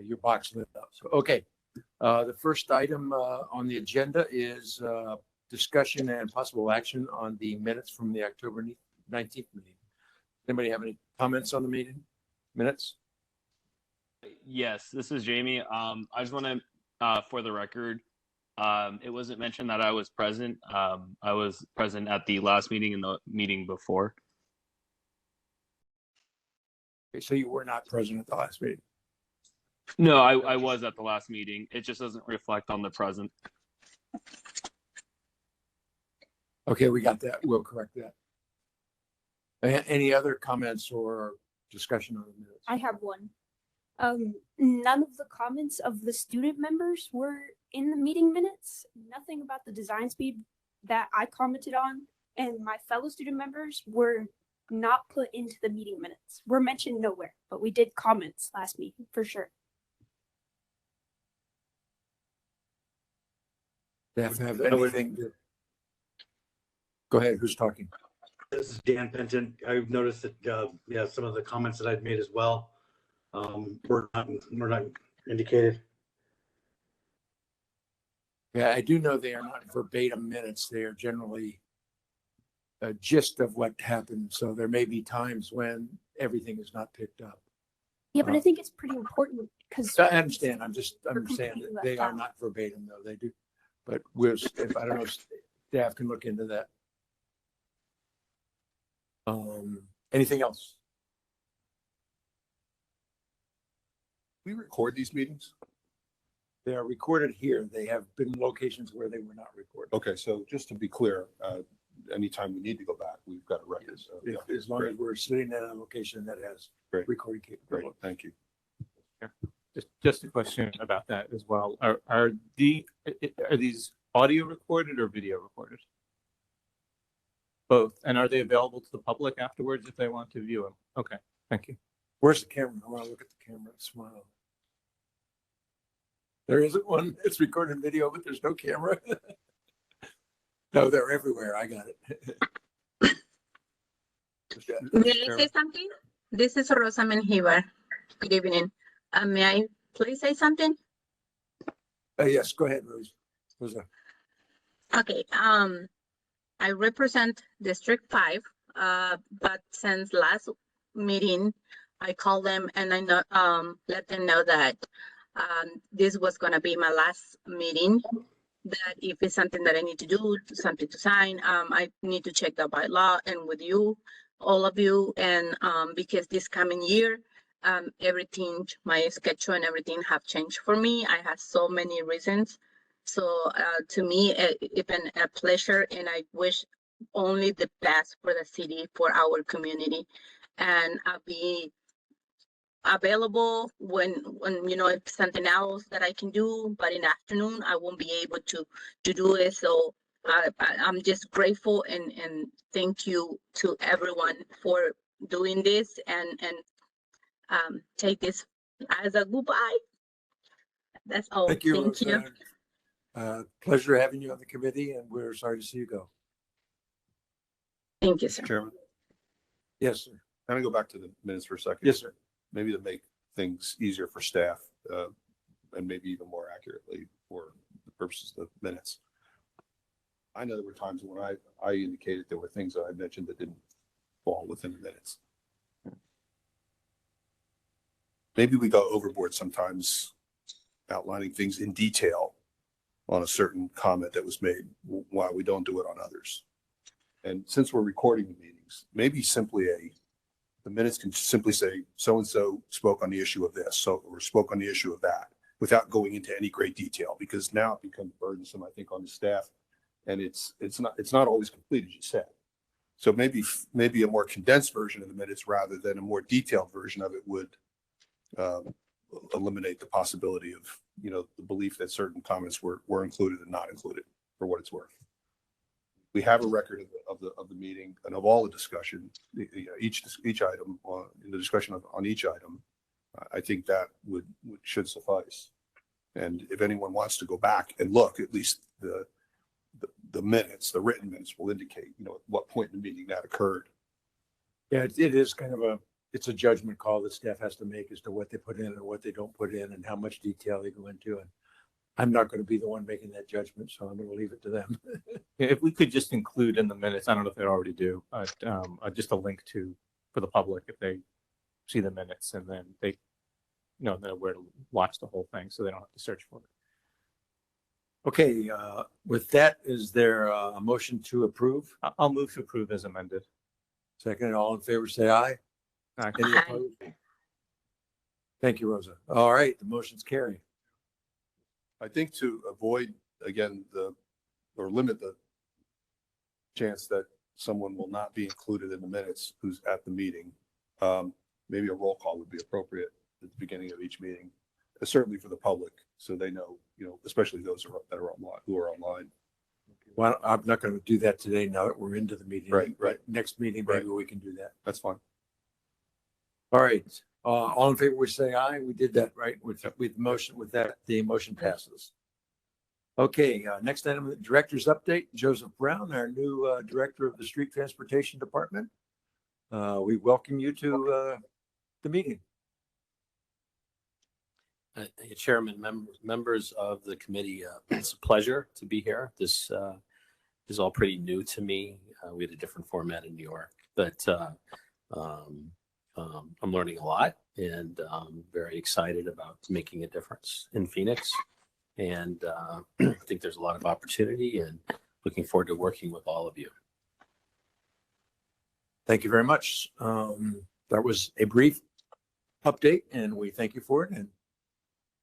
Your box lit up. So, okay. The first item on the agenda is discussion and possible action on the minutes from the October 19th meeting. Anybody have any comments on the meeting minutes? Yes, this is Jamie. I just want to, for the record, it wasn't mentioned that I was present. I was present at the last meeting and the meeting before. Okay, so you were not present at the last meeting? No, I was at the last meeting. It just doesn't reflect on the present. Okay, we got that. We'll correct that. Any other comments or discussion on the minutes? I have one. None of the comments of the student members were in the meeting minutes. Nothing about the design speed that I commented on and my fellow student members were not put into the meeting minutes. We're mentioned nowhere, but we did comments last meeting for sure. They have to have anything. Go ahead. Who's talking? This is Dan Penton. I've noticed that, yeah, some of the comments that I've made as well were not indicated. Yeah, I do know they are not verbatim minutes. They are generally a gist of what happened. So there may be times when everything is not picked up. Yeah, but I think it's pretty important because I understand. I'm saying that completely they left are out. not verbatim, though. They do. But we're, if I don't know, if staff can look into that. Anything else? We record these meetings? They are recorded here. They have been locations where they were not recorded. Okay, so just to be clear, anytime we need to go back, we've got a record. So, If, yeah, as long great. as we're sitting in a location that has Great. recording Great, capability. thank you. Just a question about that as well. Are these audio recorded or video recorded? Both. And are they available to the public afterwards if they want to view them? Okay, thank you. Where's the camera? I want to look at the camera and smile. There isn't one. It's recorded video, but there's no camera. No, they're everywhere. I got it. May I say something? This is Rosa Menjivar. Good evening. May I please say something? Yes, go ahead, Rose. Rosa. Okay. I represent District 5, but since last meeting, I called them and I know, let them know that this was going to be my last meeting. That if it's something that I need to do, something to sign, I need to check the bylaw and with you, all of you, and because this coming year, everything, my schedule and everything have changed for me. I have so many reasons. So to me, it's been a pleasure, and I wish only the best for the city, for our community, and I'll be available when you know, if something else that I can do, but in the afternoon I won't be able to do it. So I'm just grateful and thank you to everyone for doing this and take this as a goodbye. That's all. Thank you. Thank you. Pleasure having you on the committee, and we're sorry to see you go. Thank you, sir. Chairman, Yes, sir. can I go back to the minutes for a second? Yes, sir. Maybe to make things easier for staff and maybe even more accurately for the purposes of the minutes. I know there were times when I indicated there were things that I mentioned that didn't fall within the minutes. Maybe we go overboard sometimes outlining things in detail on a certain comment that was made, while we don't do it on others. And since we're recording the meetings, maybe simply the minutes can simply say, so-and-so spoke on the issue of this, or spoke on the issue of that, without going into any great detail, because now it becomes burdensome, I think, on the staff. And it's not always complete, as you said. So maybe a more condensed version of the minutes rather than a more detailed version of it would eliminate the possibility of, you know, the belief that certain comments were included and not included, for what it's worth. We have a record of the meeting and of all the discussion, each item in the discussion on each item. I think that should suffice. And if anyone wants to go back and look, at least the minutes, the written minutes will indicate, you know, at what point in the meeting that occurred. Yeah, it is kind of it's a judgment call that staff has to make as to what they put in and what they don't put in and how much detail they go into. And I'm not going to be the one making that judgment, so I'm going to leave it to them. If we could just include in the minutes, I don't know if they already do, just a link for the public if they see the minutes, and then they know where to watch the whole thing, so they don't have to search for it. Okay, with that, is there a motion to approve? I'll move to approve as amended. Second, all in favor, say aye. Aye. Any Aye. opposed? Thank you, Rosa. All right, the motion's carried. I think to avoid, again, or limit the chance that someone will not be included in the minutes who's at the meeting, maybe a roll call would be appropriate at the beginning of each meeting, certainly for the public, so they know, especially those that are online, who are online. Well, I'm not going to do that today now that we're into the meeting. Right. Next meeting, maybe we can do that. That's fine. All right, all in favor, we say aye. We did that, right? With motion, with that, the motion passes. Okay, next item, the director's update. Joseph Brown, our new director of the Street Transportation Department. We welcome you to the meeting. Chairman, members of the committee, it's a pleasure to be here. This is all pretty new to me. We had a different format in New York, but I'm learning a lot, and I'm very excited about making a difference in Phoenix. And I think there's a lot of opportunity, and looking forward to working with all of you. Thank you very much. That was a brief update, and we thank you for it. And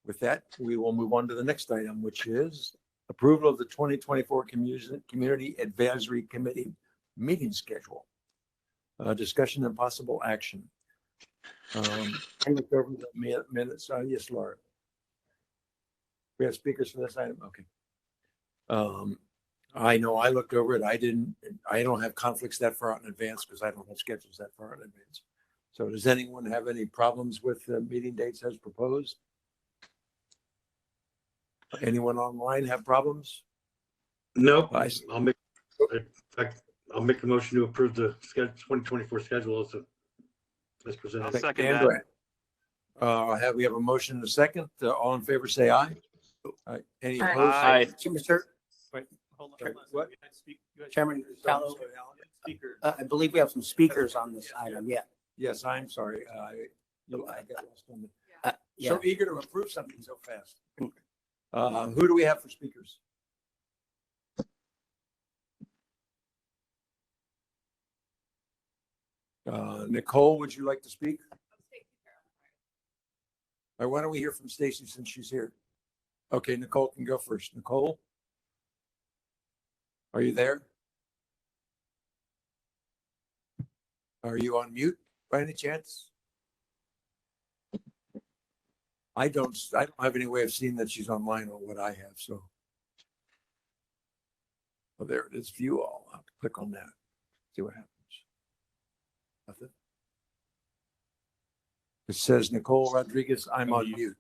with that, we will move on to the next item, which is approval of the 2024 Community Advisory Committee meeting schedule. Discussion and possible action. I looked over the minutes. Yes, Laura. We have speakers for this item. Okay. I know I looked over it. I don't have conflicts that far out in advance because I don't have schedules that far out in advance. So does anyone have any problems with the meeting dates as proposed? Anyone online have problems? Nope. I'll make a motion to approve the 2024 schedule as presented. I'll second that. We have a motion and a second. All in favor, say aye. Any Aye. opposed? Aye. Mr. Wait, hold on. What? Chairman Gallo, I believe we have some speakers on this item. Yeah. Yes, I'm sorry. I got lost on the. Yeah. So eager to approve something so fast. Who do we have for speakers? Nicole, would you like to speak? All right, why don't we hear from Stacy since she's here? Okay, Nicole can go first. Nicole? Are you there? Are you on mute by any chance? I don't have any way of seeing that she's online on what I have, so. Oh, there it is, view all. I'll have to click on that. See what happens. Nothing. It says Nicole Rodriguez, I'm on mute.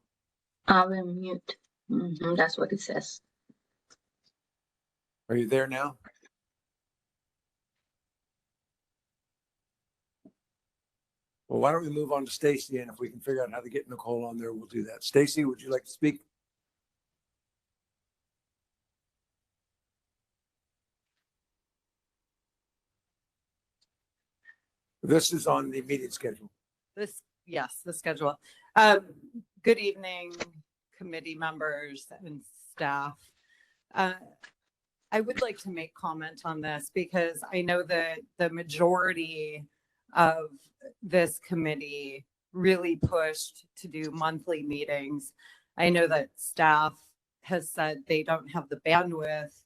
I'm on mute. That's what it says. Are you there now? Well, why don't we move on to Stacy, and if we can figure out how to get Nicole on there, we'll do that. Stacy, would you like to speak? This is on the meeting schedule. Yes, the schedule. Good evening, committee members and staff. I would like to make comment on this because I know that the majority of this committee really pushed to do monthly meetings. I know that staff has said they don't have the bandwidth.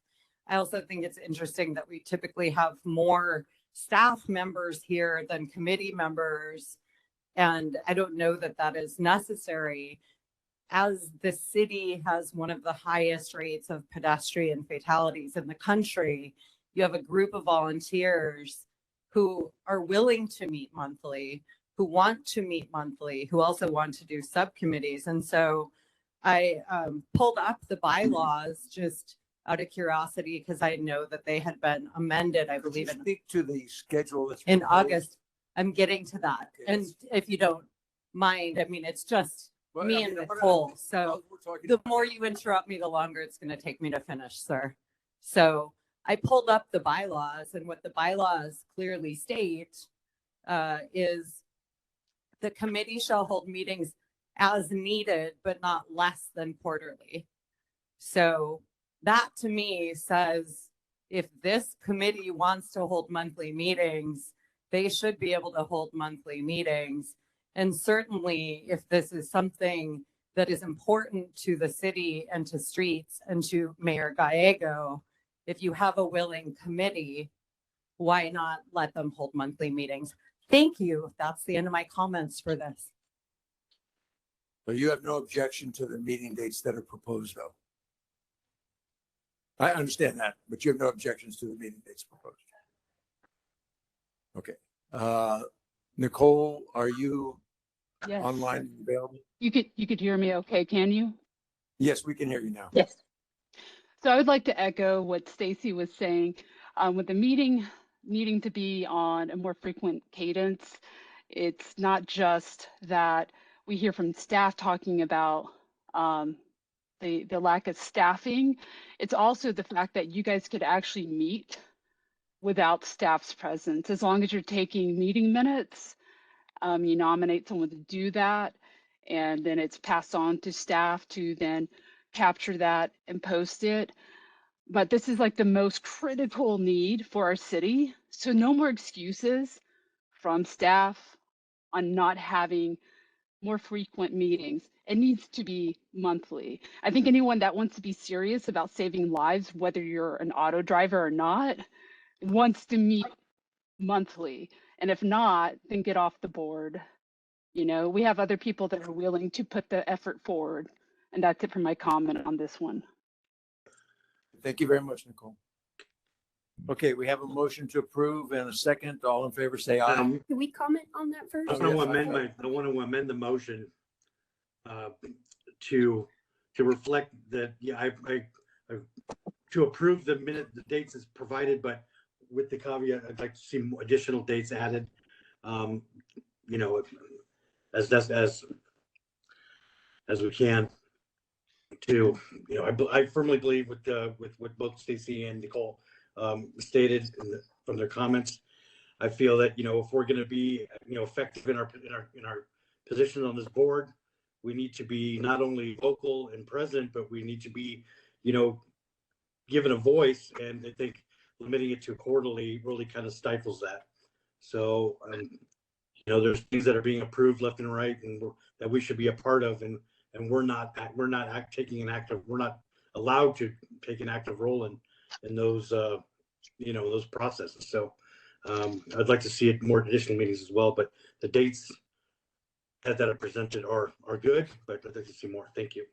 I also think it's interesting that we typically have more staff members here than committee members. And I don't know that that is necessary. As the city has one of the highest rates of pedestrian fatalities in the country, you have a group of volunteers who are willing to meet monthly, who want to meet monthly, who also want to do subcommittees. And so I pulled up the bylaws just out of curiosity because I know that they had been amended, I believe, Speak to the schedule that's in proposed. August. I'm getting to that. Okay. And if you don't mind, I mean, it's just Well, me I and mean, Nicole. So we're talking the more you interrupt me, the longer it's going to take me to finish, sir. So I pulled up the bylaws, and what the bylaws clearly state is the committee shall hold meetings as needed, but not less than quarterly. So that to me says if this committee wants to hold monthly meetings, they should be able to hold monthly meetings. And certainly if this is something that is important to the city and to streets and to Mayor Gallego, if you have a willing committee, why not let them hold monthly meetings? Thank you. That's the end of my comments for this. So you have no objection to the meeting dates that are proposed, though? I understand that, but you have no objections to the meeting dates proposed? Okay. Nicole, are you Yes. online and available? You could hear me okay, can you? Yes, we can hear you now. Yes. So I would like to echo what Stacy was saying. With the meeting needing to be on a more frequent cadence, it's not just that we hear from staff talking about the lack of staffing. It's also the fact that you guys could actually meet without staff's presence. As long as you're taking meeting minutes, you nominate someone to do that, and then it's passed on to staff to then capture that and post it. But this is like the most critical need for our city. So no more excuses from staff on not having more frequent meetings. It needs to be monthly. I think anyone that wants to be serious about saving lives, whether you're an auto driver or not, wants to meet monthly. And if not, then get off the board. You know, we have other people that are willing to put the effort forward. And that's it for my comment on this one. Thank you very much, Nicole. Okay, we have a motion to approve and a second. All in favor, say aye. Can we comment on that first? I want to amend the motion to reflect that, yeah, I to approve the dates as provided, but with the caveat, I'd like to see additional dates added. You know, as we can to, you know, I firmly believe with what both Stacy and Nicole stated from their comments. I feel that, you know, if we're going to be, you know, effective in our position on this board, we need to be not only vocal and present, but we need to be, you know, given a voice. And I think limiting it to quarterly really kind of stifles that. So, you know, there's things that are being approved left and right, and that we should be a part of, and we're not allowed to take an active role in those, you know, those processes. So I'd like to see it more additional meetings as well, but the dates that are presented are good, but I'd like to see more. Thank you.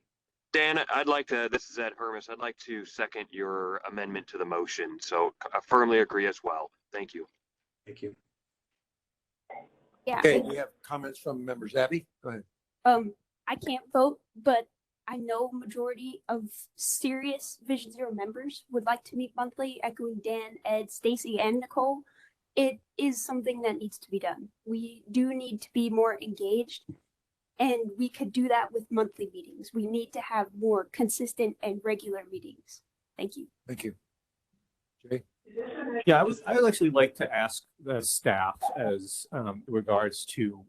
Dan, I'd like to, this is Ed Hermes, I'd like to second your amendment to the motion. So I firmly agree as well. Thank you. Thank you. Yeah. Okay, we have comments from members. Abby, go ahead. I can't vote, but I know majority of serious Vision Zero members would like to meet monthly, echoing Dan, Ed, Stacy, and Nicole. It is something that needs to be done. We do need to be more engaged, and we could do that with monthly meetings. We need to have more consistent and regular meetings. Thank you. Thank you. Jay? Yeah, I would actually like to ask the staff as regards to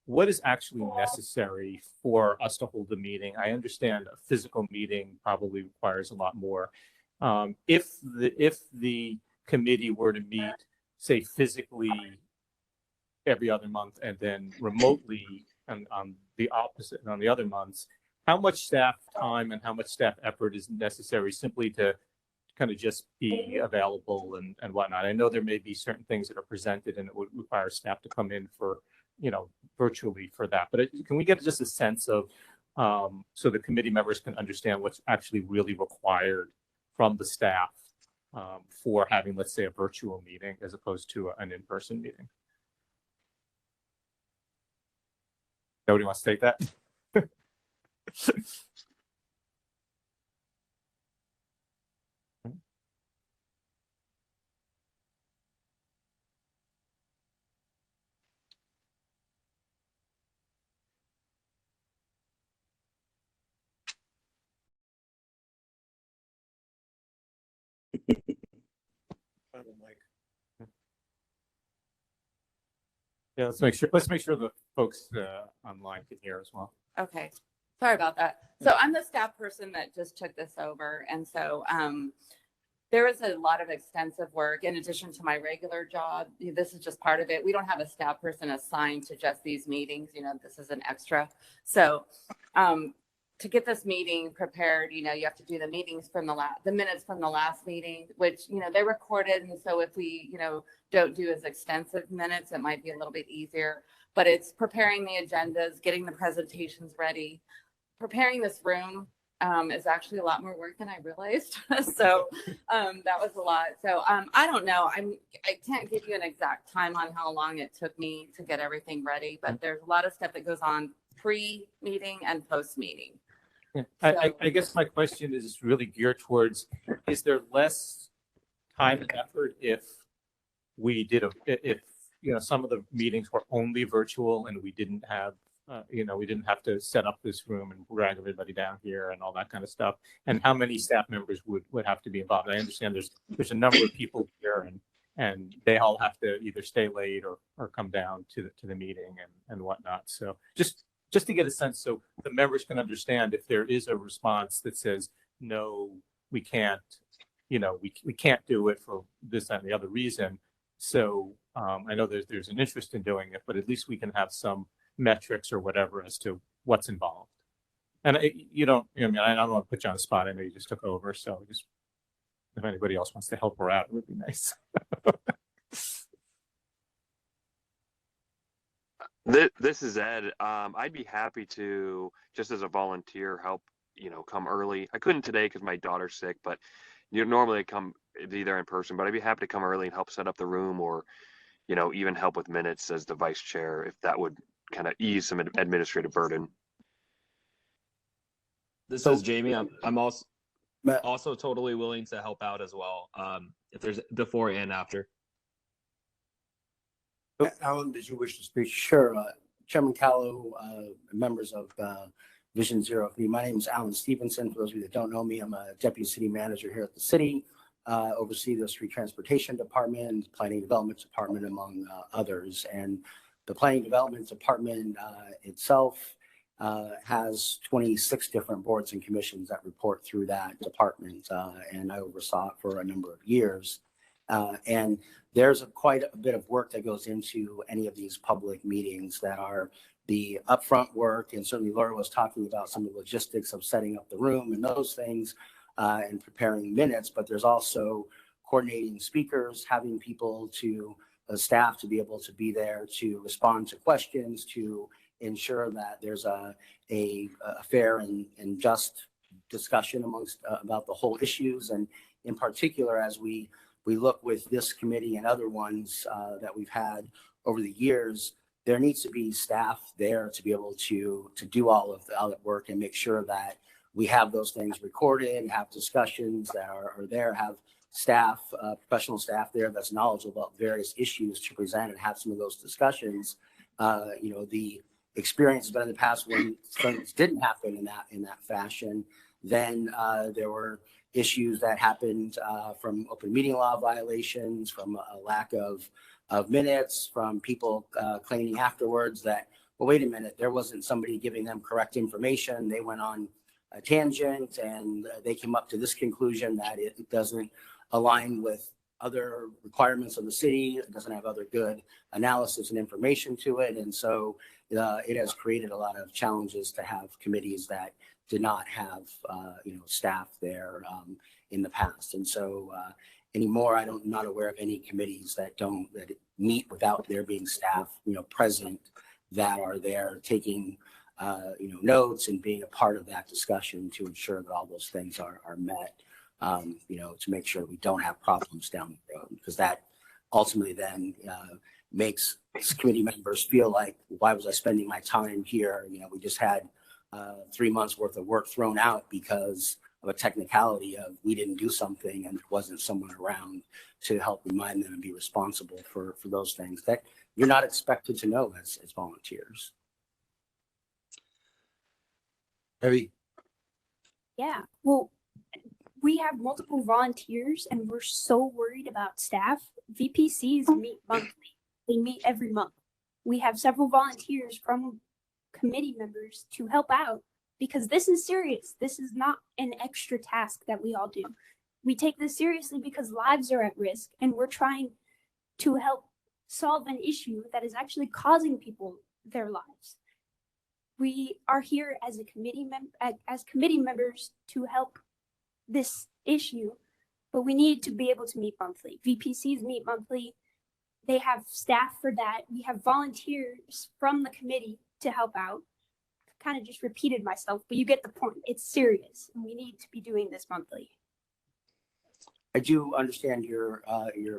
what is actually necessary for us to hold a meeting. I understand a physical meeting probably requires a lot more. If the committee were to meet, say, physically every other month and then remotely on the opposite on the other months, how much staff time and how much staff effort is necessary simply to kind of just be available and whatnot? I know there may be certain things that are presented and it would require staff to come in for, you know, virtually for that. But can we get just a sense of, so the committee members can understand what's actually really required from the staff for having, let's say, a virtual meeting as opposed to an in-person meeting? Nobody wants to take that? the mic. Yeah, let's make sure the folks online can hear as well. Okay, sorry about that. So I'm the staff person that just took this over. And so there is a lot of extensive work in addition to my regular job. This is just part of it. We don't have a staff person assigned to just these meetings. You know, this is an extra. So to get this meeting prepared, you know, you have to do the meetings from the minutes from the last meeting, which, you know, they're recorded. And so if we, you know, don't do as extensive minutes, it might be a little bit easier. But it's preparing the agendas, getting the presentations ready. Preparing this room is actually a lot more work than I realized. So that was a lot. So I don't know. I can't give you an exact time on how long it took me to get everything ready, but there's a lot of stuff that goes on pre-meeting and post-meeting. Yeah. I guess my question is really geared towards, is there less time and effort if we did if you know, some of the meetings were only virtual and we didn't have you know, we didn't have to set up this room and drag everybody down here and all that kind of stuff. And how many staff members would have to be involved? I understand there's a number of people here and they all have to either stay late or come down to the meeting and whatnot. So just to get a sense, so the members can understand if there is a response that says, no, we can't, you know, we can't do it for this and the other reason. So I know there's an interest in doing it, but at least we can have some metrics or whatever as to what's involved. And you don't, I mean, I don't want to put you on the spot. I know you just took over, so just if anybody else wants to help her out, it would be nice. This is Ed. I'd be happy to, just as a volunteer, help, you know, come early. I couldn't today because my daughter's sick, but you normally come be there in person, but I'd be happy to come early and help set up the room, or, you know, even help with minutes as the vice chair, if that would kind of ease some administrative burden. This is Jamie. I'm also totally willing to help out as well. If there's before and after. Alan, did you wish to speak? Sure. Chairman Callow, members of Vision Zero. My name is Alan Stevenson. For those of you that don't know me, I'm a deputy city manager here at the city. Oversee the street transportation department, planning development department, among others. And the planning development department itself has 26 different boards and commissions that report through that department. And I oversaw it for a number of years. And there's quite a bit of work that goes into any of these public meetings that are the upfront work. And certainly Laura was talking about some of the logistics of setting up the room and those things and preparing minutes. But there's also coordinating speakers, having people to staff to be able to be there to respond to questions, to ensure that there's a fair and just discussion amongst about the whole issues. And in particular, as we look with this committee and other ones that we've had over the years, there needs to be staff there to be able to do all of that work and make sure that we have those things recorded, have discussions that are there, have staff, professional staff there that's knowledgeable about various issues to present and have some of those discussions. You know, the experience has been in the past when things didn't happen in that fashion. Then there were issues that happened from open meeting law violations, from a lack of minutes, from people claiming afterwards that, well, wait a minute, there wasn't somebody giving them correct information. They went on a tangent and they came up to this conclusion that it doesn't align with other requirements of the city. It doesn't have other good analysis and information to it. And so it has created a lot of challenges to have committees that did not have, you know, staff there in the past. And so anymore, I'm not aware of any committees that meet without there being staff, you know, present that are there taking, you know, notes and being a part of that discussion to ensure that all those things are met. You know, to make sure we don't have problems down the road, because that ultimately then makes committee members feel like, why was I spending my time here? You know, we just had 3 months worth of work thrown out because of a technicality of we didn't do something and there wasn't someone around to help remind them and be responsible for those things that you're not expected to know as volunteers. Heavy. Yeah. Well, we have multiple volunteers and we're so worried about staff. VPCs meet monthly. They meet every month. We have several volunteers from committee members to help out because this is serious. This is not an extra task that we all do. We take this seriously because lives are at risk and we're trying to help solve an issue that is actually causing people their lives. We are here as a committee members to help this issue, but we need to be able to meet monthly. VPCs meet monthly. They have staff for that. We have volunteers from the committee to help out. Kind of just repeated myself, but you get the point. It's serious, and we need to be doing this monthly. I do understand your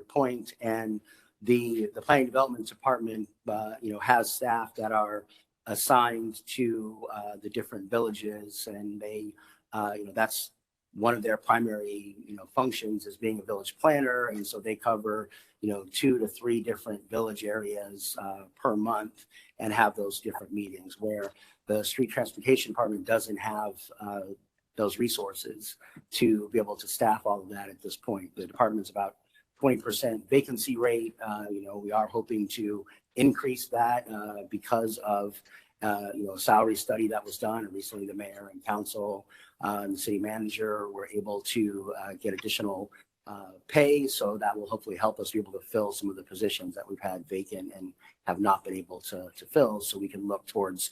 point, and the planning development department, has staff that are assigned to the different villages, and they, that's one of their primary, functions is being a village planner, and so they cover, 2 to 3 different village areas per month, and have those different meetings. Where the street transportation department doesn't have those resources to be able to staff all of that at this point. The department's about 20% vacancy rate. We are hoping to increase that because of a salary study that was done. And recently the mayor and council and the city manager were able to get additional pay. So that will hopefully help us be able to fill some of the positions that we've had vacant and have not been able to fill. So we can look towards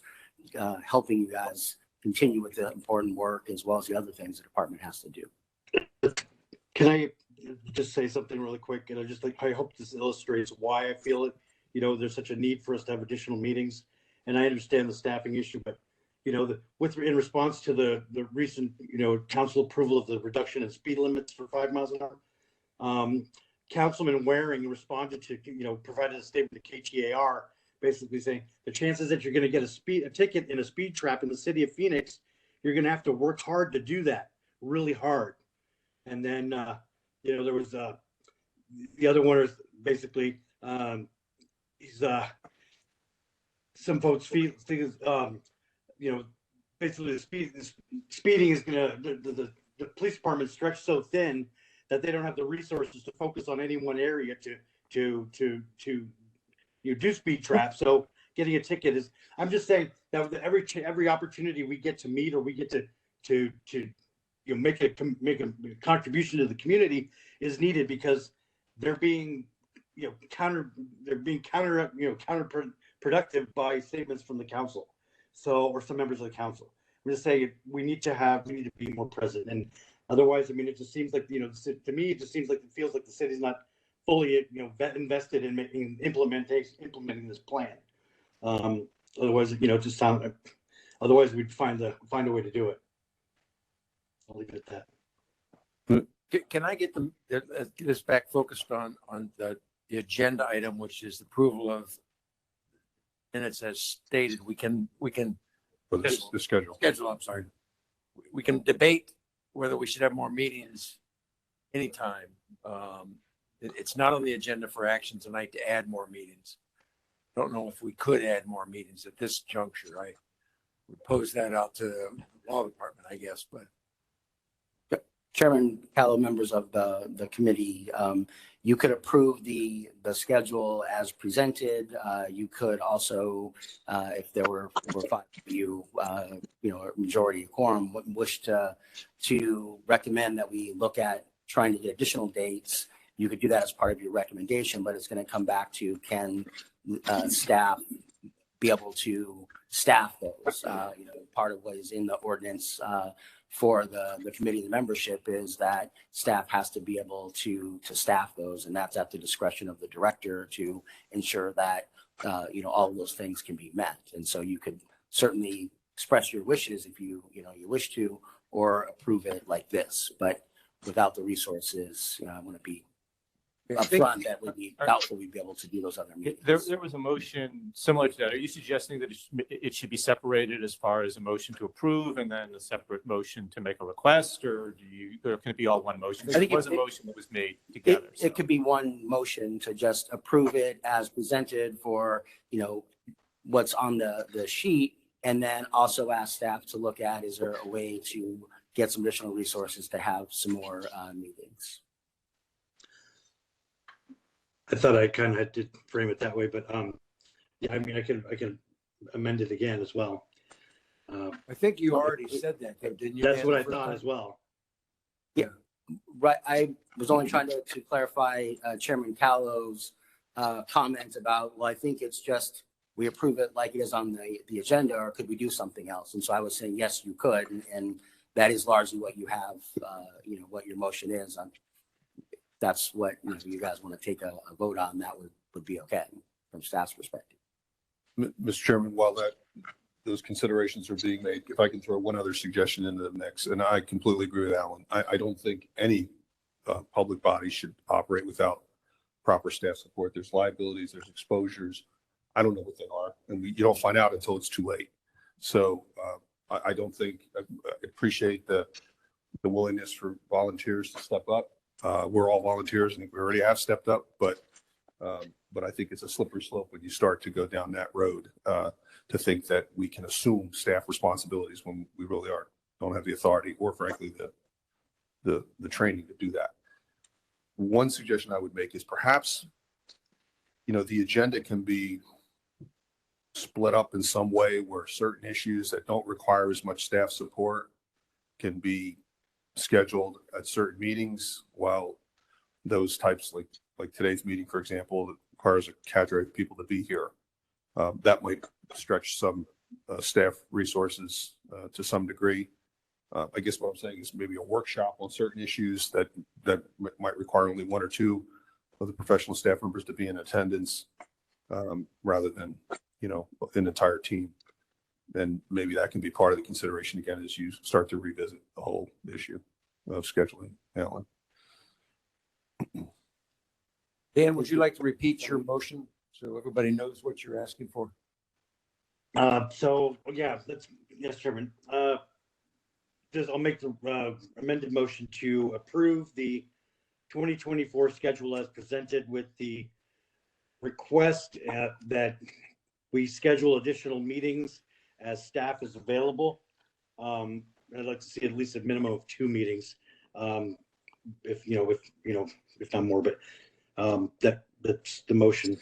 helping you guys continue with the important work as well as the other things the department has to do. Can I just say something really quick? And I hope this illustrates why I feel it. There's such a need for us to have additional meetings, and I understand the staffing issue, but in response to the recent council approval of the reduction in speed limits for 5 miles an hour, Councilman Waring responded to provided a statement to KTAR, basically saying the chances that you're going to get a ticket in a speed trap in the city of Phoenix, you're going to have to work hard to do that, really hard. And then there was the other one is basically some folks feel basically the speeding is gonna the police department stretched so thin that they don't have the resources to focus on any one area to do speed traps. So getting a ticket is, I'm just saying that every opportunity we get to meet or we get to make a contribution to the community is needed, because they're being counterproductive by statements from the council, or some members of the council. I'm just saying we need to be more present, and otherwise, it just seems like to me it just seems like it feels like the city's not fully invested in implementing this plan. Otherwise, otherwise we'd find a way to do it. I'll leave it at that. Can I get this back focused on the agenda item, which is approval of minutes as stated? We can For the schedule. I'm sorry. We can debate whether we should have more meetings anytime. It's not on the agenda for action tonight to add more meetings. Don't know if we could add more meetings at this juncture. I would pose that out to the law department, I guess, but. Chairman Callow, members of the committee, you could approve the schedule as presented. You could also, if there were 5 of you, a majority of quorum, wish to recommend that we look at trying to get additional dates. You could do that as part of your recommendation, but it's going to come back to can staff be able to staff those. Part of what is in the ordinance for the committee and the membership is that staff has to be able to staff those, and that's at the discretion of the director to ensure that all of those things can be met. And so you could certainly express your wishes if you wish to, or approve it like this. But without the resources, I want to be upfront that would be doubtful we'd be able to do those other meetings. There was a motion similar to that. Are you suggesting that it should be separated as far as a motion to approve and then a separate motion to make a request, or can it be all one motion? I think it was a motion that was made together. It could be one motion to just approve it as presented for what's on the sheet, and then also ask staff to look at, is there a way to get some additional resources to have some more meetings. I thought I kind of did frame it that way, but yeah, I mean, I can amend it again as well. I think you already said that, though, didn't you? That's Dan, what the I first thought time? as well. Right. I was only trying to clarify Chairman Callow's comment about, well, I think it's just we approve it like it is on the agenda, or could we do something else? And so I was saying, yes, you could. And that is largely what you have, what your motion is. That's what you guys want to take a vote on. That would be okay from staff's perspective. Mr. Chairman, while those considerations are being made, if I can throw one other suggestion into the mix, and I completely agree with Alan. I don't think any public body should operate without proper staff support. There's liabilities, there's exposures. I don't know what they are, and you don't find out until it's too late. So I don't think I appreciate the willingness for volunteers to step up. We're all volunteers, and we already have stepped up, but I think it's a slippery slope when you start to go down that road to think that we can assume staff responsibilities when we really don't have the authority or, frankly, the training to do that. One suggestion I would make is perhaps, the agenda can be split up in some way where certain issues that don't require as much staff support can be scheduled at certain meetings, while those types like today's meeting, for example, that requires a cadre of people to be here. That might stretch some staff resources to some degree. I guess what I'm saying is maybe a workshop on certain issues that might require only one or two of the professional staff members to be in attendance, rather than an entire team. And maybe that can be part of the consideration again as you start to revisit the whole issue of scheduling. Alan. Dan, would you like to repeat your motion so everybody knows what you're asking for? So yeah, yes, Chairman. I'll make the amended motion to approve the 2024 schedule as presented, with the request that we schedule additional meetings as staff is available. I'd like to see at least a minimum of 2 meetings, if not more, but that's the motion.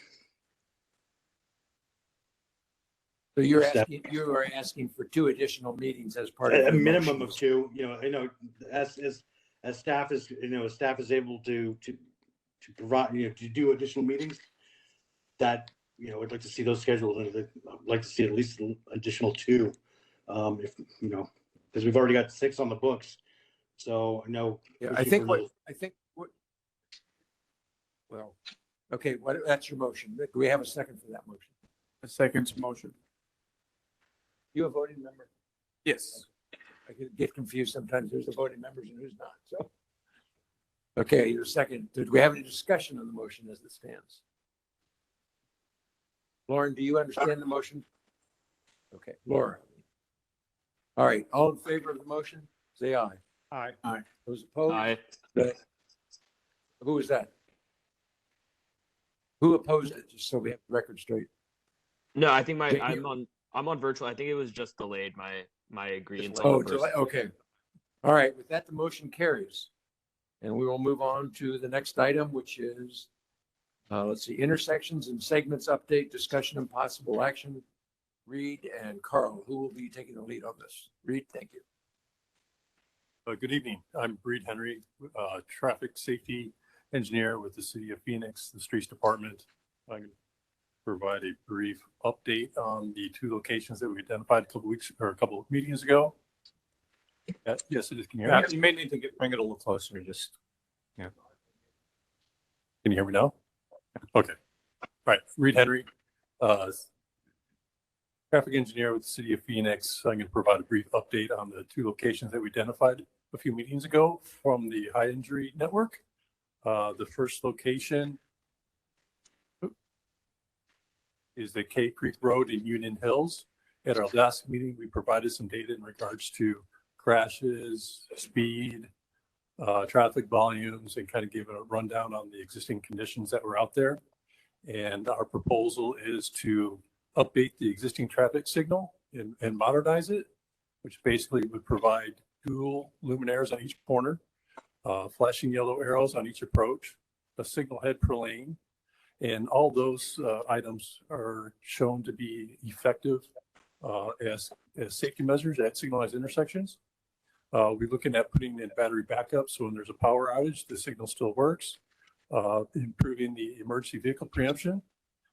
So you are asking for 2 additional meetings as part of A your minimum motion. of 2. I know as staff is staff is able to provide to do additional meetings, that I'd like to see those scheduled, and I'd like to see at least an additional 2, if because we've already got 6 on the books. So I know. Yeah, okay, that's your motion. Do we have a second for that motion? A second motion. You a voting member? Yes. I get confused sometimes. Who's the voting members and who's not. So, okay, you're second. Do we have any discussion on the motion as it stands? Lauren, do you understand the motion? Okay, Laura. All right, all in favor of the motion, say aye. Aye. Aye. Those opposed? Aye. Who was that? Who opposed it? Just so we have the record straight. No, I think Okay, I'm on virtual. I think it was just delayed. My agreement. Oh, okay. All right. With that, the motion carries, and we will move on to the next item, which is, let's see, intersections and segments update, discussion and possible action. Reed and Carl, who will be taking the lead on this? Reed, thank you. Good evening. I'm Reed Henry, traffic safety engineer with the City of Phoenix, the Streets Department. I can provide a brief update on the 2 locations that we identified a couple of meetings ago. Yes, it is. Can you hear me? You may need to bring it a little closer. Just Can you hear me now? Okay. All right. Reed Henry, traffic engineer with the City of Phoenix. I'm going to provide a brief update on the 2 locations that we identified a few meetings ago from the high injury network. The first location is the Cave Creek Road in Union Hills. At our last meeting, we provided some data in regards to crashes, speed, traffic volumes, and kind of gave a rundown on the existing conditions that were out there. And our proposal is to update the existing traffic signal and modernize it, which basically would provide dual luminaires on each corner, flashing yellow arrows on each approach, a signal head per lane, and all those items are shown to be effective as safety measures at signalized intersections. We're looking at putting in battery backup, so when there's a power outage, the signal still works, improving the emergency vehicle preemption,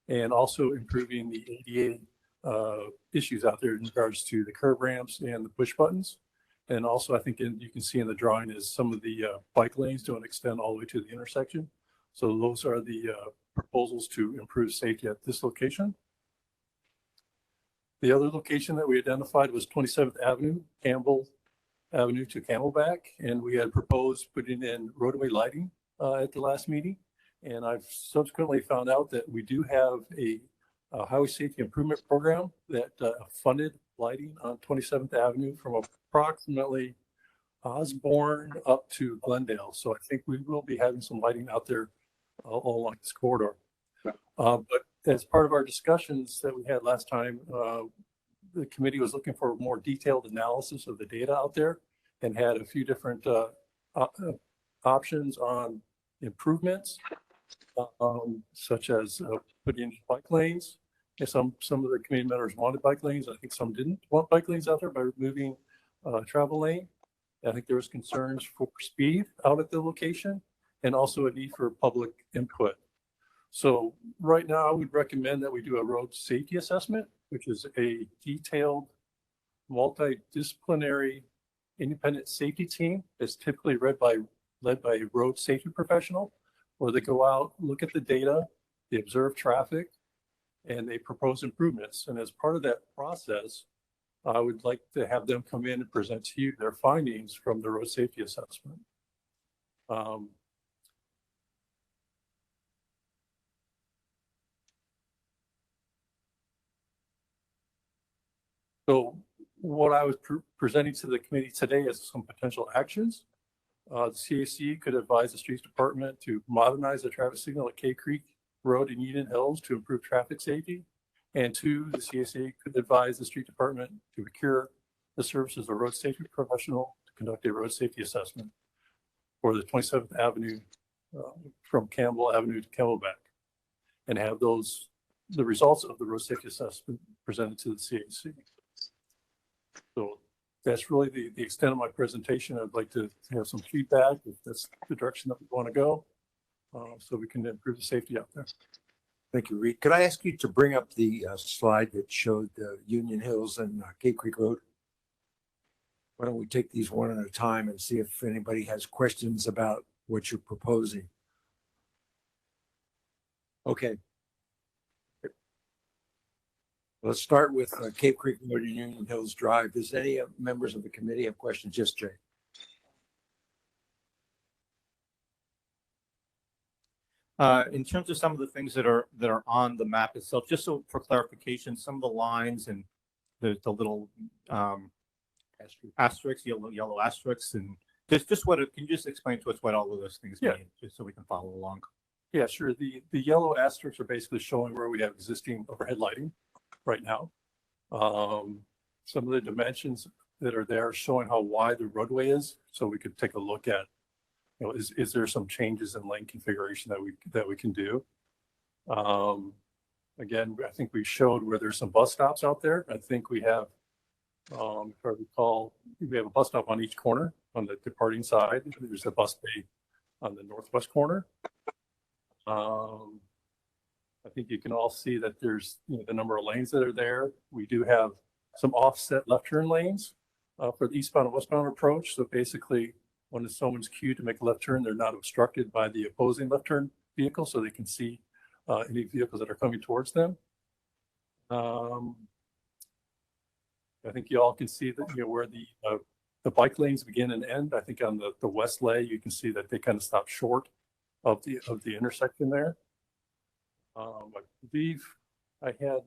and also improving the ADA issues out there in regards to the curb ramps and the push buttons. And also, I think you can see in the drawing is some of the bike lanes don't extend all the way to the intersection. So those are the proposals to improve safety at this location. The other location that we identified was 27th Avenue, Campbell Avenue to Camelback, and we had proposed putting in roadway lighting at the last meeting. And I've subsequently found out that we do have a highway safety improvement program that funded lighting on 27th Avenue from approximately Osborne up to Glendale. So I think we will be having some lighting out there all along this corridor. But as part of our discussions that we had last time, the committee was looking for more detailed analysis of the data out there and had a few different options on improvements, such as putting in bike lanes. And some of the committee members wanted bike lanes. I think some didn't want bike lanes out there by removing travel lane. I think there was concerns for speed out at the location and also a need for public input. So right now I would recommend that we do a road safety assessment, which is a detailed multidisciplinary independent safety team that's typically led by a road safety professional, where they go out, look at the data, they observe traffic, and they propose improvements. And as part of that process, I would like to have them come in and present to you their findings from the road safety assessment. So what I was presenting to the committee today is some potential actions. The CAC could advise the streets department to modernize the traffic signal at Cave Creek Road in Union Hills to improve traffic safety. And two, the CAC could advise the street department to procure the services of a road safety professional to conduct a road safety assessment for the 27th Avenue from Campbell Avenue to Camelback, and have the results of the road safety assessment presented to the CAC. So that's really the extent of my presentation. I'd like to have some feedback if that's the direction that we want to go, so we can improve the safety out there. Thank you, Reed. Could I ask you to bring up the slide that showed Union Hills and Cave Creek Road? Why don't we take these one at a time and see if anybody has questions about what you're proposing? Okay. Let's start with Cave Creek Road and Union Hills Drive. Does any members of the committee have questions? Yes, Jay. In terms of some of the things that are on the map itself, just so for clarification, some of the lines and the little asterisks, yellow asterisks, and just what can you just explain to us what all of those things mean, just so we can follow along? Yeah, sure. The yellow asterisks are basically showing where we have existing overhead lighting right now. Some of the dimensions that are there showing how wide the roadway is, so we could take a look at, you know, is there some changes in lane configuration that we can do? Again, I think we showed where there's some bus stops out there. I think we have, if I recall, we have a bus stop on each corner on the departing side. There's a bus bay on the northwest corner. I think you can all see that there's, you know, the number of lanes that are there. We do have some offset left turn lanes for the eastbound and westbound approach. So basically, when someone's queued to make a left turn, they're not obstructed by the opposing left turn vehicle, so they can see any vehicles that are coming towards them. I think you all can see that, you know, where the bike lanes begin and end. I think on the west lay, you can see that they kind of stop short of the intersection there. I believe I had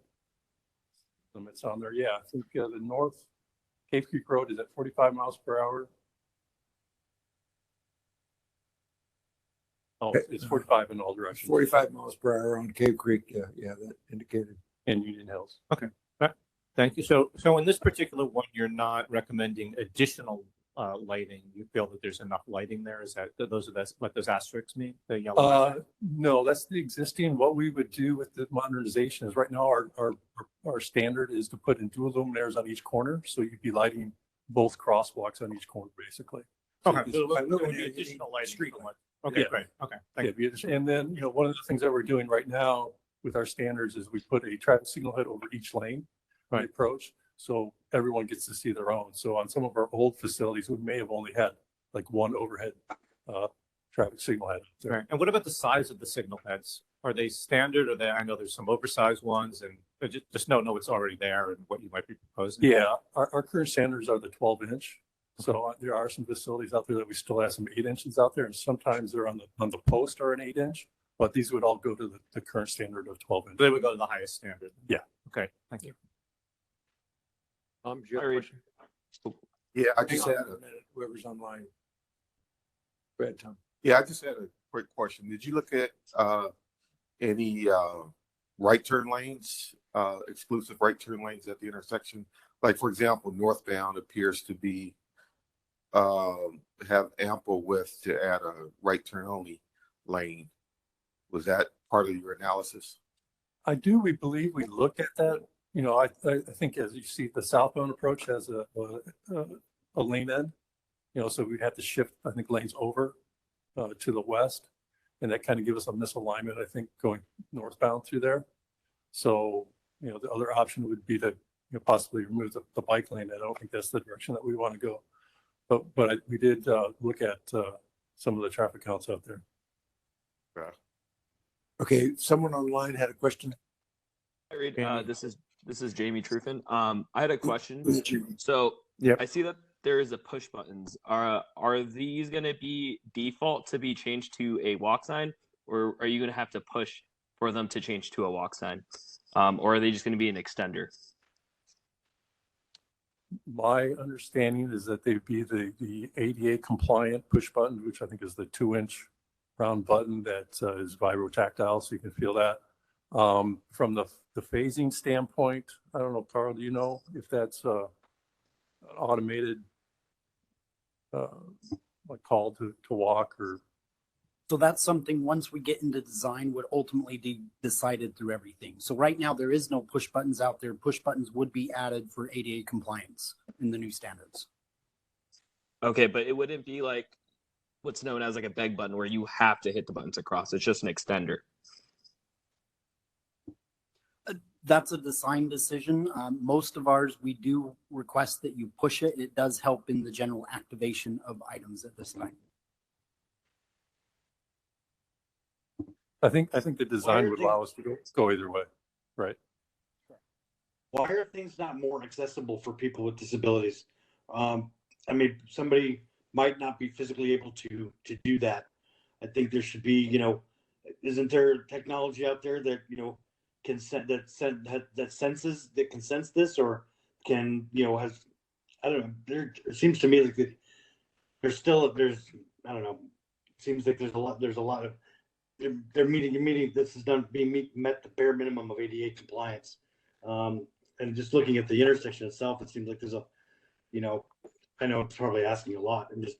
limits on there. Yeah, I think the north Cave Creek Road is at 45 miles per hour. Oh, it's 45 in all directions. 45 miles per hour on Cave Creek. Yeah, that indicated. And Union Hills. Okay, thank you. So in this particular one, you're not recommending additional lighting, you feel that there's enough lighting there? Is that, those are what those asterisks mean, the yellow? No, that's the existing. What we would do with the modernization is right now our standard is to put in dual luminaires on each corner. So you'd be lighting both crosswalks on each corner, basically. Okay. So Additional lighting. street light. Okay, Yeah. great. Okay, thank you. And then, one of the things that we're doing right now with our standards is we put a traffic signal head over each lane on the approach. So everyone gets to see their own. So on some of our old facilities, we may have only had like one overhead traffic signal head. Right. And what about the size of the signal heads? Are they standard? Or they? I know there's some oversized ones, and just know what's already there and what you might be proposing. Yeah, our current standards are the 12-inch. So there are some facilities out there that we still have some 8 inches out there, and sometimes they're on the post are an 8-inch. But these would all go to the current standard of 12 inch. They would go to the highest standard. Yeah. Okay. Thank you. Do you have a question? Yeah, I just Hang had on a minute, whoever's online. Go ahead, Tom. I just had a quick question. Did you look at any right turn lanes, exclusive right turn lanes at the intersection? Like, for example, northbound appears to be have ample width to add a right turn only lane. Was that part of your analysis? We believe we looked at that. I think as you see, the southbound approach has a lane end, so we'd have to shift, I think, lanes over to the west. And that kind of gives us a misalignment, I think, going northbound through there. So, the other option would be to possibly remove the bike lane. I don't think that's the direction that we want to go. But we did look at some of the traffic counts out there. Yeah. Okay, someone online had a question. Hi, Reed. This is Jamie Truffin. I had a question. Who's Jamie? So Yep. I see that there is a push buttons. Are these going to be default to be changed to a walk sign, or are you going to have to push for them to change to a walk sign, or are they just going to be an extender? My understanding is that they'd be the ADA compliant push button, which I think is the 2-inch round button that is vibro-tactile, so you can feel that. From the phasing standpoint, I don't know, Carl, do you know if that's an automated call to walk or? So that's something, once we get into design, would ultimately be decided through everything. So right now, there is no push buttons out there. Push buttons would be added for ADA compliance in the new standards. Okay, but it wouldn't be like what's known as like a beg button where you have to hit the buttons across. It's just an extender. That's a design decision. Most of ours, we do request that you push it. It does help in the general activation of items at this time. I think the design would allow us to go either way, right? Why are things not more accessible for people with disabilities? Somebody might not be physically able to do that. I think there should be, isn't there technology out there that, can senses this, or can, has, I don't know, it seems to me like there's I don't know, it seems like there's a lot of, they're meeting, this is done being met the bare minimum of ADA compliance. And just looking at the intersection itself, it seems like there's I know it's probably asking a lot, and just,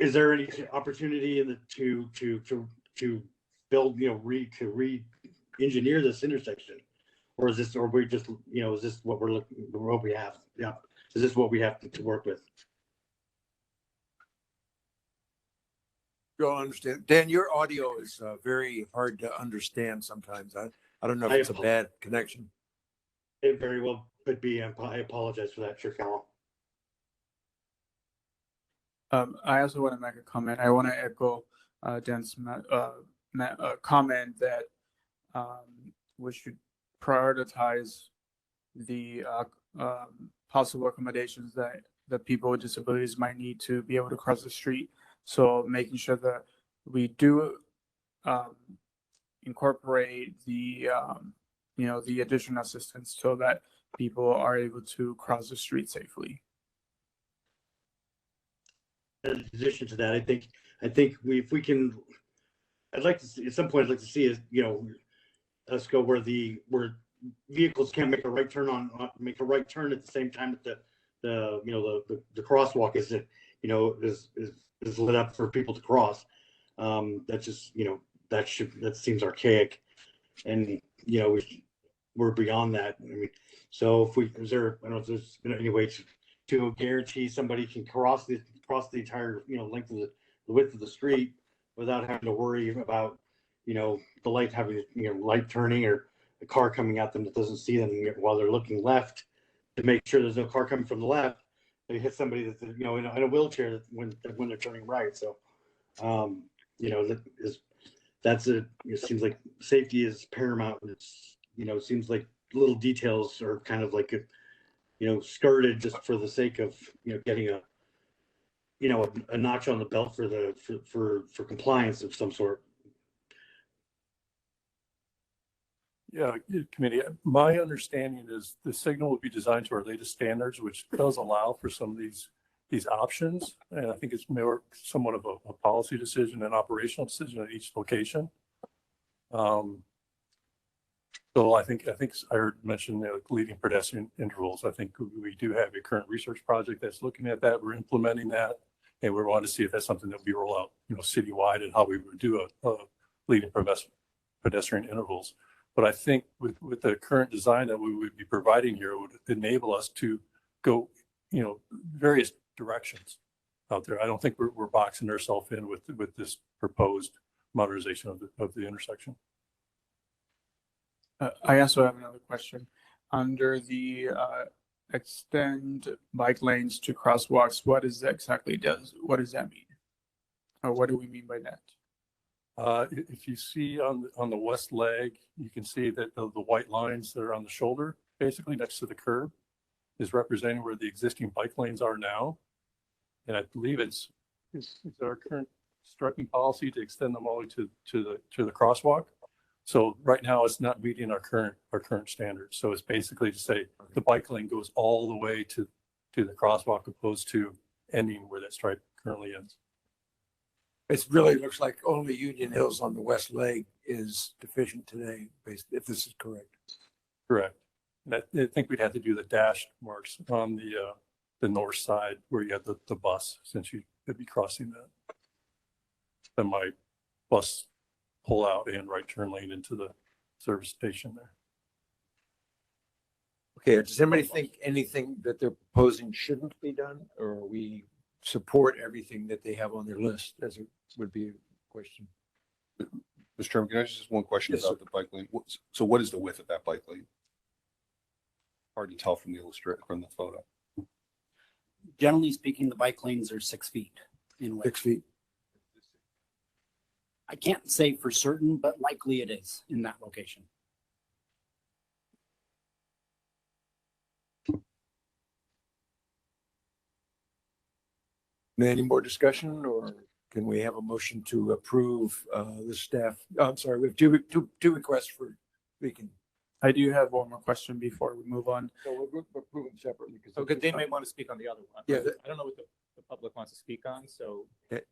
is there any opportunity in to build, re-engineer this intersection, or is this, or we just, is this what what we have? Yeah, is this what we have to work with? Don't understand. Dan, your audio is very hard to understand sometimes. I don't know if it's a bad connection. It very well could be. I apologize for that, Chair Callum. I also want to make a comment. I want to echo Dan's comment that we should prioritize the possible accommodations that people with disabilities might need to be able to cross the street. So making sure that we do incorporate the the additional assistance so that people are able to cross the street safely. In addition to that, I think if we can, I'd like to see at some point. I'd like to see is us go where vehicles can't make a right turn make a right turn at the same time that the crosswalk is is lit up for people to cross. That's just, that seems archaic, and we're beyond that. I mean, so I don't know if there's any way to guarantee somebody can cross the entire length of the width of the street without having to worry about the light having light turning or a car coming at them that doesn't see them while they're looking left to make sure there's no car coming from the left. They hit somebody that's in a wheelchair when they're turning right. So it seems like safety is paramount. It's it seems like little details are kind of like skirted just for the sake of getting a notch on the belt for compliance of some sort. Yeah, committee. My understanding is the signal will be designed to our latest standards, which does allow for some of these options. And I think it's more somewhat of a policy decision and operational decision at each location. So I think I heard mention leading pedestrian intervals. I think we do have a current research project that's looking at that. We're implementing that, and we want to see if that's something that we roll out, citywide, and how we would do a leading pedestrian intervals. But I think with the current design that we would be providing here, it would enable us to go, various directions out there. I don't think we're boxing ourselves in with this proposed modernization of the intersection. I also have another question. Under the extend bike lanes to crosswalks, what does that mean? Or what do we mean by that? If you see on the west leg, you can see that the white lines that are on the shoulder, basically next to the curb, is representing where the existing bike lanes are now. And I believe it's our current striking policy to extend them all the way to the crosswalk. So right now it's not meeting our current standards. So it's basically to say the bike lane goes all the way to the crosswalk, opposed to ending where that stripe currently ends. It really looks like only Union Hills on the west leg is deficient today, if this is correct. Correct. And I think we'd have to do the dashed marks on the north side where you have the bus, since you could be crossing that. Then my bus pull out and right turn lane into the service station there. Okay, does anybody think anything that they're proposing shouldn't be done, or we support everything that they have on their list, as it would be a question? Mr. Chairman, can I just one question Yes, about the bike lane? So what is the width of that bike lane? Hard to tell from the photo. Generally speaking, the bike lanes are 6 feet in width. 6 feet. I can't say for certain, but likely it is in that location. Any more discussion, or can we have a motion to approve the staff? I'm sorry, we have two requests for speaking. I do have one more question before we move on. So we're approving separately. Okay, they may want to speak on the other one. Yeah, I don't know what the public wants to speak on, so. Okay.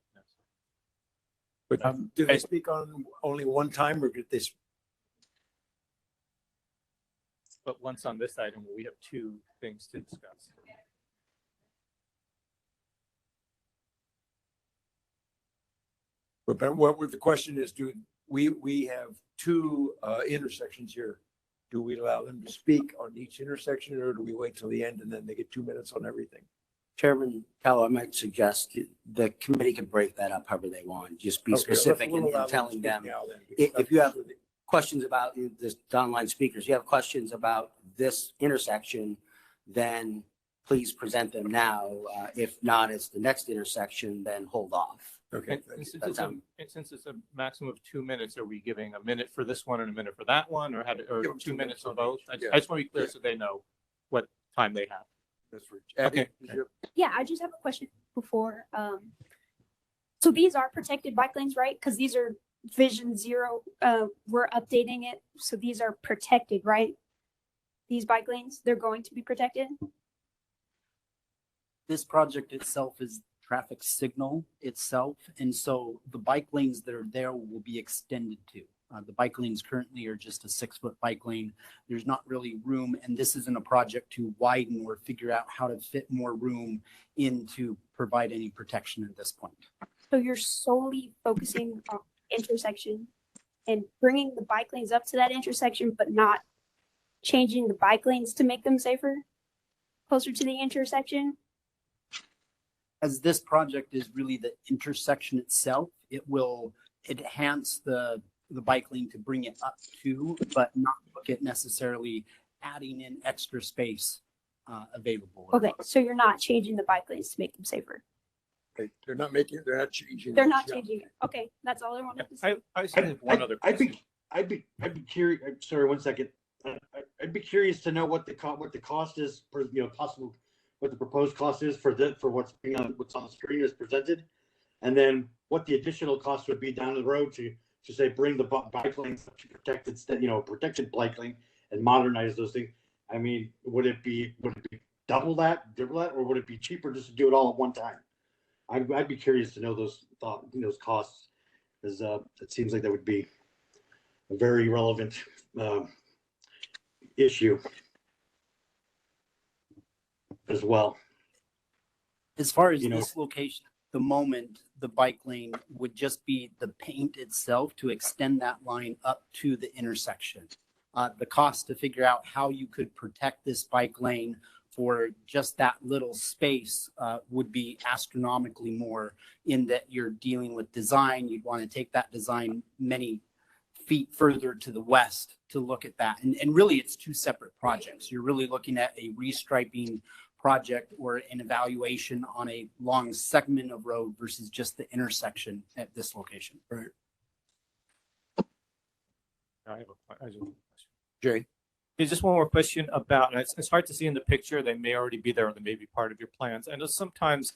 But did they speak on only one time, or did they? But once on this item, we have two things to discuss. But what the question is, do we have two intersections here? Do we allow them to speak on each intersection, or do we wait till the end and then they get 2 minutes on everything? Chairman Callow, I might suggest the committee can break that up however they want. Just be specific in telling them. If you have questions about the online speakers, you have questions about this intersection, then please present them now. If not, it's the next intersection, then hold off. Okay. And since it's a maximum of 2 minutes, are we giving a minute for this one and a minute for that one, or 2 minutes for both? I just want to be clear so they know what time they have. That's right. Okay. Yeah, I just have a question before. So these are protected bike lanes, right? Because these are Vision Zero. We're updating it, so these are protected, right? These bike lanes, they're going to be protected. This project itself is traffic signal itself, and so the bike lanes that are there will be extended to. The bike lanes currently are just a 6-foot bike lane. There's not really room, and this isn't a project to widen or figure out how to fit more room in to provide any protection at this point. So you're solely focusing on intersection and bringing the bike lanes up to that intersection, but not changing the bike lanes to make them safer, closer to the intersection? As this project is really the intersection itself, it will enhance the bike lane to bring it up to, but not look at necessarily adding in extra space available. Okay, so you're not changing the bike lanes to make them safer. They're not changing. They're not changing it. Okay, that's all I wanted to say. I just have one other question. I'd be curious. Sorry, 1 second. I'd be curious to know what the cost is for, possible, what the proposed cost is for what's on the screen as presented, and then what the additional cost would be down the road to say bring the bike lanes up to protected bike lane and modernize those things. I mean, would it be double that, or would it be cheaper just to do it all at one time? I'd be curious to know those costs, because it seems like that would be a very relevant issue as well. As far as this location, the moment the bike lane would just be the paint itself to extend that line up to the intersection. The cost to figure out how you could protect this bike lane for just that little space would be astronomically more, in that you're dealing with design. You'd want to take that design many feet further to the west to look at that. And really, it's two separate projects. You're really looking at a restriping project or an evaluation on a long segment of road versus just the intersection at this location. Right. I have a question. Jay? There's just one more question about, and it's hard to see in the picture. They may already be there, or they may be part of your plans. I know sometimes,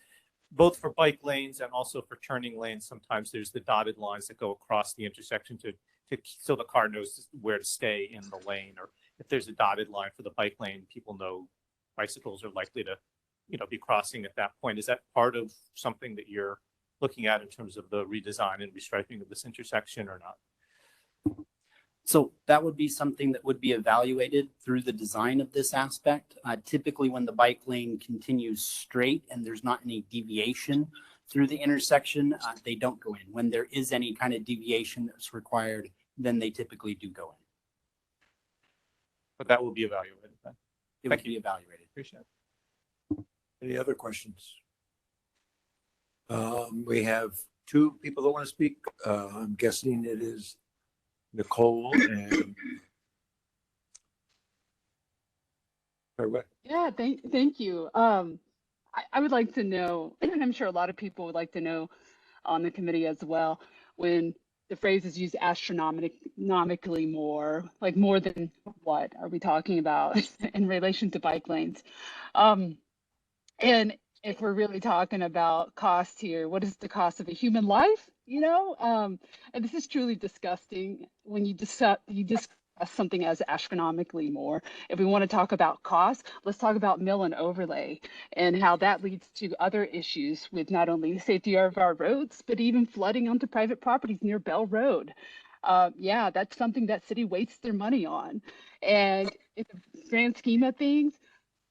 both for bike lanes and also for turning lanes, sometimes there's the dotted lines that go across the intersection so the car knows where to stay in the lane. Or if there's a dotted line for the bike lane, people know bicycles are likely to, be crossing at that point. Is that part of something that you're looking at in terms of the redesign and restriping of this intersection, or not? So that would be something that would be evaluated through the design of this aspect. Typically, when the bike lane continues straight and there's not any deviation through the intersection, they don't go in. When there is any kind of deviation that's required, then they typically do go in. But that will be evaluated then. It would be evaluated. Appreciate it. Any other questions? We have two people that want to speak. I'm guessing it is Nicole and Yeah, thank you. I would like to know, and I'm sure a lot of people would like to know on the committee as well, when the phrase is used astronomically more, like more than what are we talking about in relation to bike lanes? And if we're really talking about cost here, what is the cost of a human life? And this is truly disgusting when you discuss something as astronomically more. If we want to talk about cost, let's talk about mill and overlay and how that leads to other issues with not only the safety of our roads, but even flooding onto private properties near Bell Road. Yeah, that's something that city wastes their money on. And in the grand scheme of things,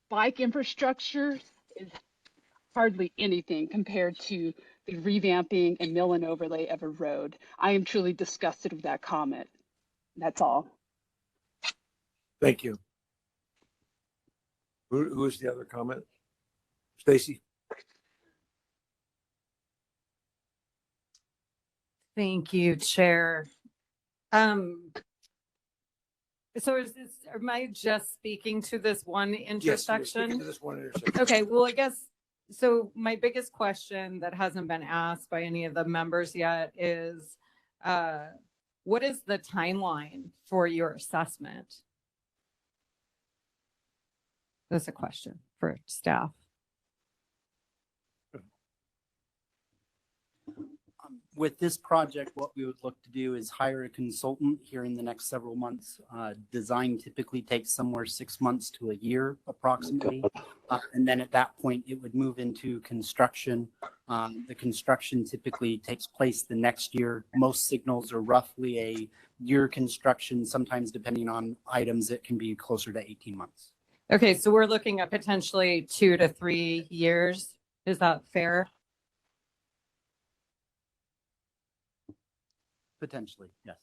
bike infrastructure is hardly anything compared to the revamping and mill and overlay of a road. I am truly disgusted with that comment. That's all. Thank you. Who is the other comment? Stacy? Thank you, Chair. So am I just speaking to this one intersection? Yes, to this one intersection. Okay, well, I guess, so my biggest question that hasn't been asked by any of the members yet is, what is the timeline for your assessment? That's a question for staff. with this project, what we would look to do is hire a consultant here in the next several months. Design typically takes somewhere 6 months to a year approximately. And then at that point, it would move into construction. The construction typically takes place the next year. Most signals are roughly a year construction, sometimes depending on items, it can be closer to 18 months. Okay, so we're looking at potentially 2 to 3 years. Is that fair? Potentially, yes.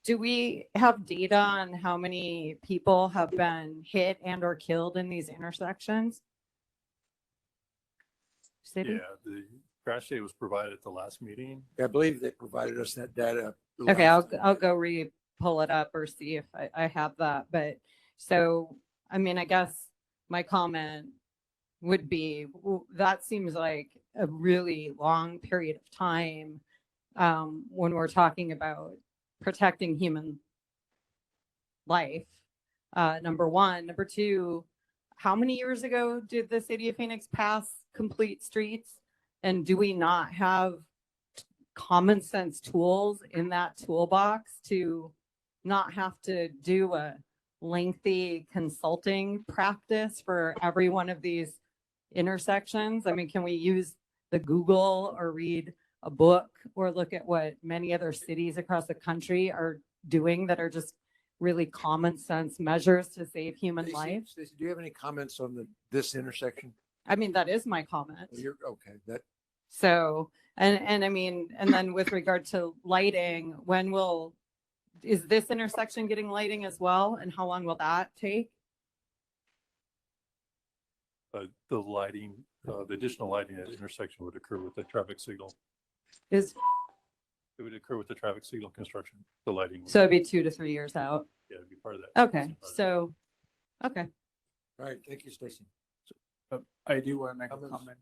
Do we have data on how many people have been hit and or killed in these intersections? City? Yeah, the crash data was provided at the last meeting. I believe they provided us that data. Okay, I'll go pull it up or see if I have that. But so, I mean, I guess my comment would be that seems like a really long period of time when we're talking about protecting human life. Number one. Number two, how many years ago did the city of Phoenix pass complete streets? And do we not have common sense tools in that toolbox to not have to do a lengthy consulting practice for every one of these intersections? I mean, can we use the Google or read a book or look at what many other cities across the country are doing that are just really common sense measures to save human life? Stacey, do you have any comments on this intersection? I mean, that is my comment. You're okay. So, and I mean, and then with regard to lighting, is this intersection getting lighting as well? And how long will that take? The lighting, the additional lighting at the intersection would occur with the traffic signal. It would occur with the traffic signal construction, the lighting. So it'd be 2 to 3 years out. Yeah, it'd be part of that. Okay, so, okay. All right, thank you, Stacey. I do want to make a comment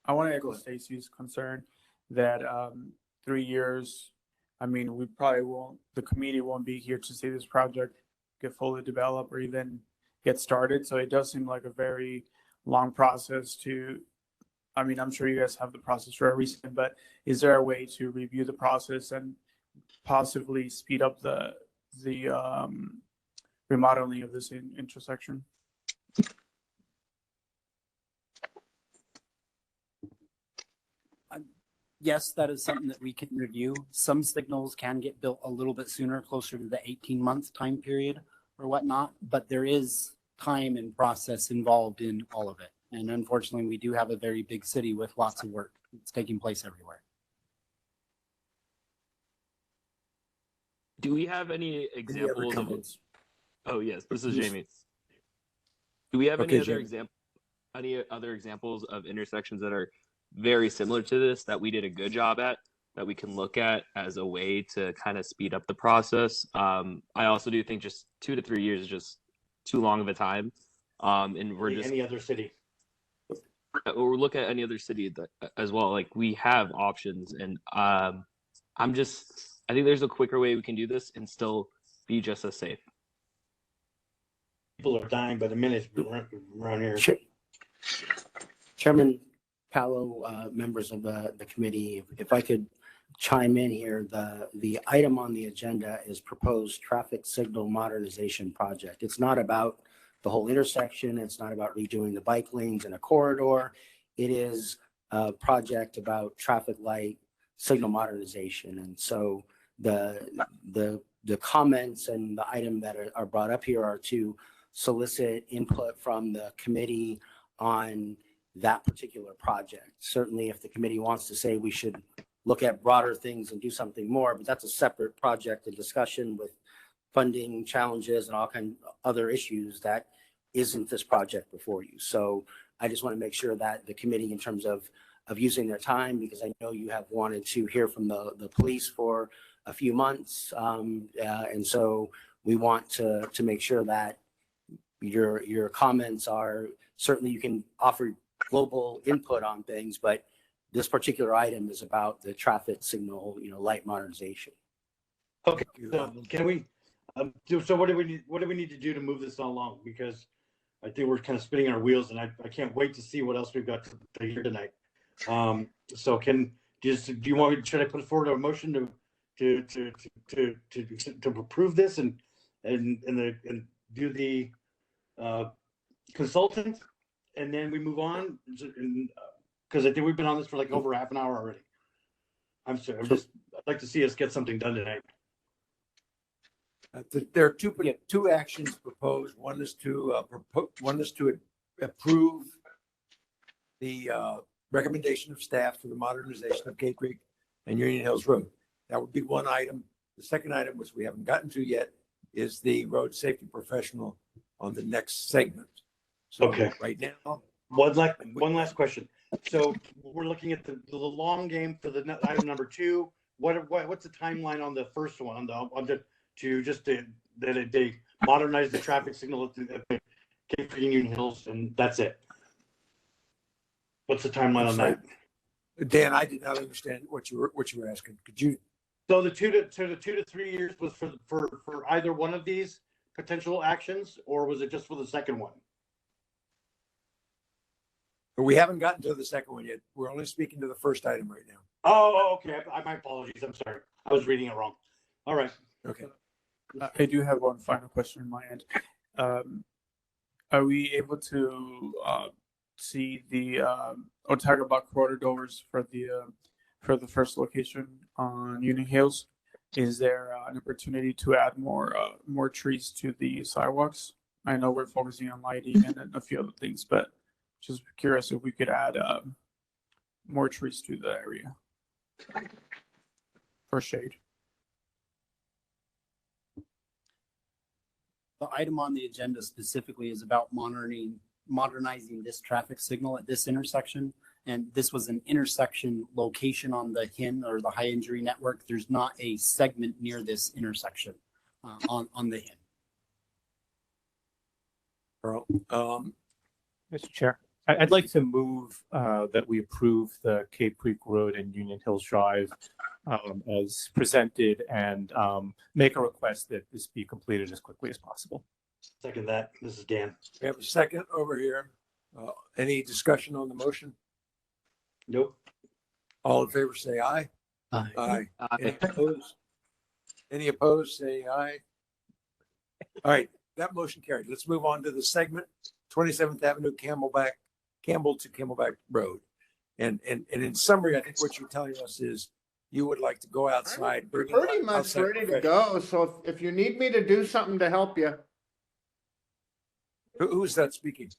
I want to echo Stacey's concern that 3 years, I mean, the committee won't be here to see this project get fully developed or even get started. So it does seem like a very long process I mean, I'm sure you guys have the process for a reason, but is there a way to review the process and possibly speed up the remodeling of this intersection? Yes, that is something that we can review. Some signals can get built a little bit sooner, closer to the 18-month time period or whatnot, but there is time and process involved in all of it. And unfortunately, we do have a very big city with lots of work. It's taking place everywhere. Do we have any examples of? Oh yes, this is Jamie. Do we have any other examples of intersections that are very similar to this that we did a good job at that we can look at as a way to kind of speed up the process? I also do think just 2 to 3 years is just too long of a time. And we're just any other city. Or look at any other city as well. Like we have options, and I think there's a quicker way we can do this and still be just as safe. People are dying by the minute around here. Chairman Paolo, members of the committee, if I could chime in here, the item on the agenda is proposed traffic signal modernization project. It's not about the whole intersection. It's not about redoing the bike lanes in a corridor. It is a project about traffic light signal modernization. And so the comments and the item that are brought up here are to solicit input from the committee on that particular project. Certainly, if the committee wants to say we should look at broader things and do something more, but that's a separate project and discussion with funding challenges and all kinds of other issues that isn't this project before you. So I just want to make sure that the committee, in terms of using their time, because I know you have wanted to hear from the police for a few months. And so we want to make sure that your comments are, certainly you can offer global input on things, but this particular item is about the traffic signal, light modernization. Okay, so can we, so what do we need to do to move this along? Because I think we're kind of spinning our wheels, and I can't wait to see what else we've got to hear tonight. So can do you want me, should I put forward a motion to approve this and do the consultant, and then we move on? Because I think we've been on this for like over half an hour already. I'm sorry. I'd like to see us get something done tonight. There are two actions proposed. One is to approve the recommendation of staff for the modernization of Cave Creek and Union Hills Road. That would be one item. The second item, which we haven't gotten to yet, is the road safety professional on the next segment. So Okay. right now, one last question. So we're looking at the long game for the item number 2. What's the timeline on the first one that they modernize the traffic signal at the Cape Creek Union Hills, and that's it? What's the timeline on that? Dan, I did not understand what you were asking. Could you? So the 2 to 3 years was for either one of these potential actions, or was it just for the second one? We haven't gotten to the second one yet. We're only speaking to the first item right now. Oh, okay. My apologies. I'm sorry. I was reading it wrong. All right. Okay. I do have one final question on my end. Are we able to see the Otago Block corridors for the first location on Union Hills? Is there an opportunity to add more trees to the sidewalks? I know we're focusing on lighting and a few other things, but just curious if we could add more trees to the area for shade. The item on the agenda specifically is about modernizing this traffic signal at this intersection. And this was an intersection location on the HIN, or the high injury network. There's not a segment near this intersection on the HIN. Earl, Mr. Chair, I'd like to move that we approve the Cape Creek Road and Union Hills Drive as presented, and make a request that this be completed as quickly as possible. Second that. This is Dan. we have a second over here. Any discussion on the motion? Nope. All in favor, say aye. Aye. Aye. Any opposed? Any opposed, say aye. All right, that motion carried. Let's move on to the segment, 27th Avenue, Campbell to Camelback Road. And in summary, I think what you're telling us is you would like to go outside. I'm pretty much ready to go. So if you need me to do something to help you. Who's that speaking?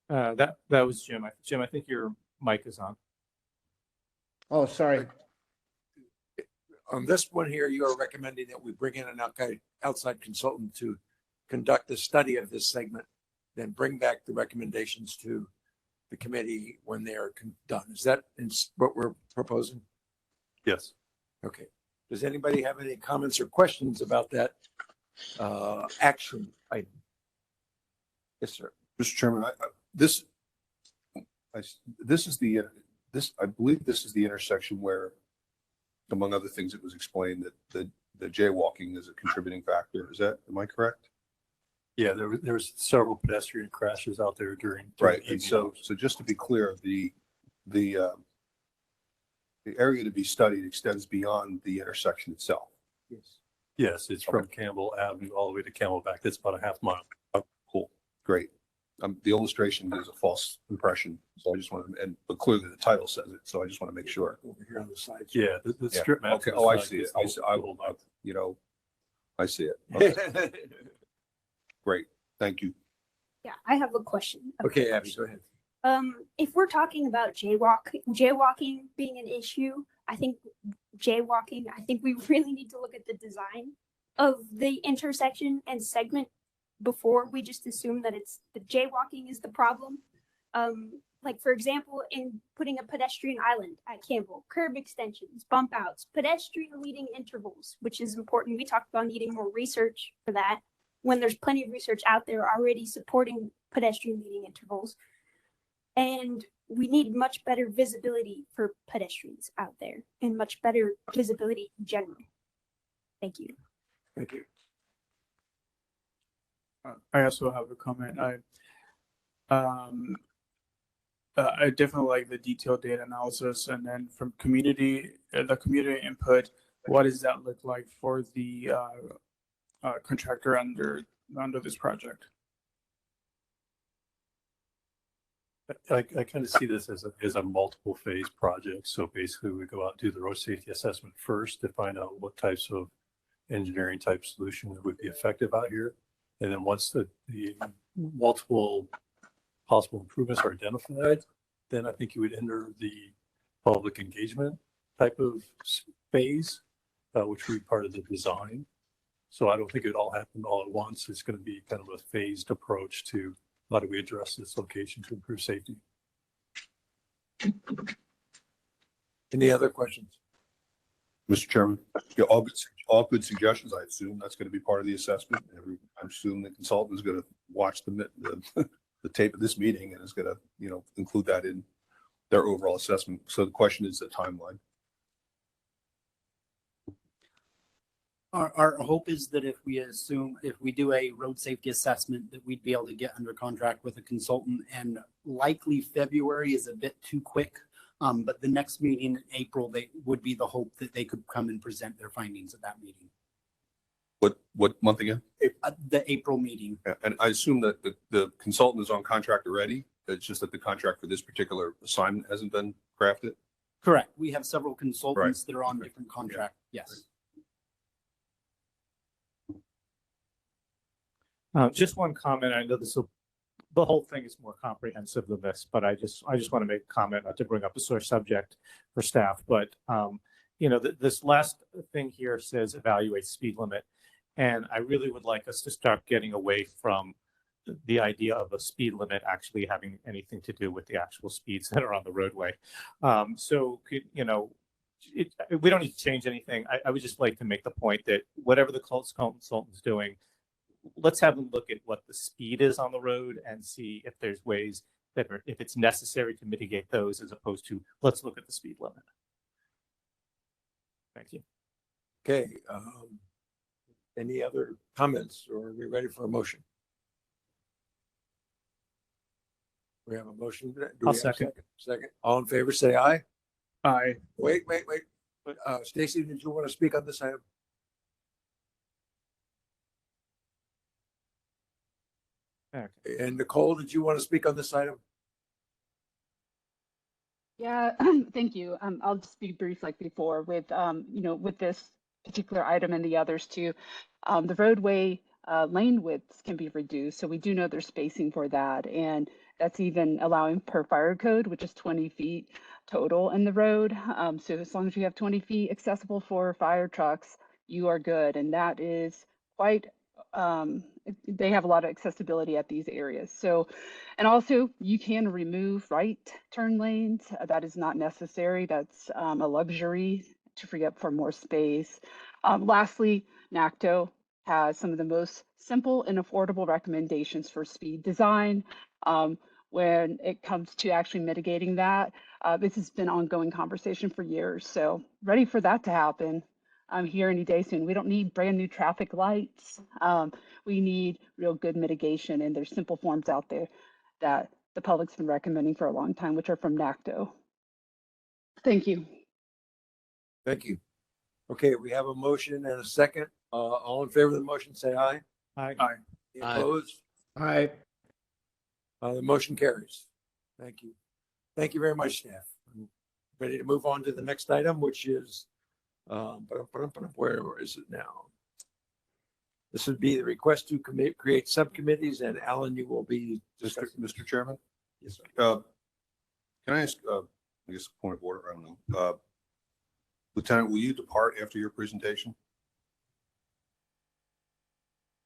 That was Jim. Jim, I think your mic is on. Oh, sorry. On this one here, you are recommending that we bring in an outside consultant to conduct a study of this segment, then bring back the recommendations to the committee when they are done. Is that what we're proposing? Yes. Okay. Does anybody have any comments or questions about that action item? Yes, sir. Mr. Chairman, I believe this is the intersection where, among other things, it was explained that the jaywalking is a contributing factor. Am I correct? Yeah, there was several pedestrian crashes out there during right. And so just to be clear, the area to be studied extends beyond the intersection itself. Yes. Yes, it's from Campbell Avenue all the way to Camelback. That's about a half mile. Oh, cool. Great. The illustration gives a false impression, so I just want to, but clearly the title says it, so I just want to make sure. Over here on the side. Yeah, the strip map. Okay. Oh, I see it. I see it. Okay. Great. Thank you. Yeah, I have a question. Okay, Abby, go ahead. If we're talking about jaywalking being an issue, I think we really need to look at the design of the intersection and segment before we just assume that it's the jaywalking is the problem. Like for example, in putting a pedestrian island at Campbell, curb extensions, bump outs, pedestrian leading intervals, which is important. We talked about needing more research for that when there's plenty of research out there already supporting pedestrian leading intervals. And we need much better visibility for pedestrians out there and much better visibility in general. Thank you. Thank you. I also have a comment. I definitely like the detailed data analysis, and then from community, the community input. What does that look like for the contractor under this project? I kind of see this as a multiple phase project. So basically we go out and do the road safety assessment first to find out what types of engineering type solutions would be effective out here. And then once the multiple possible improvements are identified, then I think you would enter the public engagement type of phase, which would be part of the design. So I don't think it would all happen all at once. It's going to be kind of a phased approach to how do we address this location to improve safety. Any other questions? Mr. Chairman, yeah, all good suggestions. I assume that's going to be part of the assessment. I assume the consultant is going to watch the tape of this meeting and is going to, include that in their overall assessment. So the question is the timeline. Our hope is that if we do a road safety assessment, that we'd be able to get under contract with a consultant, and likely February is a bit too quick. But the next meeting in April, they would be the hope that they could come and present their findings at that meeting. What month again? The April meeting. Yeah, and I assume that the consultant is on contract already. It's just that the contract for this particular assignment hasn't been crafted. Correct. We have several consultants that are on different contracts. Yes. Just one comment. I know the whole thing is more comprehensive than this, but I just want to make a comment, not to bring up a sore subject for staff, but this last thing here says evaluate speed limit, and I really would like us to start getting away from the idea of a speed limit actually having anything to do with the actual speeds that are on the roadway. We don't need to change anything. I would just like to make the point that whatever the consultant's doing, let's have them look at what the speed is on the road and see if there's ways that, if it's necessary to mitigate those, as opposed to let's look at the speed limit. Thank you. Okay. Any other comments, or are we ready for a motion? We have a motion. I'll second. Second. All in favor, say aye. Aye. Wait. Stacy, did you want to speak on this item? Okay. And Nicole, did you want to speak on this item? Yeah, thank you. I'll just be brief like before with, with this particular item and the others too. The roadway lane widths can be reduced. So we do know there's spacing for that. And that's even allowing per fire code, which is 20 feet total in the road. So as long as you have 20 feet accessible for fire trucks, you are good. And that is quite, they have a lot of accessibility at these areas. So, and also you can remove right turn lanes. That is not necessary. That's a luxury to free up for more space. Lastly, NACTO has some of the most simple and affordable recommendations for speed design. When it comes to actually mitigating that, this has been ongoing conversation for years. So ready for that to happen. Here any day soon. We don't need brand new traffic lights. We need real good mitigation, and there's simple forms out there that the public's been recommending for a long time, which are from NACTO. Thank you. Thank you. Okay, we have a motion and a second. All in favor of the motion, say aye. Aye. Any opposed? Aye. The motion carries. Thank you. Thank you very much, staff. I'm ready to move on to the next item, which is, where is it now? This would be the request to create subcommittees, and Alan, you will be Mr. Chairman. Yes, sir. Can I ask, I guess, a point of order? I don't know. Lieutenant, will you depart after your presentation?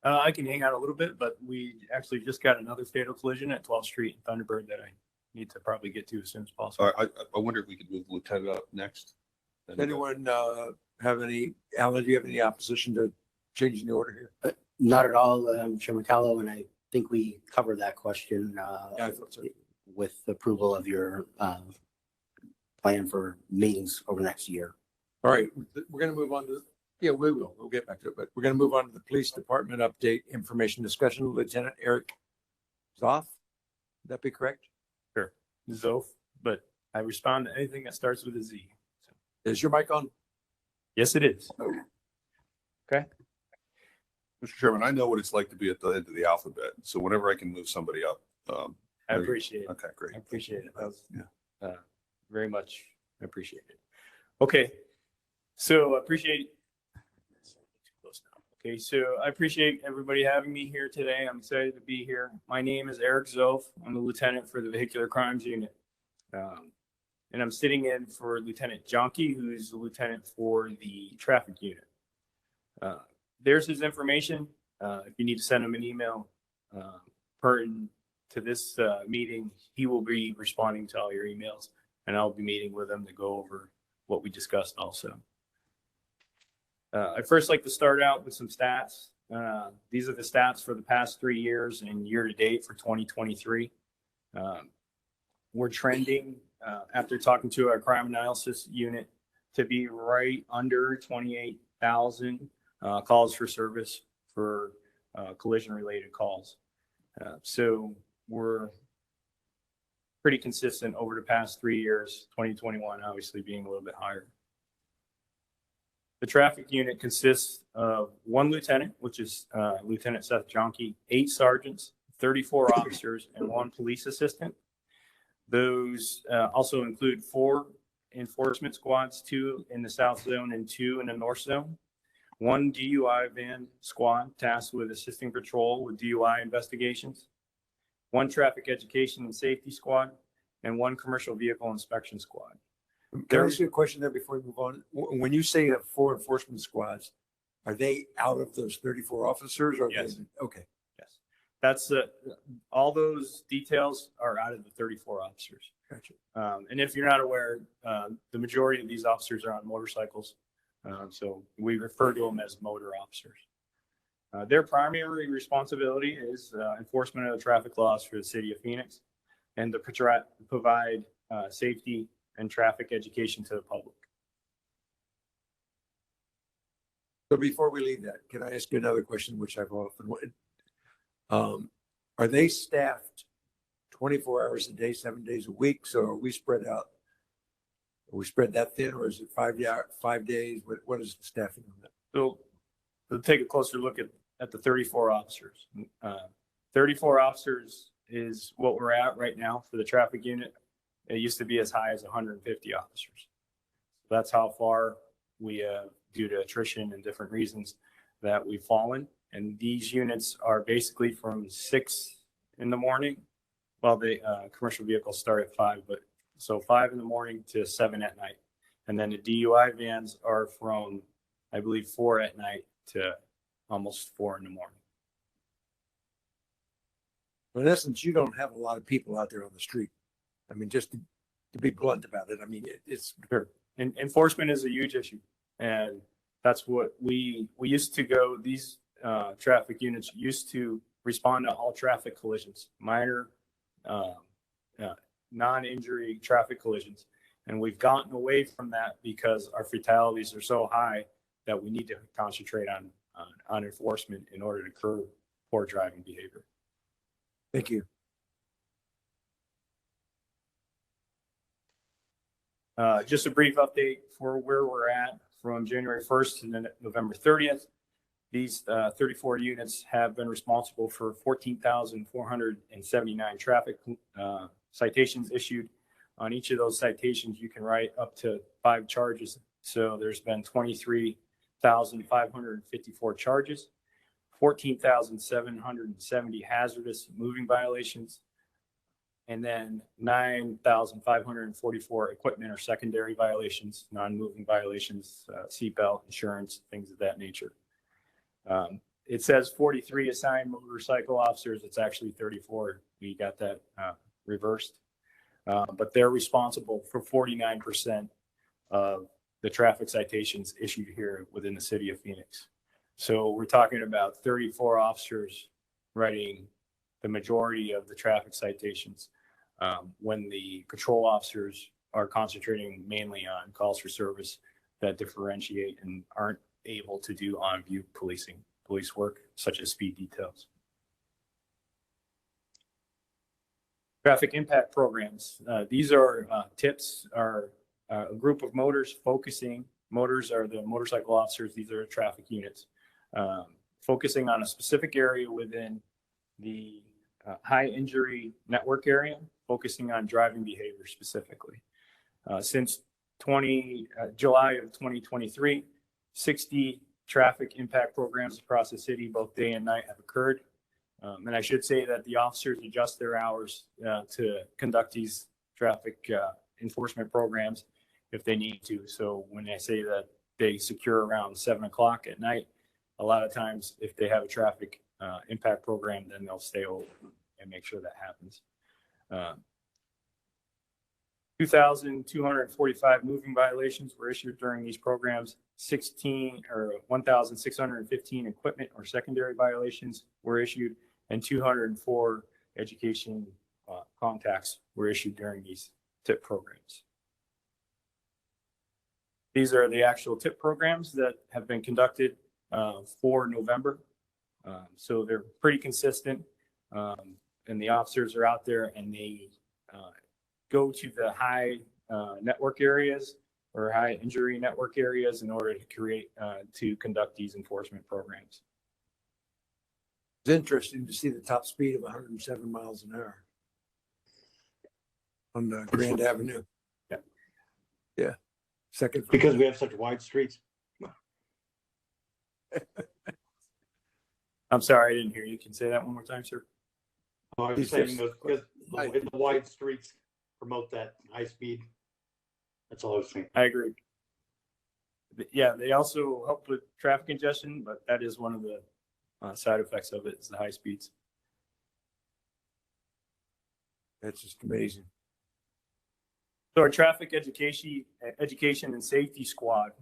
I can hang out a little bit, but we actually just got another fatal collision at 12th Street in Thunderbird that I need to probably get to as soon as possible. I wonder if we could move the lieutenant up next. Does anyone have any, Alan, do you have any opposition to changing the order here? Not at all, Chairman Callow, and I think we covered that question Yeah, I thought so. with approval of your plan for meetings over the next year. All right, we're going to move on to, yeah, we will. We'll get back to it, but we're going to move on to the police department update information discussion. Lieutenant Eric Zoff, would that be correct? Sure. Zof, but I respond to anything that starts with a Z. Is your mic on? Yes, it is. Okay. Mr. Chairman, I know what it's like to be at the end of the alphabet. So whenever I can move somebody up. I appreciate it. Okay, great. I appreciate it. That was, Yeah. very much appreciated. Okay. So appreciate. Okay, so I appreciate everybody having me here today. I'm excited to be here. My name is Eric Zof. I'm a lieutenant for the Vehicular Crimes Unit. And I'm sitting in for Lieutenant Jonke, who's the lieutenant for the traffic unit. There's his information. If you need to send him an email pertinent to this meeting, he will be responding to all your emails, and I'll be meeting with him to go over what we discussed also. I'd first like to start out with some stats. These are the stats for the past 3 years and year to date for 2023. We're trending, after talking to our crime analysis unit, to be right under 28,000 calls for service for collision related calls. So we're pretty consistent over the past 3 years, 2021 obviously being a little bit higher. The traffic unit consists of 1 lieutenant, which is Lieutenant Seth Jonke, 8 sergeants, 34 officers, and 1 police assistant. Those also include 4 enforcement squads, 2 in the South Zone and 2 in the North Zone. 1 DUI van squad tasked with assisting patrol with DUI investigations. 1 traffic education and safety squad, and 1 commercial vehicle inspection squad. Can I ask you a question there before we move on? When you say you have 4 enforcement squads, are they out of those 34 officers? Or Yes. Okay. Yes. That's all those details are out of the 34 officers. Gotcha. And if you're not aware, the majority of these officers are on motorcycles. So we refer to them as motor officers. Their primary responsibility is enforcement of the traffic laws for the city of Phoenix and to provide safety and traffic education to the public. So before we leave that, can I ask you another question, which I've often wanted? Are they staffed 24 hours a day, 7 days a week? So are we spread out? Are we spread that thin, or is it 5 days? What is the staffing on that? So we'll take a closer look at the 34 officers. 34 officers is what we're at right now for the traffic unit. It used to be as high as 150 officers. That's how far we, due to attrition and different reasons, that we've fallen. And these units are basically from 6 in the morning. Well, the commercial vehicles start at 5, but so 5 in the morning to 7 at night. And then the DUI vans are from, I believe, 4 at night to almost 4 in the morning. In essence, you don't have a lot of people out there on the street. I mean, just to be blunt about it, I mean, it's sure. And enforcement is a huge issue. And that's what we used to go, these traffic units used to respond to all traffic collisions, minor, non-injury traffic collisions. And we've gotten away from that because our fatalities are so high that we need to concentrate on enforcement in order to curb poor driving behavior. Thank you. Just a brief update for where we're at from January 1st to November 30th. These 34 units have been responsible for 14,479 traffic citations issued. On each of those citations, you can write up to 5 charges. So there's been 23,554 charges, 14,770 hazardous moving violations, and then 9,544 equipment or secondary violations, non-moving violations, seatbelt, insurance, things of that nature. It says 43 assigned motorcycle officers. It's actually 34. We got that reversed. But they're responsible for 49% of the traffic citations issued here within the city of Phoenix. So we're talking about 34 officers writing the majority of the traffic citations, when the patrol officers are concentrating mainly on calls for service that differentiate and aren't able to do on-view police work, such as speed details. Traffic impact programs. These are TIPs, are a group of motors focusing. Motors are the motorcycle officers. These are traffic units focusing on a specific area within the high injury network area, focusing on driving behavior specifically. Since July of 2023, 60 traffic impact programs across the city, both day and night, have occurred. And I should say that the officers adjust their hours to conduct these traffic enforcement programs if they need to. So when I say that they secure around 7 o'clock at night, a lot of times if they have a traffic impact program, then they'll stay over and make sure that happens. 2,245 moving violations were issued during these programs. 1,615 equipment or secondary violations were issued, and 204 education contacts were issued during these TIP programs. These are the actual TIP programs that have been conducted for November. So they're pretty consistent, and the officers are out there and they go to the high network areas or high injury network areas in order to conduct these enforcement programs. It's interesting to see the top speed of 107 miles an hour on the Grand Avenue. Yeah. Yeah. Second. Because we have such wide streets. I'm sorry, I didn't hear you. Can you say that one more time, sir? Oh, I was saying because the wide streets promote that high speed. That's all I was saying. I agree. Yeah, they also help with traffic congestion, but that is one of the side effects of it, is the high speeds. That's just amazing. So our traffic education and safety squad,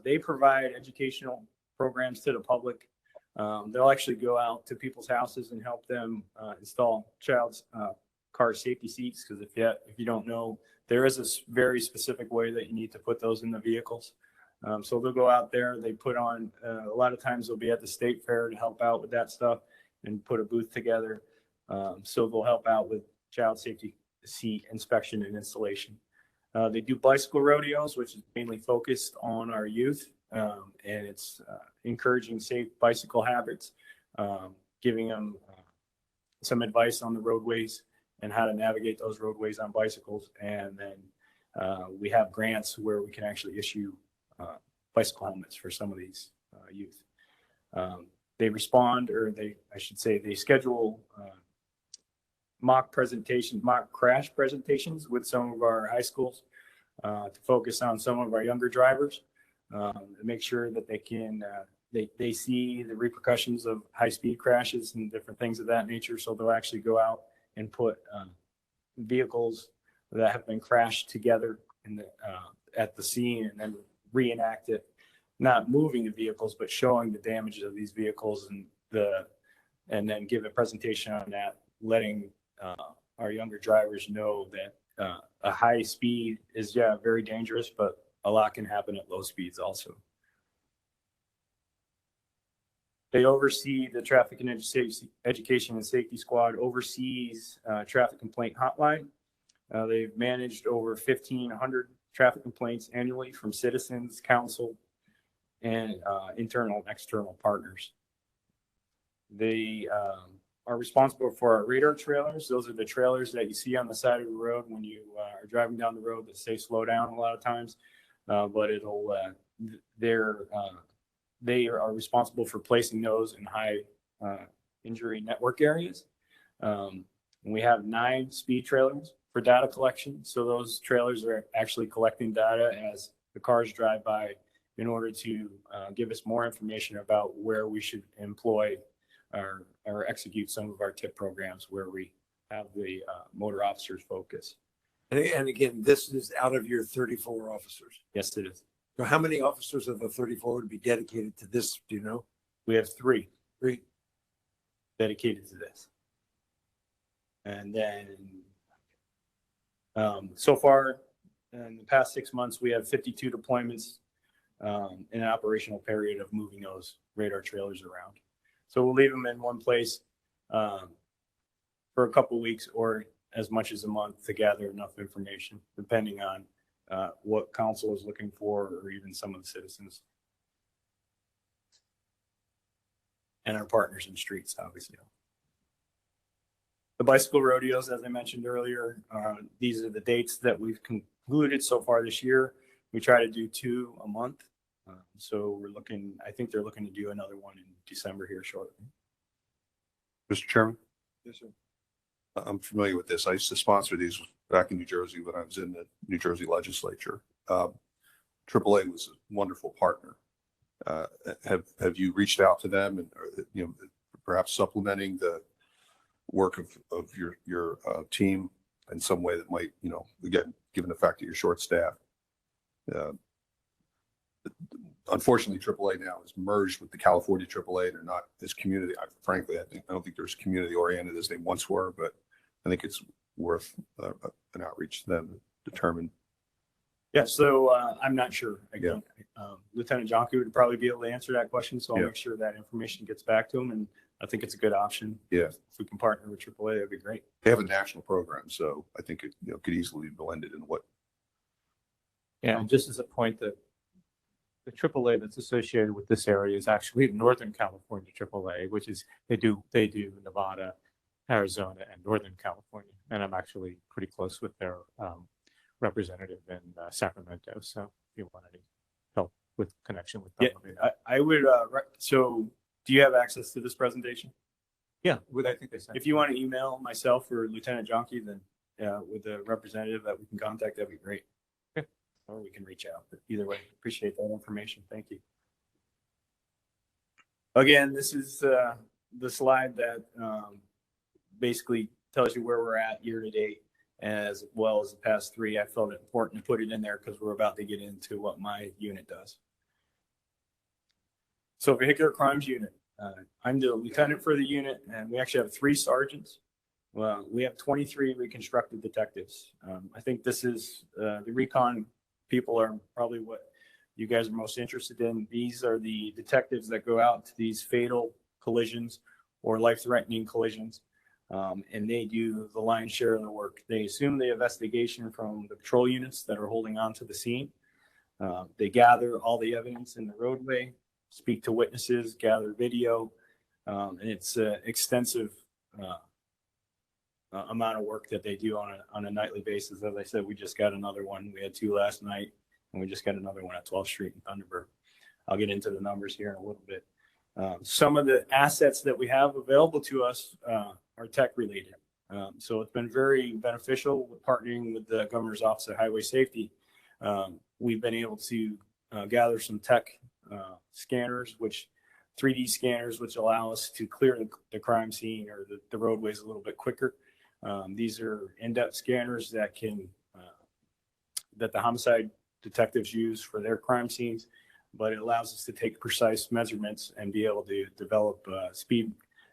they provide educational programs to the public. They'll actually go out to people's houses and help them install child's car safety seats, because if you don't know, there is a very specific way that you need to put those in the vehicles. So they'll go out there, they put on, a lot of times they'll be at the state fair to help out with that stuff and put a booth together. So they'll help out with child safety seat inspection and installation. They do bicycle rodeos, which is mainly focused on our youth, and it's encouraging safe bicycle habits, giving them some advice on the roadways and how to navigate those roadways on bicycles. And then we have grants where we can actually issue bicycle helmets for some of these youth. They respond, or I should say, they schedule mock crash presentations with some of our high schools to focus on some of our younger drivers, make sure that they can they see the repercussions of high speed crashes and different things of that nature. So they'll actually go out and put vehicles that have been crashed together at the scene, and then reenact it, not moving the vehicles, but showing the damages of these vehicles, and then give a presentation on that, letting our younger drivers know that a high speed is very dangerous, but a lot can happen at low speeds also. They oversee the traffic and education and safety squad oversees traffic complaint hotline. They've managed over 1,500 traffic complaints annually from citizens, council, and internal and external partners. They are responsible for our radar trailers. Those are the trailers that you see on the side of the road when you are driving down the road that say slow down a lot of times, but they are responsible for placing those in high injury network areas. We have 9 speed trailers for data collection. So those trailers are actually collecting data as the cars drive by in order to give us more information about where we should employ or execute some of our TIP programs where we have the motor officers focus. And again, this is out of your 34 officers. Yes, it is. So how many officers of the 34 would be dedicated to this? Do you know? We have 3. 3 dedicated to this. And then so far in the past 6 months, we have 52 deployments in an operational period of moving those radar trailers around. So we'll leave them in one place for a couple of weeks, or as much as a month to gather enough information, depending on what council is looking for, or even some of the citizens. And our partners in streets, obviously. The bicycle rodeos, as I mentioned earlier, these are the dates that we've concluded so far this year. We try to do 2 a month. So we're looking, I think they're looking to do another one in December here shortly. Mr. Chairman, Yes, sir. I'm familiar with this. I used to sponsor these back in New Jersey when I was in the New Jersey legislature. AAA was a wonderful partner. Have you reached out to them and perhaps supplementing the work of your team in some way that might, again, given the fact that you're short staffed? Unfortunately, AAA now is merged with the California AAA. They're not as community. Frankly, I don't think they're as community oriented as they once were, but I think it's worth an outreach to them to determine. Yeah, so I'm not sure. Again, Lieutenant Jonku would probably be able to answer that question. So I'll make sure that information gets back to him, and I think it's a good option. Yeah, if we can partner with AAA, that'd be great. They have a national program, so I think it could easily be blended in what. Yeah, and just as a point, that the AAA that's associated with this area is actually Northern California AAA, which is they do Nevada, Arizona, and Northern California, and I'm actually pretty close with their representative in Sacramento. So if you want any help with connection with them, I would. So, do you have access to this presentation? Yeah, I think they sent. If you want to email myself or Lieutenant Jonky, then with the representative that we can contact, that'd be great. Okay. Or we can reach out. But either way, appreciate that information. Thank you. Again, this is the slide that basically tells you where we're at year to date, as well as the past 3. I felt it important to put it in there because we're about to get into what my unit does. So vehicular crimes unit. I'm the lieutenant for the unit, and we actually have 3 sergeants. Well, we have 23 reconstructed detectives. I think this is the recon people are probably what you guys are most interested in. These are the detectives that go out to these fatal collisions or life-threatening collisions. And they do the lion's share of the work. They assume the investigation from the patrol units that are holding on to the scene. They gather all the evidence in the roadway, speak to witnesses, gather video, and it's an extensive amount of work that they do on a nightly basis. As I said, we just got another one. We had 2 last night, and we just got another one at 12th Street in Thunderbird. I'll get into the numbers here in a little bit. Some of the assets that we have available to us are tech related. So it's been very beneficial with partnering with the Governor's Office of Highway Safety. We've been able to gather some tech scanners, 3D scanners, which allow us to clear the crime scene or the roadways a little bit quicker. These are in-depth scanners that the homicide detectives use for their crime scenes, but it allows us to take precise measurements and be able to develop speed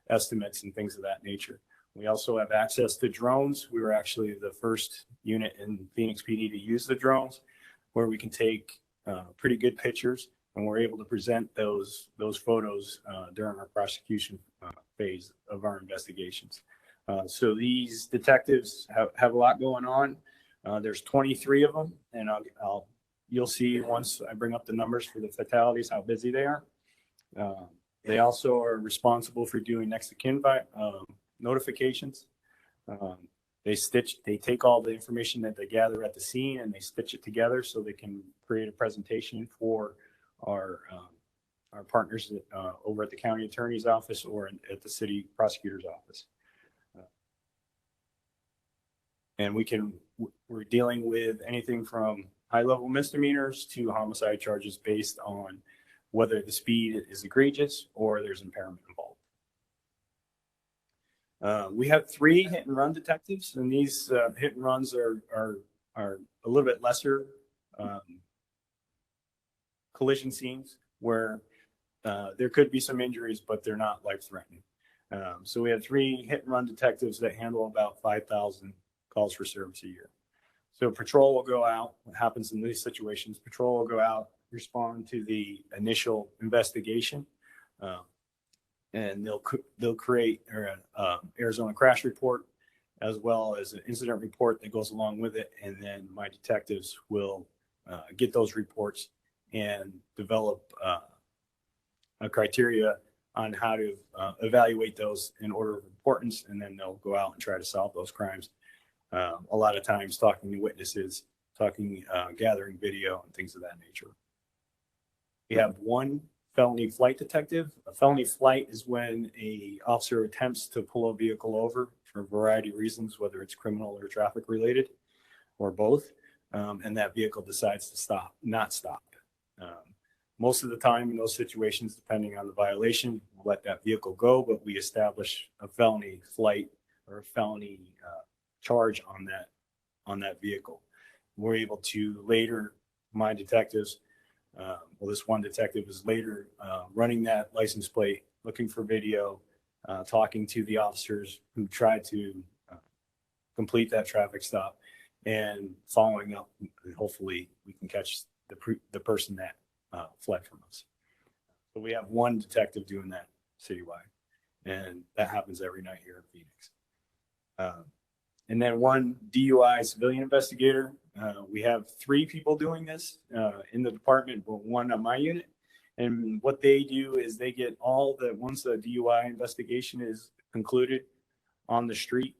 estimates and things of that nature. We also have access to drones. We were actually the first unit in Phoenix PD to use the drones, where we can take pretty good pictures, and we're able to present those photos during our prosecution phase of our investigations. So these detectives have a lot going on. There's 23 of them, and you'll see once I bring up the numbers for the fatalities how busy they are. They also are responsible for doing next of kin notifications. They take all the information that they gather at the scene and they stitch it together so they can create a presentation for our partners over at the county attorney's office or at the city prosecutor's office. And we're dealing with anything from high-level misdemeanors to homicide charges based on whether the speed is egregious or there's impairment involved. We have 3 hit-and-run detectives, and these hit-and-runs are a little bit lesser collision scenes where there could be some injuries, but they're not life-threatening. So we have 3 hit-and-run detectives that handle about 5,000 calls for service a year. So patrol will go out. What happens in these situations? Patrol will go out, respond to the initial investigation, and they'll create an Arizona crash report. as well as an incident report that goes along with it. And then my detectives will get those reports and develop a criteria on how to evaluate those in order of importance. And then they'll go out and try to solve those crimes. A lot of times talking to witnesses, gathering video and things of that nature. We have one felony flight detective. A felony flight is when a officer attempts to pull a vehicle over for a variety of reasons, whether it's criminal or traffic related or both. And that vehicle decides to not stop. Most of the time in those situations, depending on the violation, we'll let that vehicle go, but we establish a felony flight or a felony charge on that vehicle. We're able to later, my detectives, this one detective is later running that license plate, looking for video, talking to the officers who tried to complete that traffic stop, and following up. And hopefully, we can catch the person that fled from us. So we have one detective doing that citywide, and that happens every night here in Phoenix. And then one DUI civilian investigator. We have 3 people doing this in the department, but 1 on my unit. And what they do is they get once the DUI investigation is concluded on the street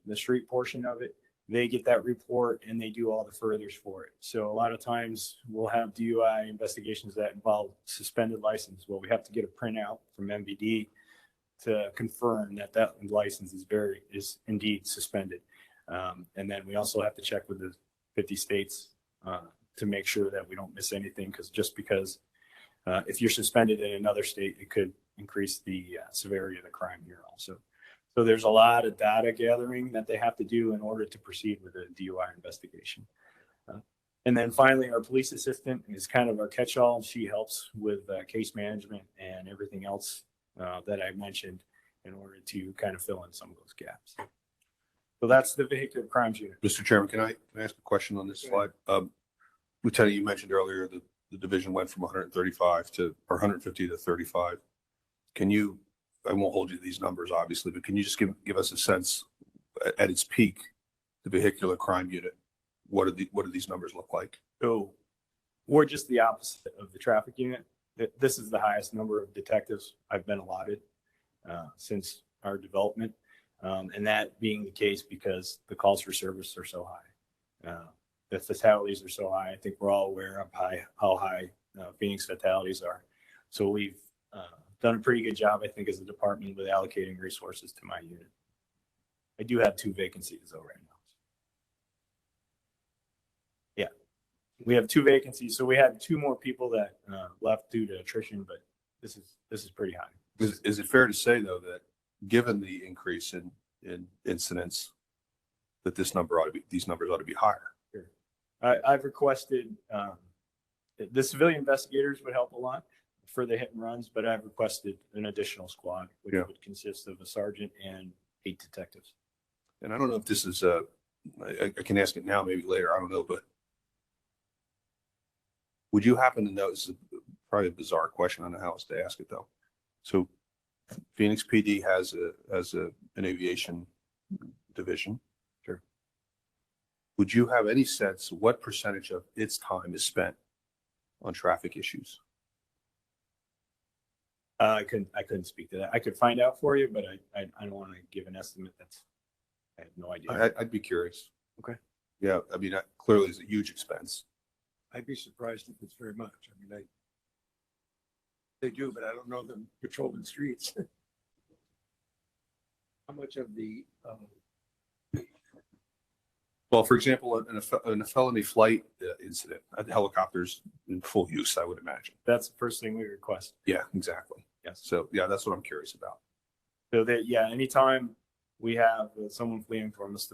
portion of it, they get that report and they do all the furthers for it. So a lot of times we'll have DUI investigations that involve suspended license. Well, we have to get a printout from MVD to confirm that license is indeed suspended. And then we also have to check with the 50 states to make sure that we don't miss anything, because if you're suspended in another state, it could increase the severity of the crime here also. So there's a lot of data gathering that they have to do in order to proceed with a DUI investigation. And then finally, our police assistant is kind of our catch-all. She helps with case management and everything else that I mentioned in order to kind of fill in some of those gaps. So that's the vehicular crimes unit. Mr. Chairman, can I ask a question on this slide? Lieutenant, you mentioned earlier that the division went from 150 to 35. Can you, I won't hold you to these numbers obviously, but can you just give us a sense at its peak, the vehicular crime unit, what do these numbers look like? So we're just the opposite of the traffic unit. This is the highest number of detectives I've been allotted since our development. And that being the case because the calls for service are so high. The fatalities are so high. I think we're all aware of how high Phoenix fatalities are. So we've done a pretty good job, I think, as a department with allocating resources to my unit. I do have 2 vacancies though right now. Yeah, we have 2 vacancies. So we had 2 more people that left due to attrition, but this is pretty high. Is it fair to say though that given the increase in incidents, that these numbers ought to be higher? Sure. I've requested the civilian investigators would help a lot for the hit and runs, but I've requested an additional squad, which would consist of a sergeant and 8 detectives. And I don't know if this is I can ask it now, maybe later. I don't know, but would you happen to know? This is probably a bizarre question. I don't know how else to ask it though. So Phoenix PD has an aviation division. Sure. Would you have any sense what percentage of its time is spent on traffic issues? I couldn't speak to that. I could find out for you, but I don't want to give an estimate. I have no idea. I'd be curious. Okay. Yeah, I mean, that clearly is a huge expense. I'd be surprised if it's very much. I mean, they do, but I don't know them patrolling streets. How much of the well, for example, in a felony flight incident, a helicopter's in full use, I would imagine. That's the first thing we request. Yeah, exactly. Yes. So yeah, that's what I'm curious about. So that, yeah, anytime we have someone fleeing from us,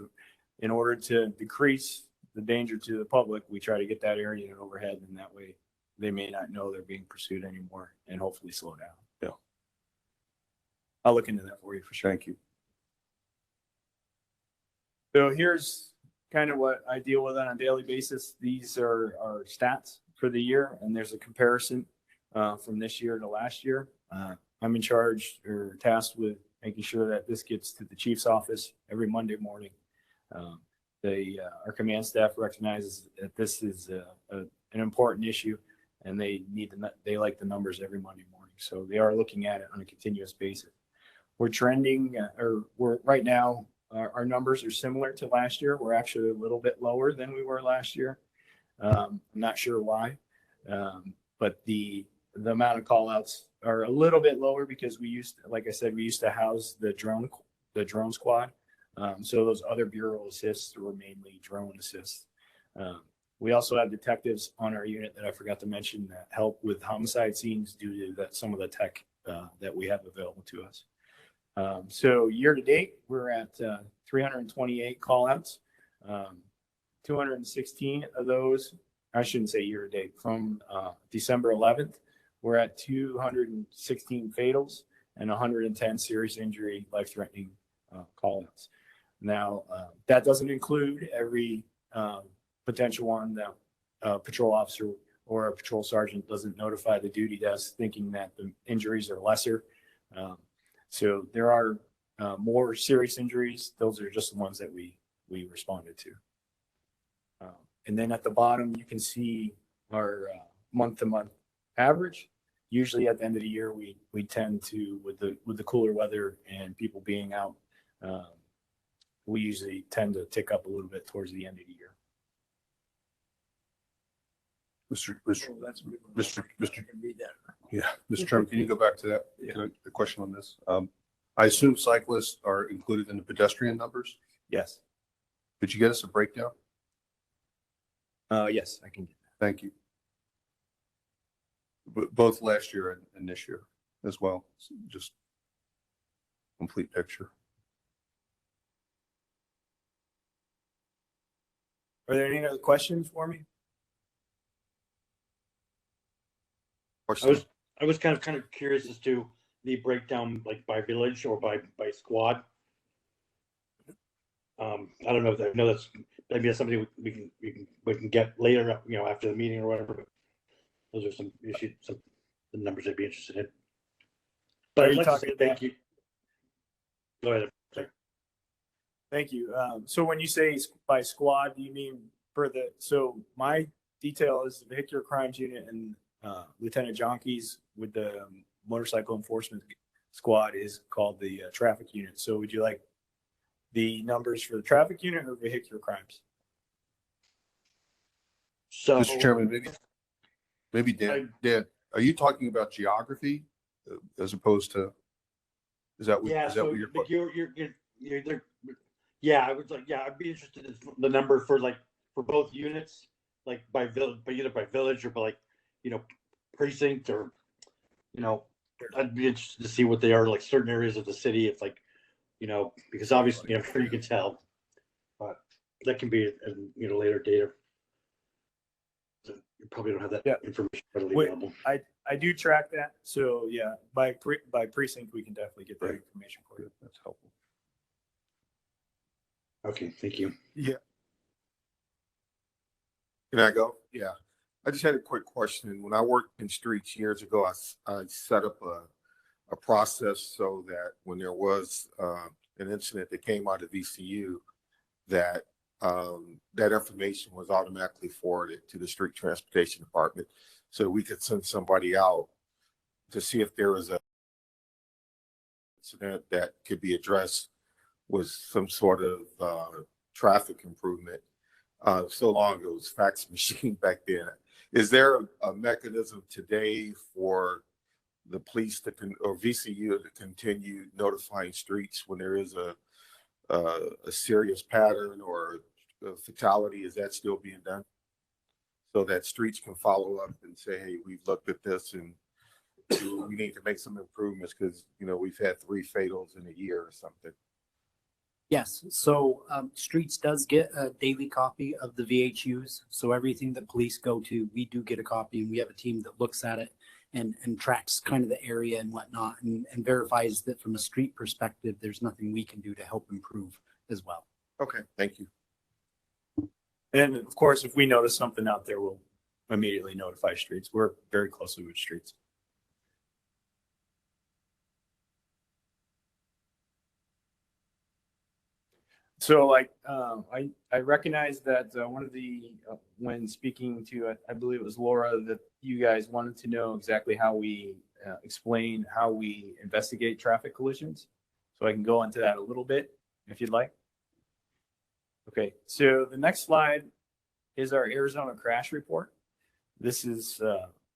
in order to decrease the danger to the public, we try to get that area in overhead, and that way they may not know they're being pursued anymore, and hopefully slow down. Yeah. I'll look into that for you for sure. Thank you. So here's kind of what I deal with on a daily basis. These are our stats for the year, and there's a comparison from this year to last year. I'm in charge or tasked with making sure that this gets to the chief's office every Monday morning. Our command staff recognizes that this is an important issue, and they like the numbers every Monday morning. So they are looking at it on a continuous basis. We're trending, right now, our numbers are similar to last year. We're actually a little bit lower than we were last year. I'm not sure why, but the amount of call outs are a little bit lower because like I said, we used to house the drone squad. So those other bureau assists were mainly drone assists. We also have detectives on our unit that I forgot to mention that help with homicide scenes due to some of the tech that we have available to us. So year to date, we're at 328 call outs. 216 of those, I shouldn't say year to date, from December 11th, we're at 216 fatals and 110 serious injury, life-threatening call outs. Now, that doesn't include every potential one that a patrol officer or a patrol sergeant doesn't notify the duty desk thinking that the injuries are lesser. So there are more serious injuries. Those are just the ones that we responded to. And then at the bottom, you can see our month-to-month average. Usually at the end of the year, we tend to, with the cooler weather and people being out, we usually tend to tick up a little bit towards the end of the year. Mr. Chairman, can you go back to that? The question on this. I assume cyclists are included in the pedestrian numbers? Yes. Could you get us a breakdown? Yes, I can get that. Thank you. Both last year and this year as well. Just complete picture. Are there any other questions for me? I was kind of curious as to the breakdown, like by village or by squad. I don't know I know that's maybe that's something we can get later, after the meeting or whatever. But those are some issues, the numbers I'd be interested in. But I'd like to say thank you. Go ahead. Sorry. Thank you. So when you say by squad, do you mean so my detail is the vehicular crimes unit and Lieutenant Jonkeys with the motorcycle enforcement squad is called the traffic unit. So would you like the numbers for the traffic unit or vehicular crimes? So, Mr. Chairman, maybe Dan, are you talking about geography as opposed to? Is that what you're? Yeah, I would I'd be interested in the number for both units, like by village, by village, or by precinct, or I'd be interested to see what they are, like certain areas of the city. If because obviously I'm sure you can tell, but that can be a later data. You probably don't have that information readily available. I do track that, so yeah, by precinct we can definitely get that information for you. That's helpful. Okay, thank you. Yeah. Can I go? Yeah. I just had a quick question. When I worked in streets years ago, I set up a process so that when there was an incident that came out of VCU, that that information was automatically forwarded to the street transportation department, so we could send somebody out to see if there was a incident that could be addressed with some sort of traffic improvement. So long it was fax machine back then. Is there a mechanism today for the police or VCU to continue notifying streets when there is a serious pattern or a fatality? Is that still being done? So that streets can follow up and say, hey, we've looked at this and we need to make some improvements because, we've had 3 fatals in a year or something. Yes, so Streets does get a daily copy of the VHUs. So everything that police go to, we do get a copy, and we have a team that looks at it and tracks kind of the area and whatnot, and verifies that from a street perspective, there's nothing we can do to help improve as well. Okay, thank you. And of course, if we notice something out there, we'll immediately notify streets. We're very closely with streets. So I recognize that one of the, when speaking to, I believe it was Laura, that you guys wanted to know exactly how we explain how we investigate traffic collisions. So I can go into that a little bit if you'd like. Okay, so the next slide is our Arizona crash report. This is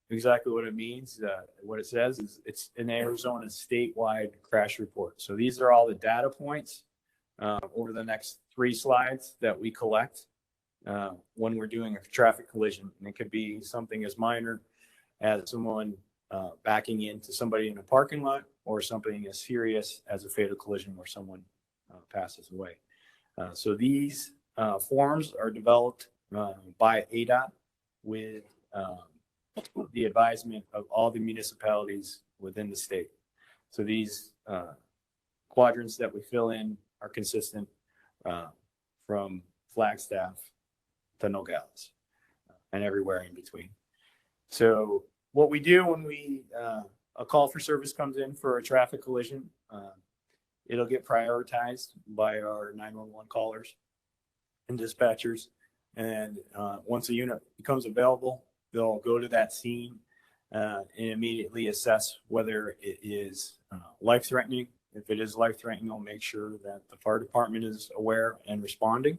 exactly what it means. What it says is it's an Arizona statewide crash report. So these are all the data points over the next 3 slides that we collect when we're doing a traffic collision. And it could be something as minor as someone backing into somebody in a parking lot, or something as serious as a fatal collision where someone passes away. So these forms are developed by ADOT with the advisement of all the municipalities within the state. So these quadrants that we fill in are consistent from Flagstaff to Nogales and everywhere in between. So what we do when a call for service comes in for a traffic collision, it'll get prioritized by our 911 callers and dispatchers. And once a unit becomes available, they'll go to that scene and immediately assess whether it is life-threatening. If it is life-threatening, they'll make sure that the fire department is aware and responding.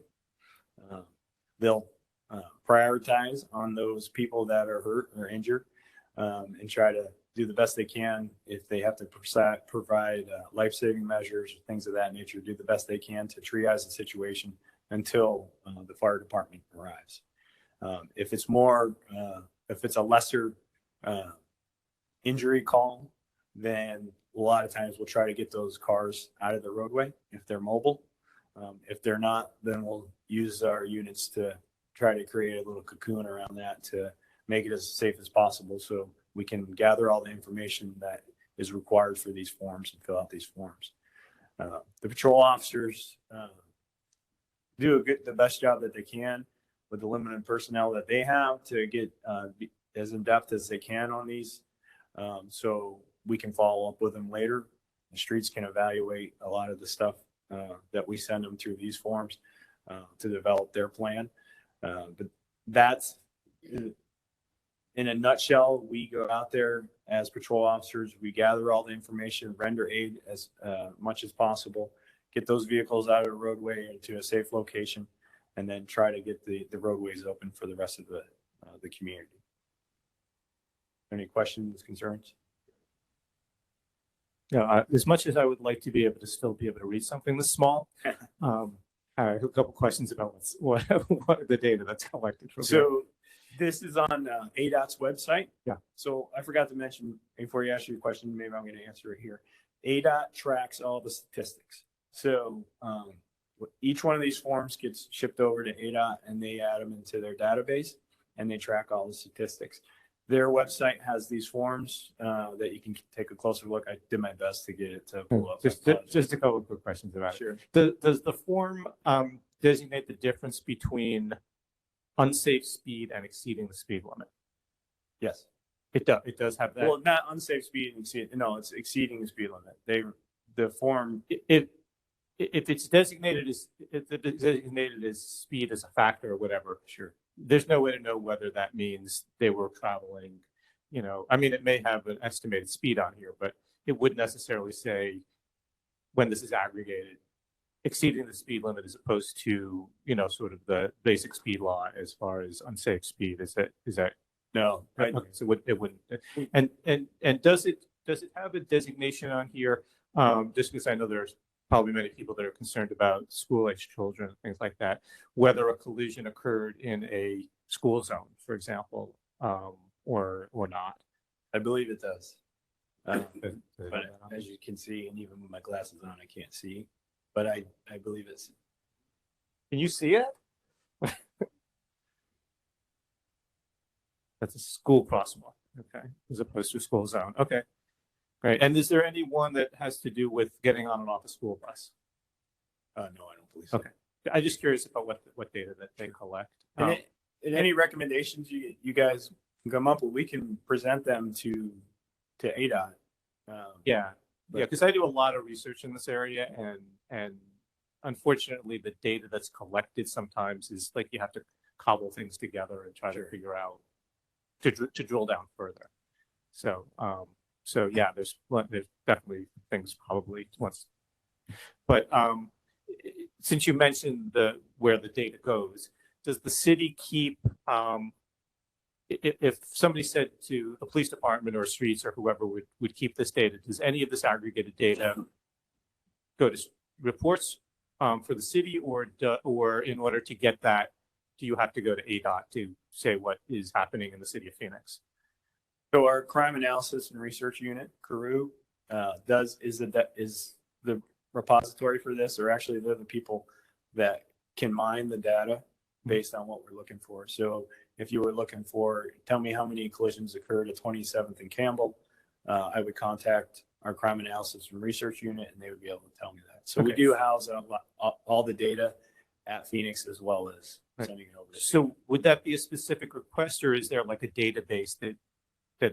They'll prioritize on those people that are hurt or injured and try to do the best they can. If they have to provide life-saving measures or things of that nature, do the best they can to triage the situation until the fire department arrives. If it's a lesser injury call, then a lot of times we'll try to get those cars out of the roadway if they're mobile. If they're not, then we'll use our units to try to create a little cocoon around that to make it as safe as possible, so we can gather all the information that is required for these forms and fill out these forms. The patrol officers do the best job that they can with the limited personnel that they have to get as in-depth as they can on these, so we can follow up with them later. The streets can evaluate a lot of the stuff that we send them through these forms to develop their plan. But that's, in a nutshell, we go out there as patrol officers, we gather all the information, render aid as much as possible, get those vehicles out of the roadway into a safe location, and then try to get the roadways open for the rest of the community. Any questions, concerns? Yeah, as much as I would like to be able to still be able to read something this small, I have a couple questions about what the data that's collected from. So this is on ADOT's website. Yeah. So I forgot to mention before you ask your question, maybe I'm going to answer it here. ADOT tracks all the statistics. So each one of these forms gets shipped over to ADOT, and they add them into their database, and they track all the statistics. Their website has these forms that you can take a closer look. I did my best to get it to pull up. Just a couple of quick questions about Sure. it. Does the form designate the difference between unsafe speed and exceeding the speed limit? Yes. It does. It does have that. Well, not unsafe speed and exceed. No, it's exceeding the speed limit. The form. If it's designated as speed as a factor or whatever, sure. There's no way to know whether that means they were traveling, I mean, it may have an estimated speed on here, but it wouldn't necessarily say, when this is aggregated, exceeding the speed limit as opposed to, sort of the basic speed law as far as unsafe speed. Is that? No. Okay, so it wouldn't. And does it have a designation on here? Just because I know there's probably many people that are concerned about school-age children and things like that, whether a collision occurred in a school zone, for example, or not. I believe it does. But as you can see, and even with my glasses on, I can't see. But I believe it's. Can you see it? That's a school crosswalk, okay, as opposed to a school zone. Okay. Great. And is there any one that has to do with getting on and off a school bus? No, I don't believe so. Okay. I'm just curious about what data that they collect. And any recommendations you guys can come up with, we can present them to ADOT. Yeah, because I do a lot of research in this area, and unfortunately, the data that's collected sometimes is like you have to cobble things together and try to figure out to drill down further. So, so yeah, there's definitely things probably once, but since you mentioned where the data goes, does the city keep if somebody said to the police department or streets or whoever would keep this data, does any of this aggregated data go to reports for the city, or in order to get that, do you have to go to ADOT to say what is happening in the city of Phoenix? So our crime analysis and research unit, CRU, is the repository for this, or actually they're the people that can mine the data based on what we're looking for. So if you were looking for, tell me how many collisions occurred at 27th and Campbell, I would contact our crime analysis and research unit, and they would be able to tell me that. So we do house all the data at Phoenix as well as sending it over. So would that be a specific request, or is there like a database that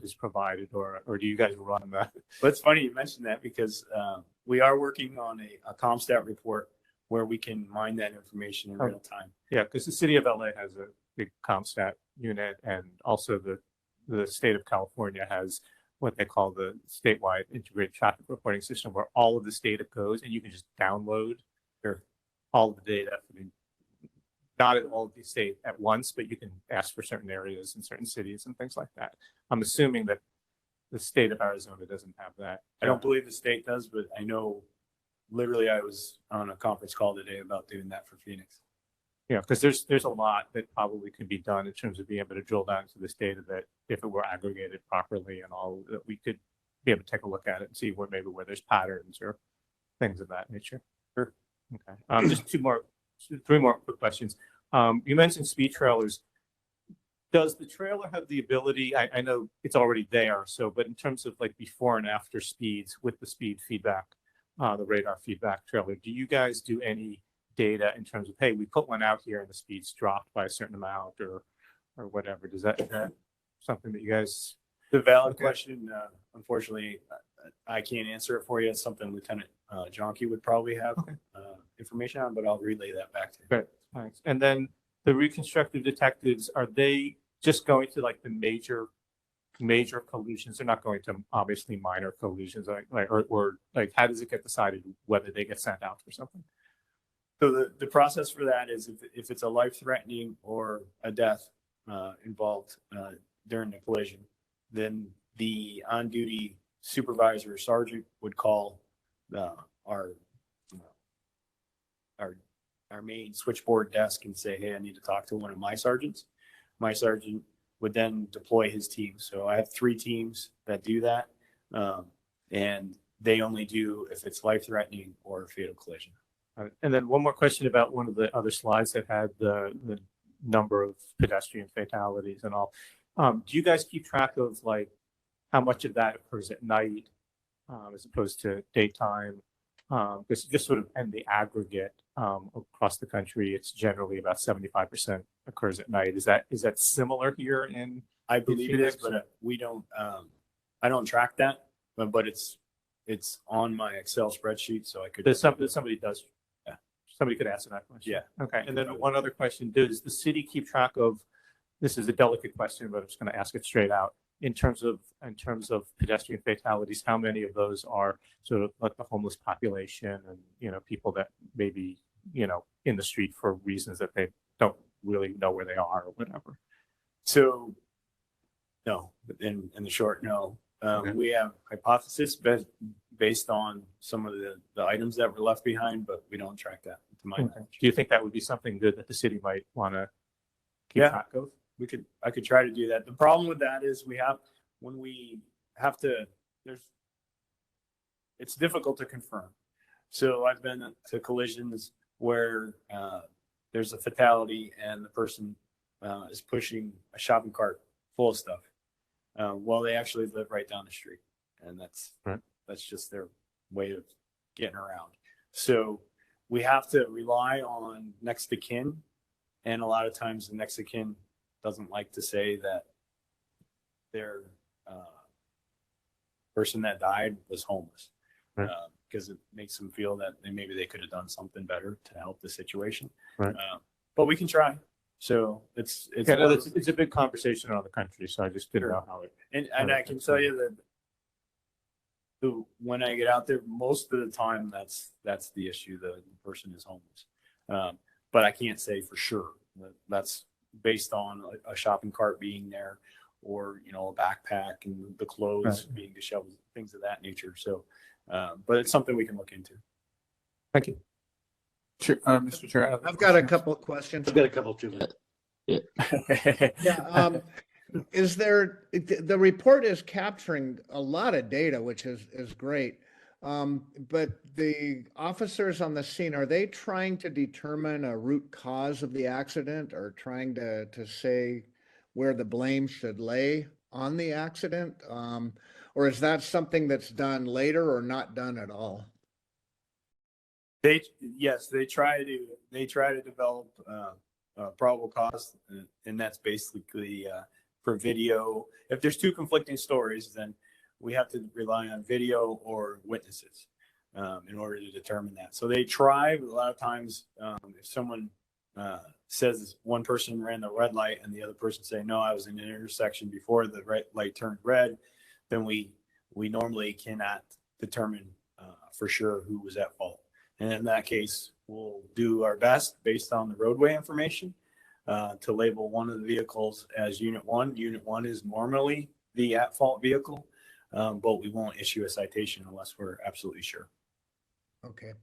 is provided, or do you guys run that? But it's funny you mentioned that, because we are working on a ComStat report where we can mine that information in real time. Yeah, because the city of LA has a big ComStat unit, and also the state of California has what they call the statewide integrated traffic reporting system, where all of this data goes, and you can just download all of the data. I mean, not at all of the state at once, but you can ask for certain areas in certain cities and things like that. I'm assuming that the state of Arizona doesn't have that. I don't believe the state does, but I know literally I was on a conference call today about doing that for Phoenix. Yeah, because there's a lot that probably could be done in terms of being able to drill down to this data, that if it were aggregated properly and all, that we could be able to take a look at it and see where there's patterns or things of that nature. Sure. Okay. Just three more quick questions. You mentioned speed trailers. Does the trailer have the ability? I know it's already there. So, but in terms of like before and after speeds with the speed feedback, the radar feedback trailer, do you guys do any data in terms of, hey, we put one out here and the speeds dropped by a certain amount or whatever? Is that something that you guys? The valid question, unfortunately, I can't answer it for you. It's something Lieutenant Jonke would probably have information on, but I'll relay that back to you. Great, thanks. And then the reconstructive detectives, are they just going to like the major collisions? They're not going to obviously minor collisions, or how does it get decided whether they get sent out for something? So the process for that is if it's a life-threatening or a death involved during the collision, then the on-duty supervisor or sergeant would call our main switchboard desk and say, hey, I need to talk to one of my sergeants. My sergeant would then deploy his team. So I have 3 teams that do that, and they only do if it's life-threatening or a fatal collision. And then one more question about one of the other slides that had the number of pedestrian fatalities and all. Do you guys keep track of like how much of that occurs at night as opposed to daytime? Because just sort of in the aggregate across the country, it's generally about 75% occurs at night. Is that similar here in? I believe it is, but we don't. I don't track that, but it's on my Excel spreadsheet, so I could. Somebody does. Yeah. Somebody could answer that question. Yeah. Okay. And then one other question: does the city keep track of? This is a delicate question, but I'm just going to ask it straight out. In terms of pedestrian fatalities, how many of those are sort of like the homeless population and people that maybe in the street for reasons that they don't really know where they are or whatever? So, no. In the short, no. We have hypothesis based on some of the items that were left behind, but we don't track that to my knowledge. Do you think that would be something good that the city might want to keep track of? I could try to do that. The problem with that is it's difficult to confirm. So I've been to collisions where there's a fatality and the person is pushing a shopping cart full of stuff while they actually live right down the street. And that's just their way of getting around. So we have to rely on next of kin. And a lot of times the next of kin doesn't like to say that their person that died was homeless, because it makes them feel that maybe they could have done something better to help the situation. Right. But we can try. So it's it's a big conversation around the country. So I just didn't know how it. and I can tell you that when I get out there, most of the time that's the issue. The person is homeless, but I can't say for sure. That's based on a shopping cart being there, or a backpack and the clothes being disheveled, things of that nature. So, but it's something we can look into. Thank you. Mr. Chair, I've got a couple of questions. I've got a couple too. Yeah. Is there, the report is capturing a lot of data, which is great. But the officers on the scene, are they trying to determine a root cause of the accident, or trying to say where the blame should lay on the accident? Or is that something that's done later or not done at all? They try to develop probable cause, and that's basically for video. If there's two conflicting stories, then we have to rely on video or witnesses in order to determine that. So they try, but a lot of times if someone says one person ran the red light and the other person say, no, I was in an intersection before the red light turned red, then we normally cannot determine for sure who was at fault. And in that case, we'll do our best based on the roadway information to label one of the vehicles as Unit 1. Unit 1 is normally the at-fault vehicle, but we won't issue a citation unless we're absolutely sure. Okay.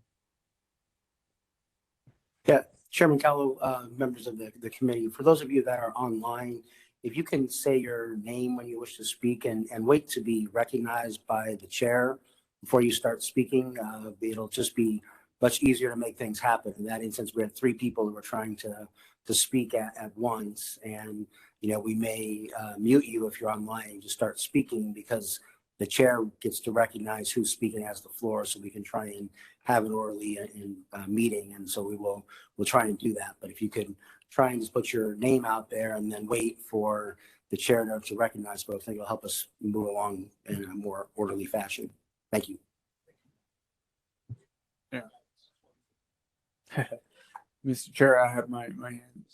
Yeah, Chairman Callow, members of the committee, for those of you that are online, if you can say your name when you wish to speak and wait to be recognized by the chair before you start speaking, it'll just be much easier to make things happen. In that instance, we had 3 people who were trying to speak at once, and we may mute you if you're online to start speaking, because the chair gets to recognize who's speaking as the floor, so we can try and have an orderly meeting. And so we'll try and do that. But if you could try and just put your name out there and then wait for the chair to recognize folks, I think it'll help us move along in a more orderly fashion. Thank you. Yeah. Mr. Chair, I have my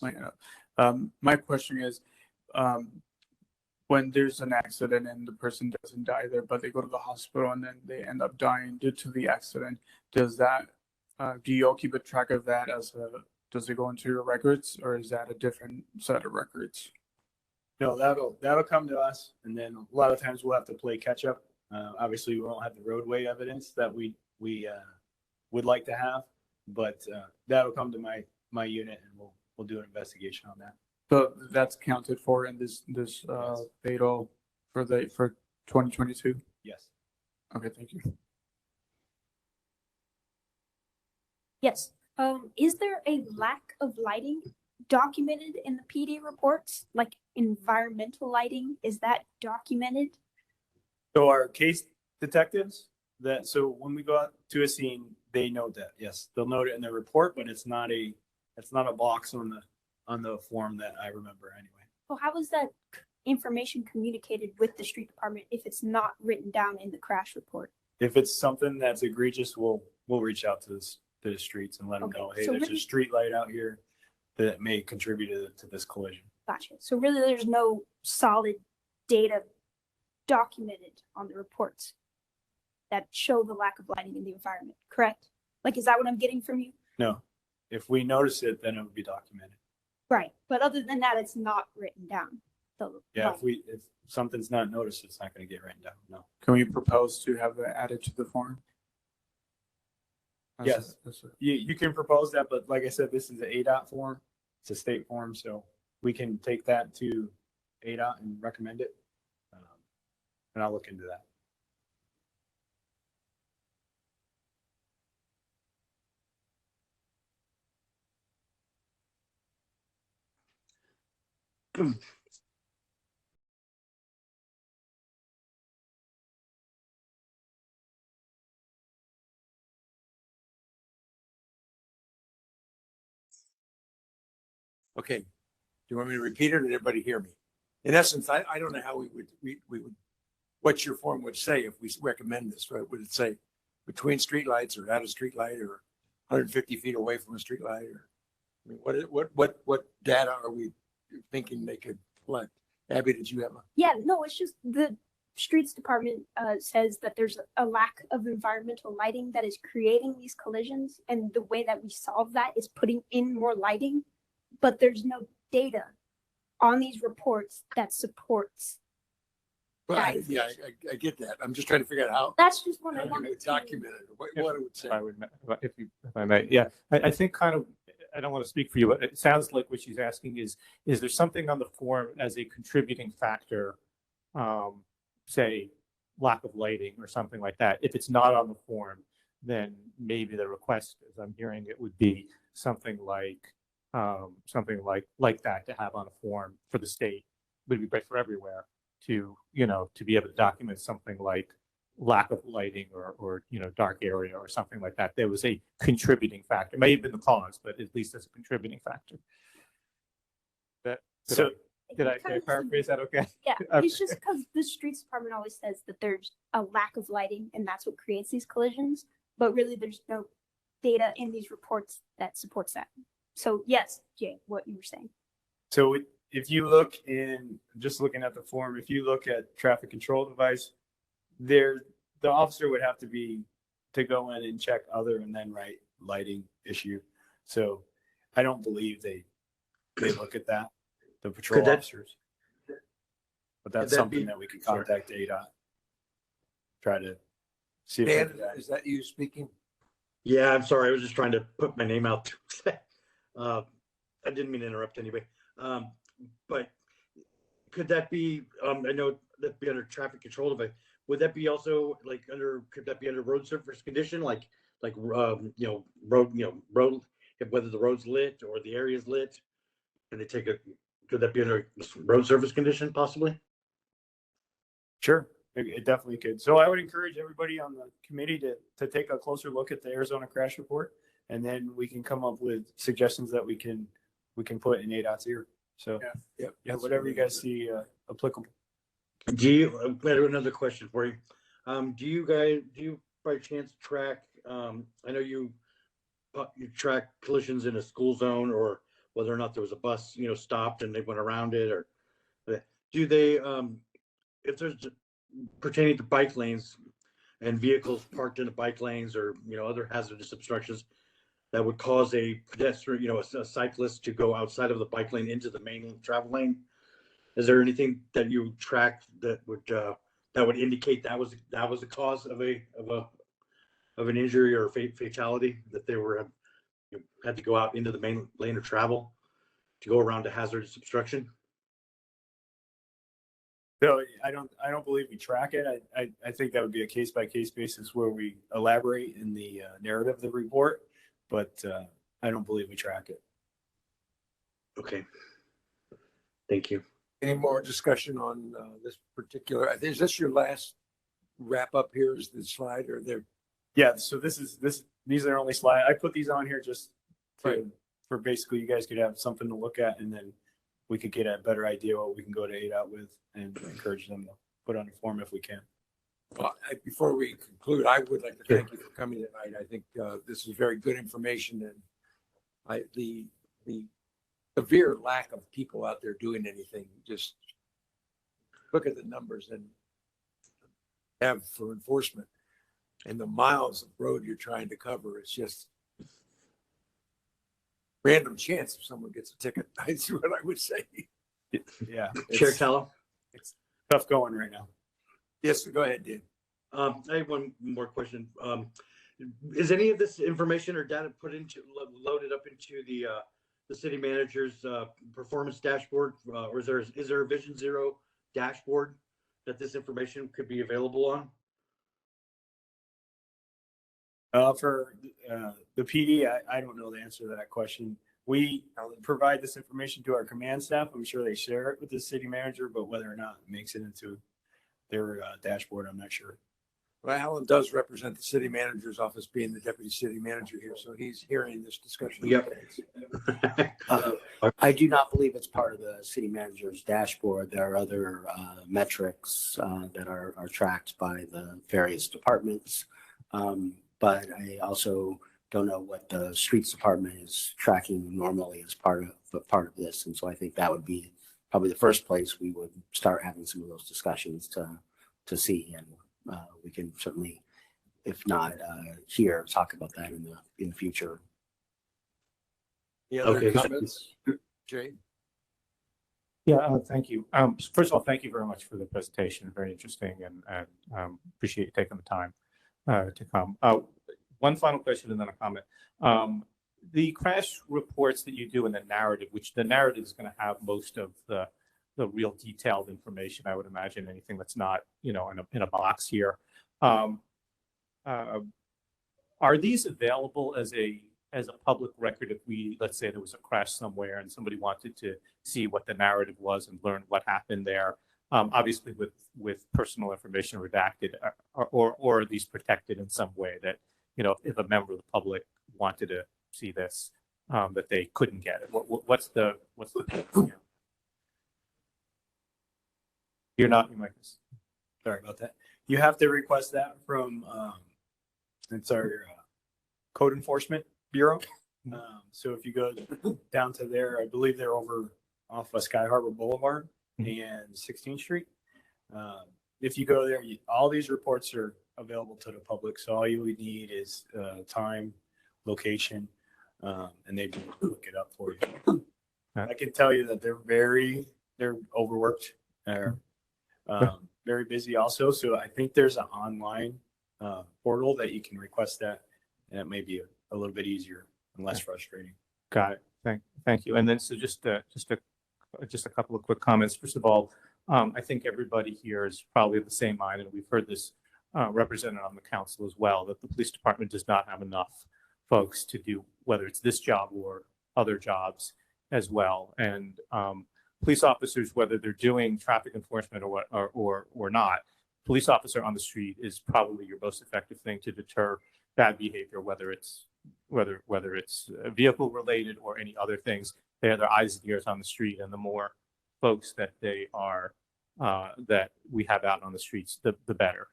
hand up. My question is, when there's an accident and the person doesn't die there, but they go to the hospital and then they end up dying due to the accident, does that, do you all keep a track of that does it go into your records, or is that a different set of records? No, that'll come to us, and then a lot of times we'll have to play catch up. Obviously, we won't have the roadway evidence that we would like to have, but that'll come to my unit, and we'll do an investigation on that. So that's counted for in this fatal for 2022? Yes. Okay, thank you. Yes. Is there a lack of lighting documented in the PD reports, like environmental lighting? Is that documented? So our case detectives, so when we go out to a scene, they note that. Yes, they'll note it in their report, but it's not a box on the form that I remember anyway. Well, how is that information communicated with the street department if it's not written down in the crash report? If it's something that's egregious, we'll reach out to the streets and let them know, hey, so there's really, a street light out here that may contribute to this collision. Gotcha. So really, there's no solid data documented on the reports that show the lack of lighting in the environment, correct? Like, is that what I'm getting from you? No, if we notice it, then it would be documented. Right. But other than that, it's not written down. Yeah, if something's not noticed, it's not going to get written down. No. Can we propose to have that added to the form? Yes, you can propose that, but like I said, this is an ADOT form. It's a state form, so we can take that to ADOT and recommend it, and I'll look into that. Okay. Do you want me to repeat it, or did everybody hear me? In essence, I don't know how we would, what your form would say if we recommend this, right? Would it say, between streetlights or at a streetlight or 150 feet away from a streetlight? Or, I mean, what data are we thinking they could collect? Abby, did you have a? Yeah, no, it's just the streets department says that there's a lack of environmental lighting that is creating these collisions, and the way that we solve that is putting in more lighting, but there's no data on these reports that supports. Well, I get that. I'm just trying to figure out how. That's just what I how wanted to to document it. What it would say. If I may, yeah, I think kind of, I don't want to speak for you, but it sounds like what she's asking is there something on the form as a contributing factor, say lack of lighting or something like that? If it's not on the form, then maybe the request, as I'm hearing it, would be something like that to have on a form for the state. Would be great for everywhere to, to be able to document something like lack of lighting or dark area or something like that. There was a contributing factor. It may have been the cause, but at least as a contributing factor. Did I paraphrase that okay? Yeah, Okay. it's just because the streets department always says that there's a lack of lighting and that's what creates these collisions, but really there's no data in these reports that supports that. So yes, Jay, what you were saying. So if you look just looking at the form, if you look at traffic control device, the officer would have to go in and check other and then write lighting issue. So I don't believe they look at that, the patrol officers. But that's something that we could contact ADOT. Try to see if Dan, is that you speaking? Yeah, I'm sorry. I was just trying to put my name out. I didn't mean to interrupt anyway. But could that be, I know that'd be under traffic control device. Would that be also could that be under road surface condition? Road, whether the road's lit or the area's lit, and could that be under road surface condition possibly? Sure, it definitely could. So I would encourage everybody on the committee to take a closer look at the Arizona crash report, and then we can come up with suggestions that we can put in ADOT's ear. So yeah, whatever you guys see applicable. I have another question for you. Do you by chance track? I know you track collisions in a school zone, or whether or not there was a bus, stopped and they went around it, or do they? If there's pertaining to bike lanes and vehicles parked in the bike lanes, or other hazardous obstructions that would cause a pedestrian, a cyclist to go outside of the bike lane into the main travel lane. Is there anything that you track that would indicate that was the cause of an injury or fatality, that they had to go out into the main lane of travel to go around a hazardous obstruction? So I don't believe we track it. I think that would be a case by case basis where we elaborate in the narrative of the report, but I don't believe we track it. Okay. Thank you. Any more discussion on this particular? Is this your last wrap up here? Is the slide or there? Yeah. So these are only slides. I put these on here just for basically you guys could have something to look at, and then we could get a better idea what we can go to ADOT with and encourage them to put on a form if we can. Well, before we conclude, I would like to thank you for coming tonight. I think this is very good information, and the severe lack of people out there doing anything. Just look at the numbers and have for enforcement, and the miles of road you're trying to cover. It's just random chance if someone gets a ticket. That's what I would say. Yeah. Chair Tallow? It's tough going right now. Yes, go ahead, Dan. I have one more question. Is any of this information or data loaded up into the city manager's performance dashboard, or is there a Vision Zero dashboard that this information could be available on? For the PD, I don't know the answer to that question. We provide this information to our command staff. I'm sure they share it with the city manager, but whether or not it makes it into their dashboard, I'm not sure. Well, Alan does represent the city manager's office, being the deputy city manager here, so he's hearing this discussion. Yep. I do not believe it's part of the city manager's dashboard. There are other metrics that are tracked by the various departments. But I also don't know what the streets department is tracking normally as part of this. And so I think that would be probably the first place we would start having some of those discussions to see. And we can certainly, if not here, talk about that in the future. Any other Okay. comments? Jay? Yeah, thank you. First of all, thank you very much for the presentation. Very interesting, and appreciate you taking the time to come. One final question and then a comment. The crash reports that you do in the narrative, which the narrative is going to have most of the real detailed information, I would imagine, anything that's not, in a box here. Are these available as a public record if let's say there was a crash somewhere and somebody wanted to see what the narrative was and learn what happened there? Obviously with personal information redacted, or are these protected in some way that, if a member of the public wanted to see this, that they couldn't get it? What's the You're not, Sorry about that. You have to request that from, it's our code enforcement bureau. So if you go down to there, I believe they're over off of Sky Harbor Boulevard and 16th Street. If you go there, all these reports are available to the public. So all you would need is time, location, and they can look it up for you. I can tell you that they're overworked. They're very busy also. So I think there's an online portal that you can request that, and it may be a little bit easier and less frustrating. Got it. Thank you. And then so just a couple of quick comments. First of all, I think everybody here is probably of the same mind, and we've heard this represented on the council as well, that the police department does not have enough folks to do, whether it's this job or other jobs as well. And police officers, whether they're doing traffic enforcement or not, police officer on the street is probably your most effective thing to deter bad behavior, whether it's vehicle related or any other things. They are their eyes and ears on the street, and the more folks that they are that we have out on the streets, the better.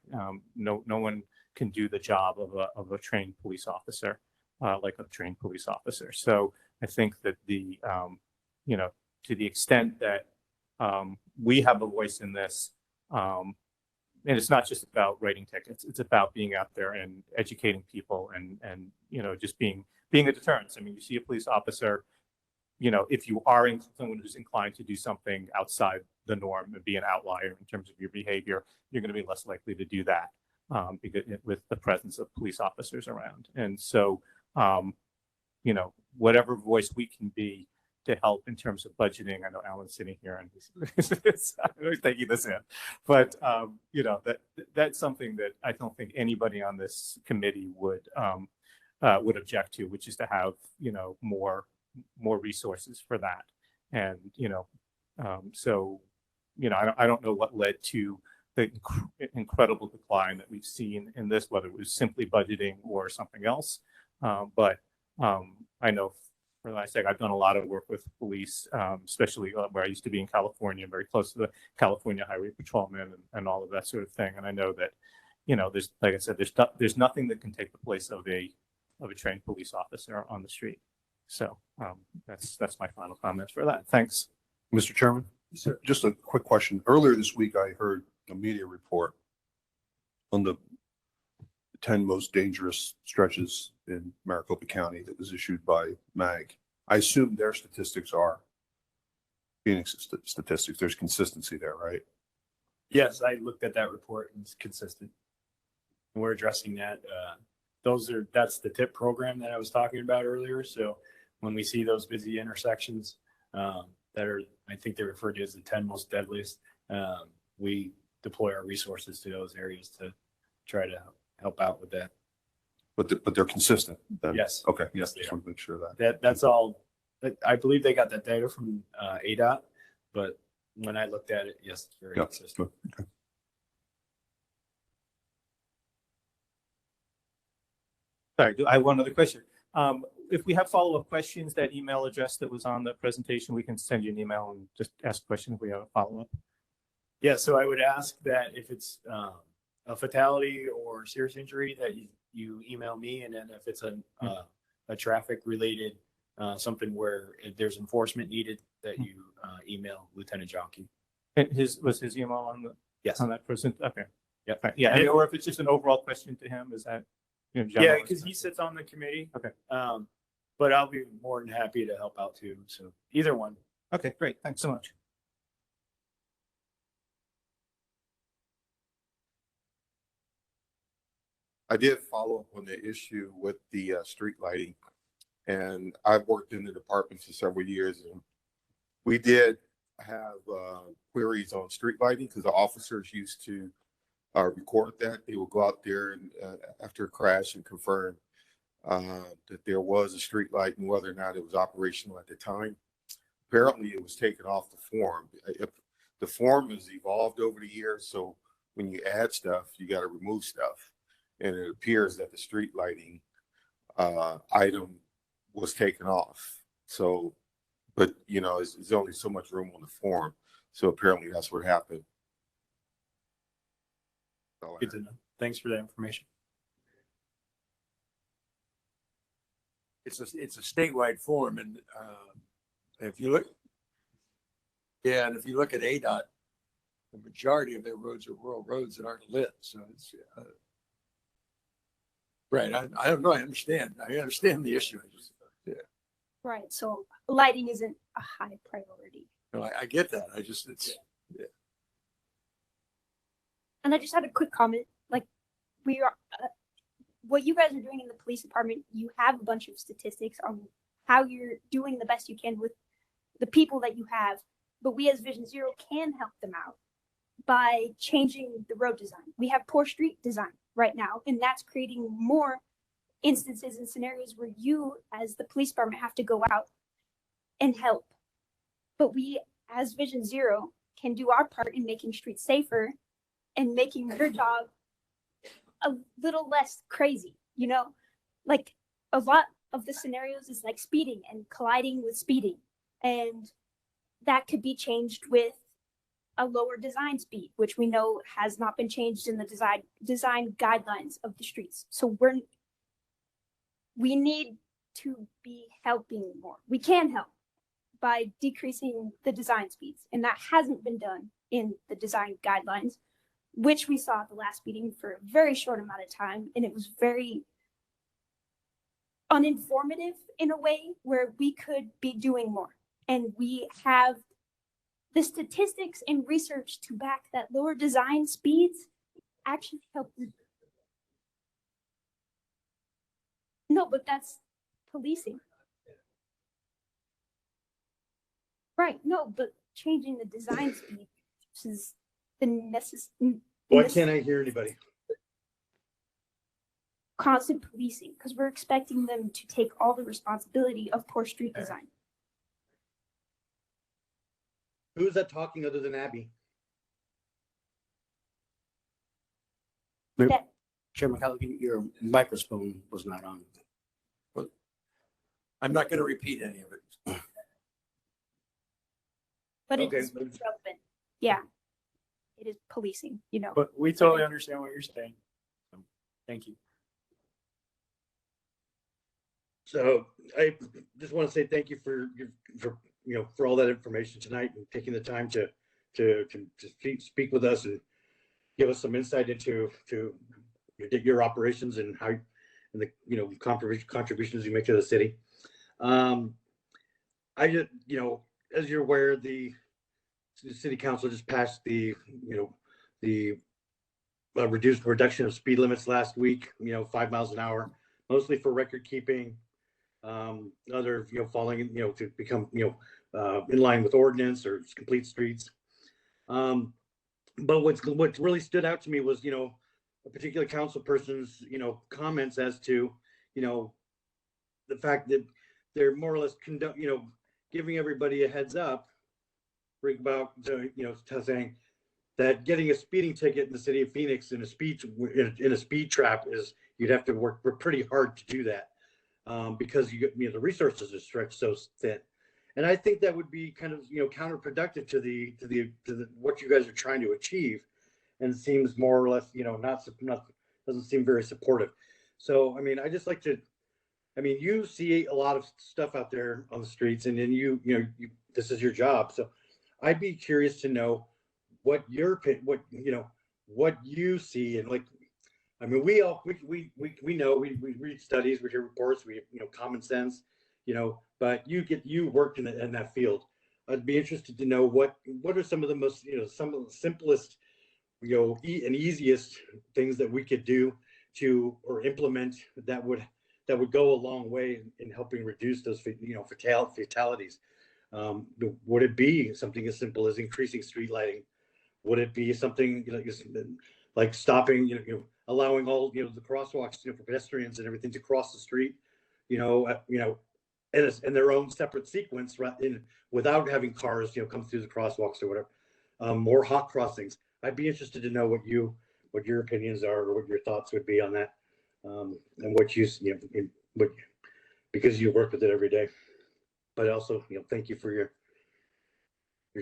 No one can do the job of a trained police officer like a trained police officer. So I think that to the extent that we have a voice in this, and it's not just about writing tickets, it's about being out there and educating people and just being a deterrence. I mean, you see a police officer, if you are someone who's inclined to do something outside the norm and be an outlier in terms of your behavior, you're going to be less likely to do that because with the presence of police officers around. And so, whatever voice we can be to help in terms of budgeting. I know Alan's sitting here and he's taking this in, but that's something that I don't think anybody on this committee would object to, which is to have more resources for that. And I don't know what led to the incredible decline that we've seen in this, whether it was simply budgeting or something else. But I know, for like I said, I've done a lot of work with police, especially where I used to be in California, very close to the California Highway Patrolmen and all of that sort of thing. And I know that, there's, like I said, there's nothing that can take the place of a trained police officer on the street. So that's my final comments for that. Thanks. Mr. Chairman, just a quick question. Earlier this week, I heard a media report on the 10 most dangerous stretches in Maricopa County that was issued by MAG. I assume their statistics are Phoenix's statistics. There's consistency there, right? Yes, I looked at that report and it's consistent. And we're addressing that. That's the TIP program that I was talking about earlier. So when we see those busy intersections that are, I think they're referred to as the 10 most deadliest, we deploy our resources to those areas to try to help out with that. But they're consistent then? Yes. Okay. Yes, Just want to make sure that's all. I believe they got that data from ADOT, but when I looked at it, yes, it's very consistent. Okay. Sorry, I have one other question. If we have follow-up questions, that email address that was on the presentation, we can send you an email and just ask a question if we have a follow-up. Yeah, so I would ask that if it's a fatality or serious injury, that you email me. And then if it's a traffic related, something where if there's enforcement needed, that you email Lieutenant Jockey. And was his email on the Yes. on that person? Okay. Yep. Right. Yeah. And I mean, it- or if it's just an overall question to him, is that Yeah, general? because he sits on the committee. Okay. But I'll be more than happy to help out too. So either one. Okay, great. Thanks so much. I did follow up on the issue with the street lighting, and I've worked in the department for several years, and we did have queries on street lighting because the officers used to record that. They would go out there and after a crash and confirm that there was a street light and whether or not it was operational at the time. Apparently, it was taken off the form. The form has evolved over the years, so when you add stuff, you got to remove stuff. And it appears that the street lighting item was taken off. So, but you know, there's only so much room on the form. So apparently that's what happened. Good to know. Thanks for that information. It's a statewide form, and if you look, and if you look at ADOT, the majority of their roads are rural roads that aren't lit. So it's right. I don't know. I understand the issue. Right. So lighting isn't a high priority. No, I get that. Yeah. And I just had a quick comment. Like, we are, what you guys are doing in the police department, you have a bunch of statistics on how you're doing the best you can with the people that you have. But we as Vision Zero can help them out by changing the road design. We have poor street design right now, and that's creating more instances and scenarios where you as the police department have to go out and help. But we as Vision Zero can do our part in making streets safer and making your job a little less crazy, you know? Like, a lot of the scenarios is like speeding and colliding with speeding. And that could be changed with a lower design speed, which we know has not been changed in the design guidelines of the streets. So we need to be helping more. We can help by decreasing the design speeds, and that hasn't been done in the design guidelines, which we saw at the last meeting for a very short amount of time, and it was very uninformative in a way where we could be doing more. And we have the statistics and research to back that lower design speeds actually help. No, but that's policing. Right, no, but changing the design speed is the necessary. Why can't I hear anybody? Constant policing, because we're expecting them to take all the responsibility of poor street design. Who is that talking other than Abby? Chairman Callaghan, your microphone was not on. Well, I'm not going to repeat any of it. But Okay. it is relevant. Yeah. It is policing, you know. But we totally understand what you're saying. So, thank you. So I just want to say thank you for for all that information tonight and taking the time to speak with us and give us some insight into your operations and how and the contributions you make to the city. I just as you're aware, the city council just passed the reduction of speed limits last week. 5 miles an hour, mostly for record keeping. Other falling to become in line with ordinance or complete streets. But what really stood out to me was a particular council person's comments as to the fact that they're more or less giving everybody a heads up about saying that getting a speeding ticket in the city of Phoenix in a speed trap is you'd have to work pretty hard to do that. Because the resources are stretched so thin, and I think that would be kind of counterproductive to what you guys are trying to achieve, and seems more or less, not doesn't seem very supportive. So, I mean, I just like to, I mean, you see a lot of stuff out there on the streets, and then this is your job. So I'd be curious to know what what you see, and like, I mean, we know, we read studies, we hear reports, we, common sense, but you worked in that field. I'd be interested to know what are some of the most, some of the simplest, and easiest things that we could do or implement that would go a long way in helping reduce those, fatalities. Would it be something as simple as increasing street lighting? Would it be something like stopping, allowing all, the crosswalks, for pedestrians and everything to cross the street, in their own separate sequence, without having cars, come through the crosswalks or whatever. More hot crossings. I'd be interested to know what your opinions are, or what your thoughts would be on that, and what because you work with it every day. But also, thank you for your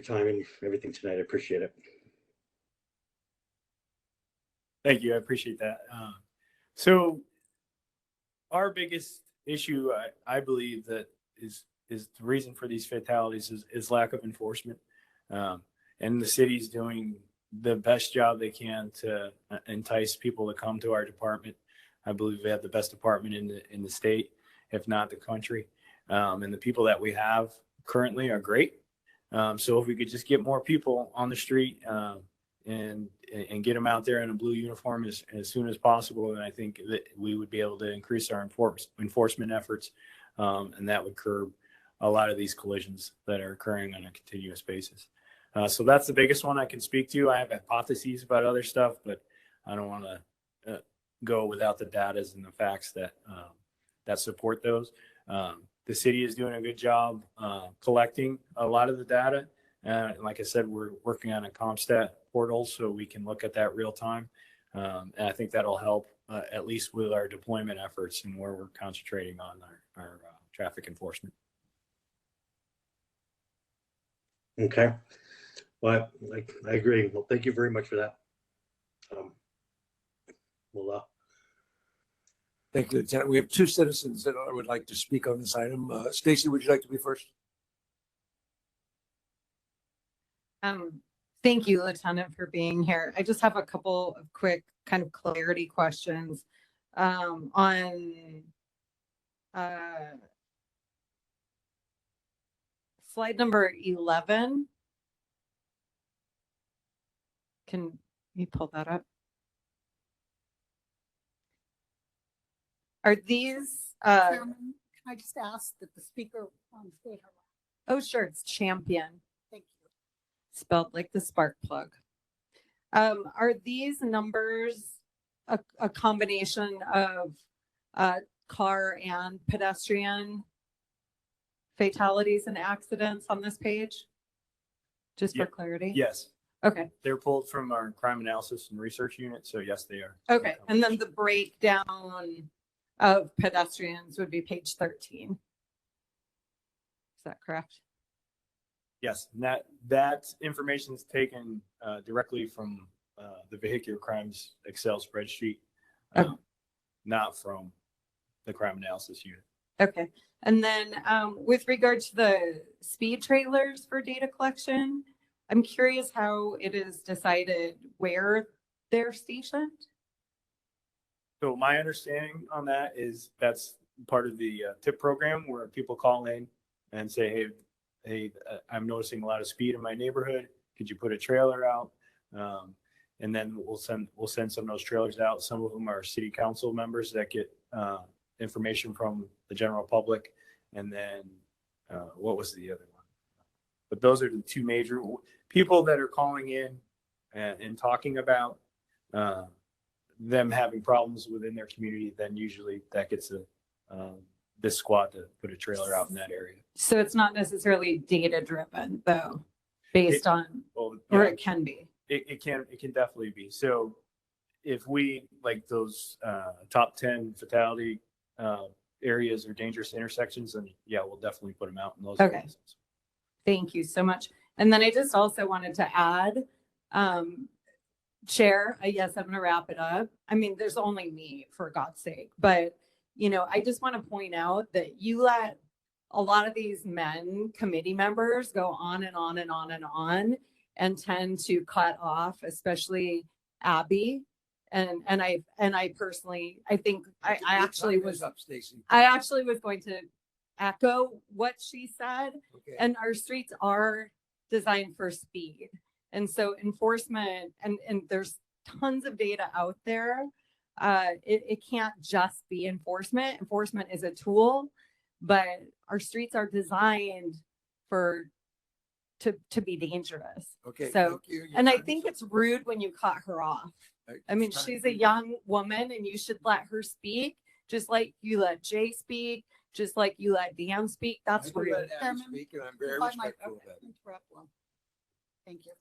time and everything tonight. I appreciate it. Thank you. I appreciate that. So our biggest issue, I believe, that is the reason for these fatalities is lack of enforcement. And the city's doing the best job they can to entice people to come to our department. I believe we have the best department in the state, if not the country. And the people that we have currently are great. So if we could just get more people on the street, and get them out there in a blue uniform as soon as possible, and I think that we would be able to increase our enforcement efforts, and that would curb a lot of these collisions that are occurring on a continuous basis. So that's the biggest one I can speak to. I have hypotheses about other stuff, but I don't want to go without the data and the facts that support those. The city is doing a good job collecting a lot of the data. And like I said, we're working on a CompStat portal so we can look at that real time. And I think that'll help, at least with our deployment efforts and where we're concentrating on our traffic enforcement. Okay. Well, I agree. Well, thank you very much for that. Thank you, Lieutenant. We have two citizens that I would like to speak on this item. Stacy, would you like to be first? Thank you, Lieutenant, for being here. I just have a couple of quick kind of clarity questions on slide number 11. Can you pull that up? Are these Chairman, can I just ask that the speaker state her name? Oh, sure, it's Champion. Thank you. Spelled like the spark plug. Are these numbers a combination of car and pedestrian fatalities and accidents on this page? Just for clarity? Yes. Okay. They're pulled from our crime analysis and research unit. So yes, they are. Okay. And then the breakdown of pedestrians would be page 13. Is that correct? Yes, that information is taken directly from the vehicular crimes Excel spreadsheet, not from the crime analysis unit. Okay. And then with regard to the speed trailers for data collection, I'm curious how it is decided where they're stationed. So my understanding on that is that's part of the TIP program where people call in and say, hey, I'm noticing a lot of speed in my neighborhood. Could you put a trailer out? And then we'll send some of those trailers out. Some of them are city council members that get information from the general public. And then what was the other one? But those are the two major people that are calling in and talking about them having problems within their community. Then usually that gets this squad to put a trailer out in that area. So it's not necessarily data driven though, based on, or it can be. It can definitely be. So if we like those top 10 fatality areas or dangerous intersections, then yeah, we'll definitely put them out in those areas. Thank you so much. And then I just also wanted to add, Chair, yes, I'm gonna wrap it up. I mean, there's only me, for God's sake, but I just want to point out that you let a lot of these committee members go on and on and on and on and tend to cut off, especially Abby. And I personally, I think I actually was going to echo what she said. Okay. And our streets are designed for speed. And so enforcement, and there's tons of data out there. It can't just be enforcement. Enforcement is a tool, but our streets are designed to be dangerous. Okay. So, thank you. Your and I time think is it's rude when you cut her off. up. I mean, Time she's for a young woman and you should let her speak, just like you let Jay speak, just like you let Dan speak. That's I do rude. let Abby speak, and I'm very If I might respectful of that. interrupt one. Thank you.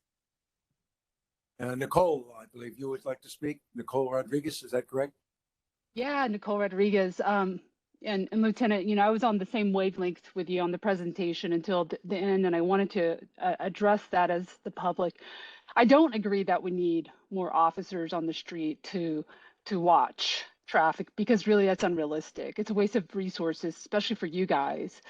Nicole, I believe you would like to speak. Nicole Rodriguez, is that correct? Yeah, Nicole Rodriguez. And Lieutenant, I was on the same wavelength with you on the presentation until the end, and I wanted to address that as the public. I don't agree that we need more officers on the street to watch traffic, because really that's unrealistic. It's a waste of resources, especially for you guys.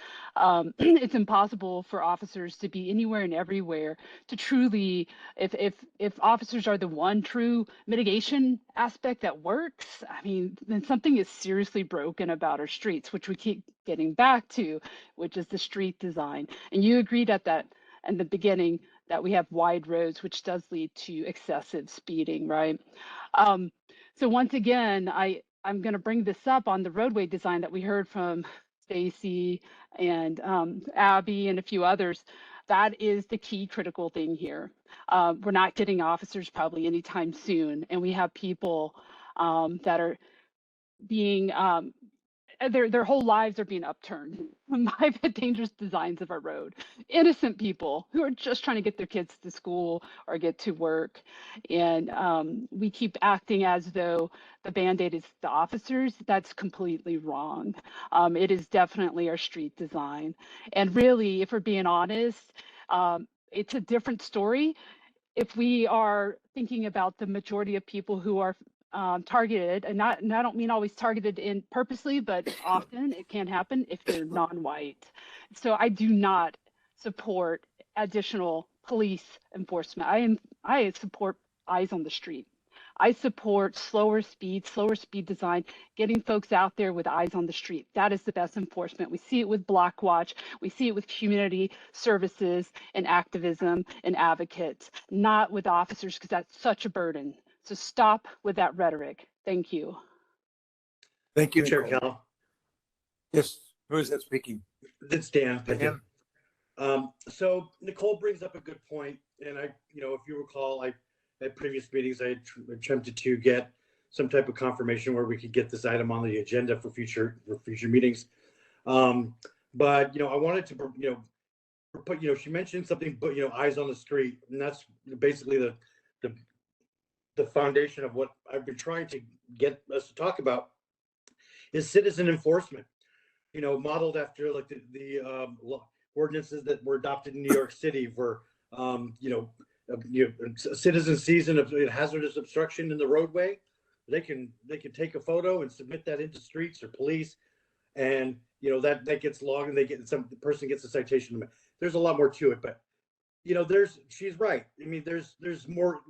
It's impossible for officers to be anywhere and everywhere to truly, if officers are the one true mitigation aspect that works, I mean, then something is seriously broken about our streets, which we keep getting back to, which is the street design. And you agreed at that in the beginning that we have wide roads, which does lead to excessive speeding, right? So once again, I'm going to bring this up on the roadway design that we heard from Stacy and Abby and a few others. That is the key critical thing here. We're not getting officers probably anytime soon, and we have people that are being their whole lives are being upturned by the dangerous designs of our road. Innocent people who are just trying to get their kids to school or get to work. And we keep acting as though the Band-Aid is the officers. That's completely wrong. It is definitely our street design. And really, if we're being honest, it's a different story if we are thinking about the majority of people who are targeted, and I don't mean always targeted in purposely, but often it can happen if they're non-white. So I do not support additional police enforcement. I support eyes on the street. I support slower speed design, getting folks out there with eyes on the street. That is the best enforcement. We see it with Block Watch. We see it with community services and activism and advocates, not with officers, because that's such a burden. So stop with that rhetoric. Thank you. Thank you, Chair Nicole. Cal. Yes, who is that speaking? It's Dan. Dan? So Nicole brings up a good point, and if you recall, at previous meetings, I attempted to get some type of confirmation where we could get this item on the agenda for future meetings. But I wanted to, she mentioned something, but eyes on the street, and that's basically the foundation of what I've been trying to get us to talk about is citizen enforcement. Modeled after like the ordinances that were adopted in New York City for citizen season of hazardous obstruction in the roadway. They can take a photo and submit that into streets or police, and that gets logged, and the person gets a citation. There's a lot more to it, but she's right. I mean, there's more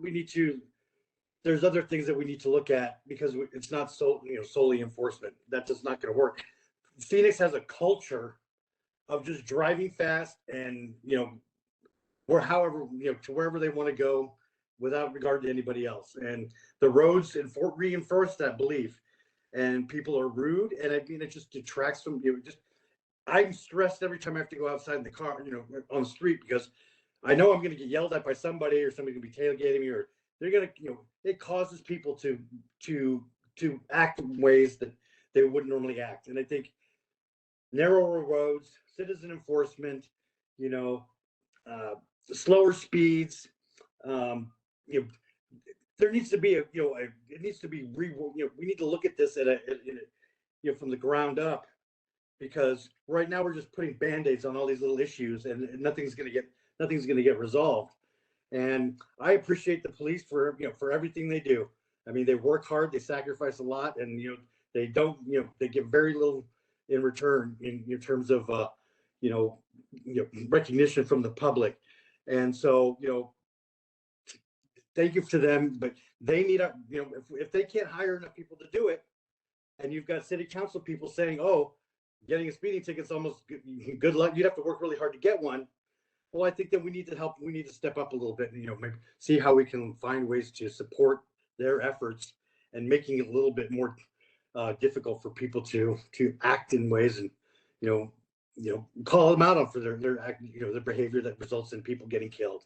there's other things that we need to look at, because it's not solely enforcement. That's just not going to work. Phoenix has a culture of just driving fast and to wherever they want to go without regard to anybody else. And the roads reinforce that belief. And people are rude, and I mean, it just detracts from I'm stressed every time I have to go outside in the car, on the street, because I know I'm going to get yelled at by somebody, or somebody going to be tailgating me, or they're going to, it causes people to act in ways that they wouldn't normally act. And I think narrower roads, citizen enforcement, slower speeds, there needs to be it needs to be we need to look at this from the ground up, because right now we're just putting band-aids on all these little issues, and nothing's going to get resolved. And I appreciate the police for, for everything they do. I mean, they work hard, they sacrifice a lot, and, they don't, they give very little in return in terms of, recognition from the public. And so, thank you to them, but they need if they can't hire enough people to do it, and you've got city council people saying, oh, getting a speeding ticket's almost good luck. You'd have to work really hard to get one. Well, I think that we need to help. We need to step up a little bit and, maybe see how we can find ways to support their efforts and making it a little bit more difficult for people to act in ways and, call them out on for their act, their behavior that results in people getting killed.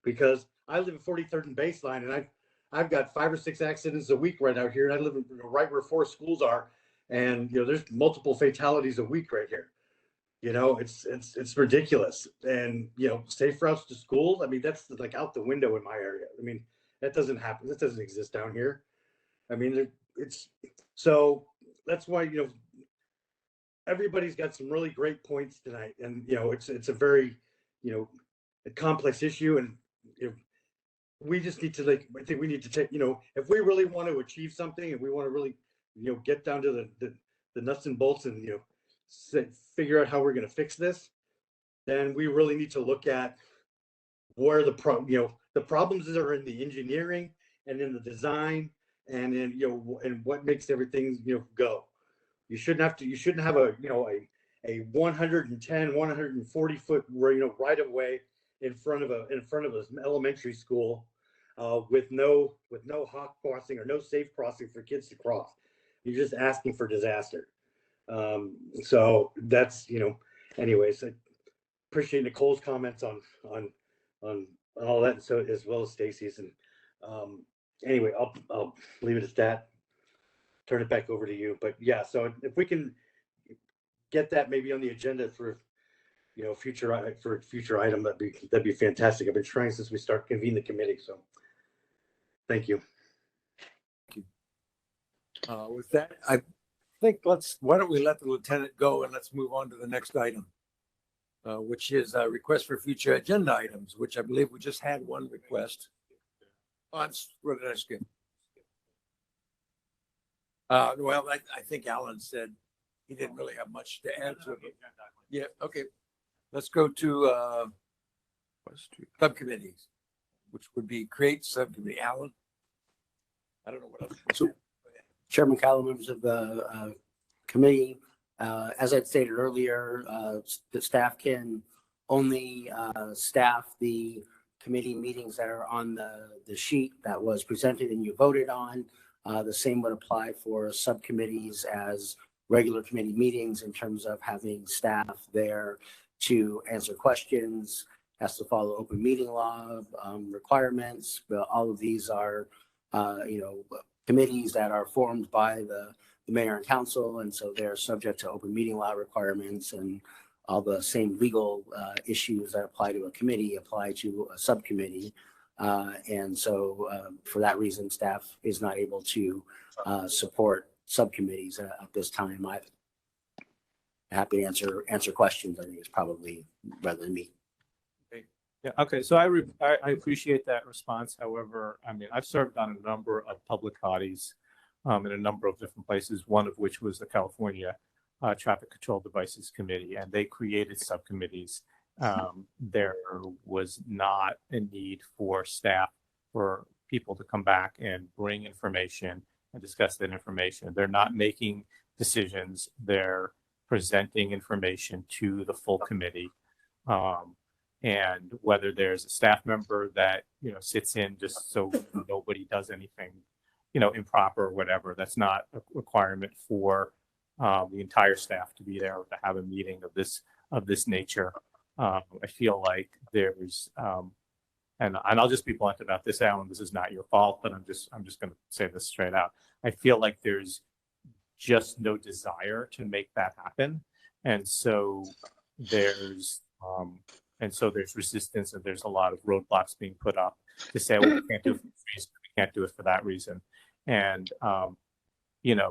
Because I live at 43rd and Baseline, and I've got 5 or 6 accidents a week right out here, and I live right where 4 schools are, and there's multiple fatalities a week right here. It's ridiculous. And safe routes to school, I mean, that's like out the window in my area. I mean, that doesn't happen. That doesn't exist down here. I mean, so that's why everybody's got some really great points tonight, and it's a very a complex issue, and we just need to I think we need to take if we really want to achieve something, and we want to really get down to the nuts and bolts and figure out how we're going to fix this, then we really need to look at where the problems are in the engineering and in the design and in and what makes everything go. You shouldn't have a 110 140 foot right of way in front of an elementary school with no hawk crossing or no safe crossing for kids to cross. You're just asking for disaster. So that's anyways, I appreciate Nicole's comments on all that, so as well as Stacy's. And anyway, I'll leave it at that. Turn it back over to you. But yeah, so if we can get that maybe on the agenda for future item, that'd be fantastic. I've been trying since we start convening the committee. So thank you. With that, I think why don't we let the lieutenant go and let's move on to the next item, which is a request for future agenda items, which I believe we just had one request. What did I skip? Well, I think Alan said he didn't really have much to add to it. Yeah, okay. Let's go to subcommittees, which would be create subcommittee. Alan? I don't know what else. So, Chairman Callow, members of the committee, as I stated earlier, the staff can only staff the committee meetings that are on the sheet that was presented and you voted on. The same would apply for subcommittees as regular committee meetings in terms of having staff there to answer questions, has to follow open meeting law requirements. But all of these are, committees that are formed by the mayor and council, and so they're subject to open meeting law requirements, and all the same legal issues that apply to a committee apply to a subcommittee. And so for that reason, staff is not able to support subcommittees at this time. I'm happy to answer questions. I think it's probably rather than me. Yeah. Okay. So I appreciate that response. However, I mean, I've served on a number of public bodies in a number of different places, one of which was the California Traffic Control Devices Committee, and they created subcommittees. There was not a need for staff, for people to come back and bring information and discuss that information. They're not making decisions. They're presenting information to the full committee. And whether there's a staff member that, sits in just so nobody does anything, improper or whatever, that's not a requirement for the entire staff to be there or to have a meeting of this nature. I feel like there's, and I'll just be blunt about this, Alan, this is not your fault, but I'm just going to say this straight out. I feel like there's just no desire to make that happen. And so there's resistance, and there's a lot of roadblocks being put up to say, well, we can't do it for this reason, we can't do it for that reason. And,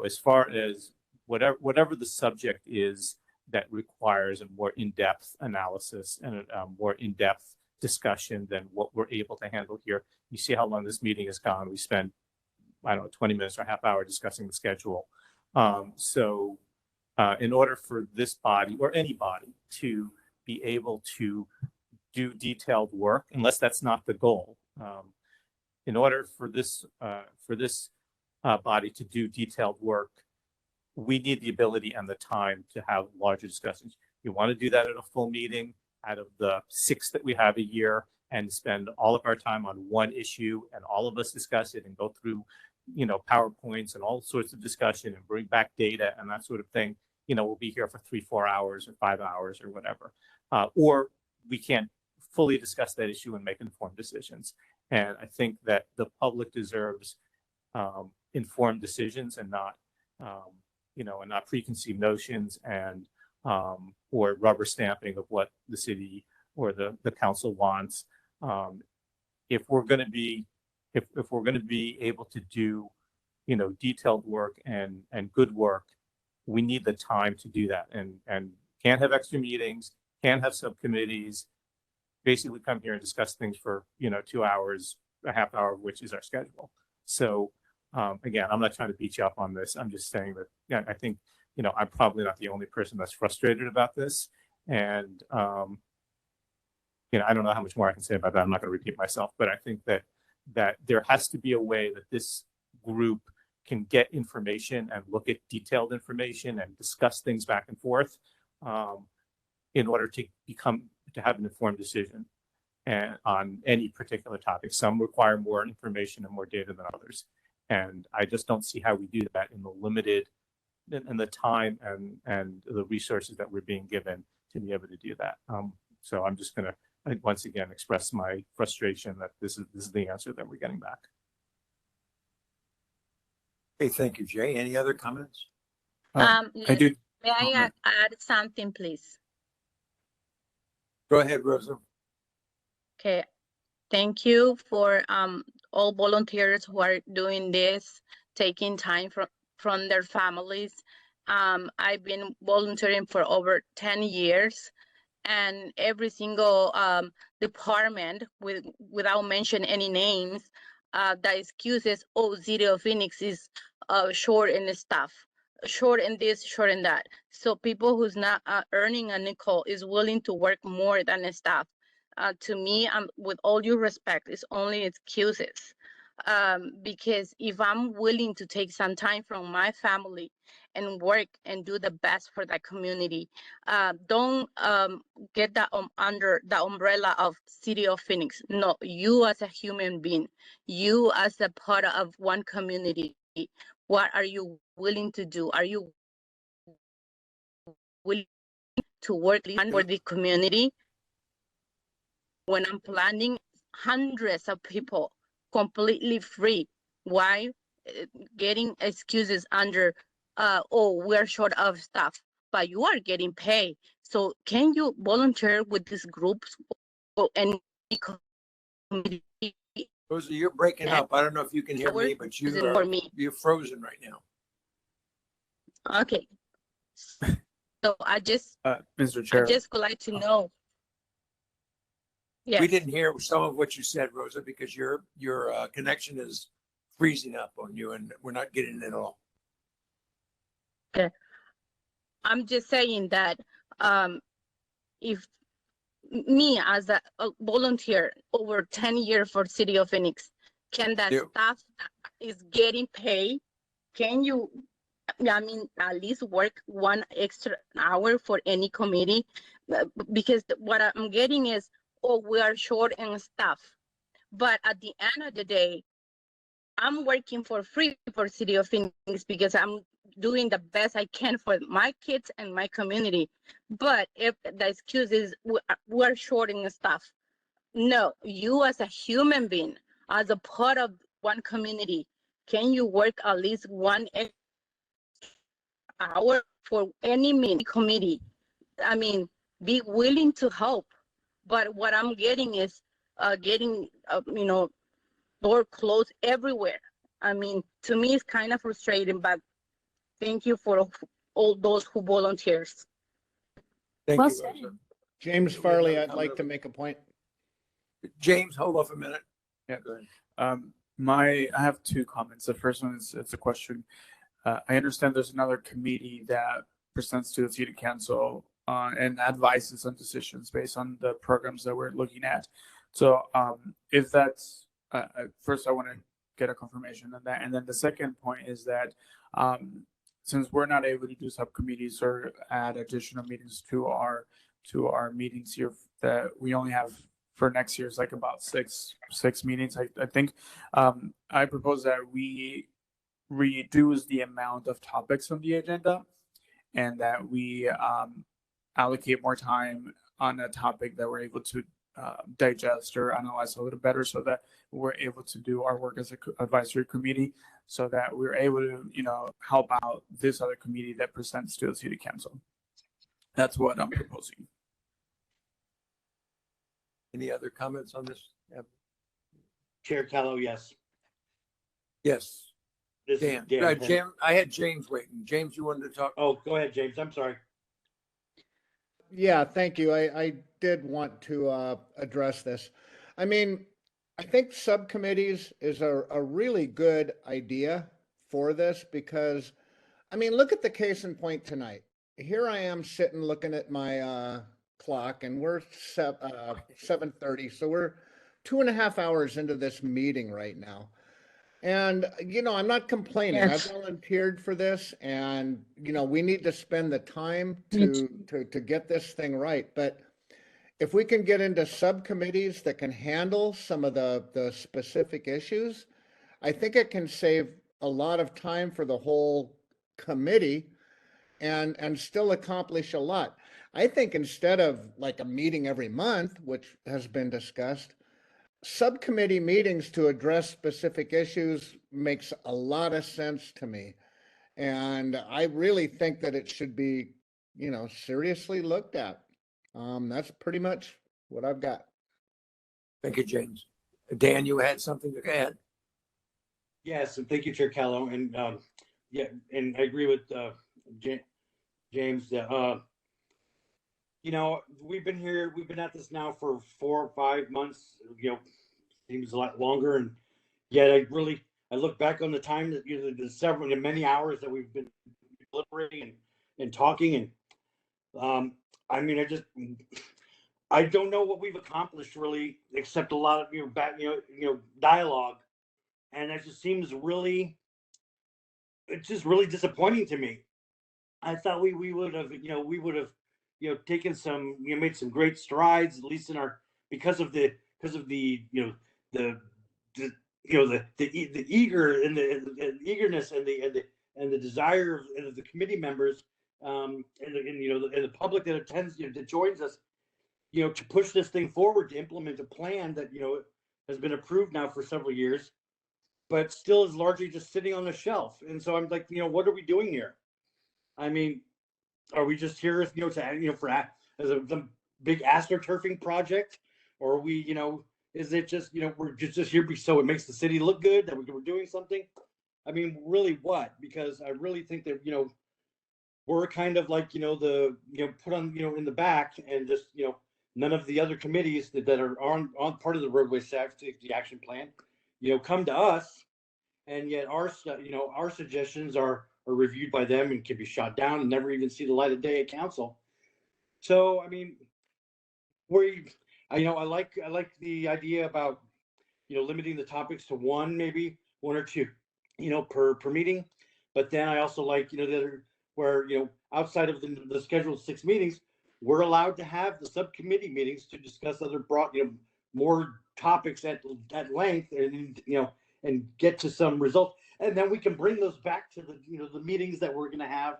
as far as whatever the subject is that requires a more in-depth analysis and a more in-depth discussion than what we're able to handle here. You see how long this meeting has gone. We spent, I don't know, 20 minutes or a half hour discussing the schedule. In order for this body or any body to be able to do detailed work, unless that's not the goal, in order for this body to do detailed work, we need the ability and the time to have larger discussions. You want to do that at a full meeting out of the 6 that we have a year and spend all of our time on one issue and all of us discuss it and go through, PowerPoints and all sorts of discussion and bring back data and that sort of thing. We'll be here for 3-4 hours or 5 hours or whatever. Or we can't fully discuss that issue and make informed decisions. And I think that the public deserves informed decisions and not, and not preconceived notions and or rubber stamping of what the city or the council wants. If we're going to be able to do, detailed work and good work, we need the time to do that, and can't have extra meetings, can't have subcommittees. Basically, come here and discuss things for 2 hours, a half hour, which is our schedule. So again, I'm not trying to beat you up on this. I'm just saying that I think I'm probably not the only person that's frustrated about this, and I don't know how much more I can say about that. I'm not going to repeat myself, but I think that there has to be a way that this group can get information and look at detailed information and discuss things back and forth in order to have an informed decision and on any particular topic. Some require more information and more data than others. And I just don't see how we do that in the time and the resources that we're being given to be able to do that. So I'm just going to once again express my frustration that this is the answer that we're getting back. Okay, thank you, Jay. Any other comments? I do. May I add something, please? Go ahead, Rosa. Okay, thank you for all volunteers who are doing this, taking time from their families. I've been volunteering for over 10 years, and every single department, without mentioning any names, the excuses, City of Phoenix is short in staff, short in this, short in that. So people who's not earning a nickel is willing to work more than staff. To me, with all due respect, it's only excuses. Because if I'm willing to take some time from my family and work and do the best for the community, don't get that under the umbrella of City of Phoenix. No, you as a human being, you as a part of one community, what are you willing to do? Are you willing to work for the community? When I'm planning hundreds of people completely free, why getting excuses under we're short of staff, but you are getting paid? So can you volunteer with these groups or any community? Rosa, you're breaking up. I don't know if you can hear me, but you're frozen right now. Okay. So I just Mr. Chair. I just would like to know. We didn't hear some of what you said, Rosa, because your connection is freezing up on you, and we're not getting it at all. Okay. I'm just saying that if me as a volunteer over 10 years for City of Phoenix, can that staff is getting paid? Can you, at least work 1 extra hour for any committee? Because what I'm getting is, we are short in staff. But at the end of the day, I'm working for free for City of Phoenix because I'm doing the best I can for my kids and my community. But if the excuse is we're short in staff, no, you as a human being, as a part of one community, can you work at least 1 extra hour for any committee? Be willing to help. But what I'm getting is door closed everywhere. To me, it's kind of frustrating, but thank you for all those who volunteers. Thank Well you, said. Rosa. James Farley, I'd like to make a point. James, hold off a minute. Yeah. Go ahead. I have two comments. The first one is it's a question. I understand there's another committee that presents to the city council and advises on decisions based on the programs that we're looking at. So if that's first, I want to get a confirmation on that, and then the second point is that since we're not able to do subcommittees or add additional meetings to our meetings here, that we only have for next year is like about six meetings. I think I propose that we reduce the amount of topics on the agenda and that we allocate more time on a topic that we're able to digest or analyze a little better, so that we're able to do our work as an advisory committee, so that we're able to, help out this other committee that presents to the city council. That's what I'm proposing. Any other comments on this? Chair Callow, yes. Yes. This is Dan. Dan. Jim, I had James waiting. James, you wanted to talk? Oh, go ahead, James. I'm sorry. Yeah, thank you. I did want to address this. I mean, I think subcommittees is a really good idea for this because, I mean, look at the case in point tonight. Here I am sitting looking at my clock, and we're 7:30, so we're 2.5 hours into this meeting right now. And, I'm not complaining. I volunteered for this, and, we need to spend the time to get this thing right. But if we can get into subcommittees that can handle some of the specific issues, I think it can save a lot of time for the whole committee and still accomplish a lot. I think instead of like a meeting every month, which has been discussed, subcommittee meetings to address specific issues makes a lot of sense to me. And I really think that it should be, seriously looked at. That's pretty much what I've got. Thank you, James. Dan, you had something to add? Yes, and thank you, Chair Callow. And yeah, and I agree with James. We've been at this now for 4 or 5 months. Seems a lot longer, and yet I look back on the time that the many hours that we've been deliberating and talking, and I don't know what we've accomplished really, except a lot of dialogue, and it just seems it's just really disappointing to me. I thought we would have taken made some great strides, at least in our because of the the eager and the eagerness and the desire of the committee members and the public that attends that joins us to push this thing forward, to implement a plan that has been approved now for several years, but still is largely just sitting on the shelf. And so I'm like, what are we doing here? I mean, are we just here as a big astroturfing project, or are we is it just we're just here so it makes the city look good that we're doing something? I mean, really what? Because I really think that we're kind of like the put on in the back, and just none of the other committees that are on part of the roadway safety action plan come to us, and yet our suggestions are reviewed by them and can be shot down and never even see the light of day at council. So I mean, I like the idea about limiting the topics to maybe one or two per meeting, but then I also like the other where outside of the scheduled 6 meetings, we're allowed to have the subcommittee meetings to discuss other broad more topics at length, and get to some results, and then we can bring those back to the meetings that we're going to have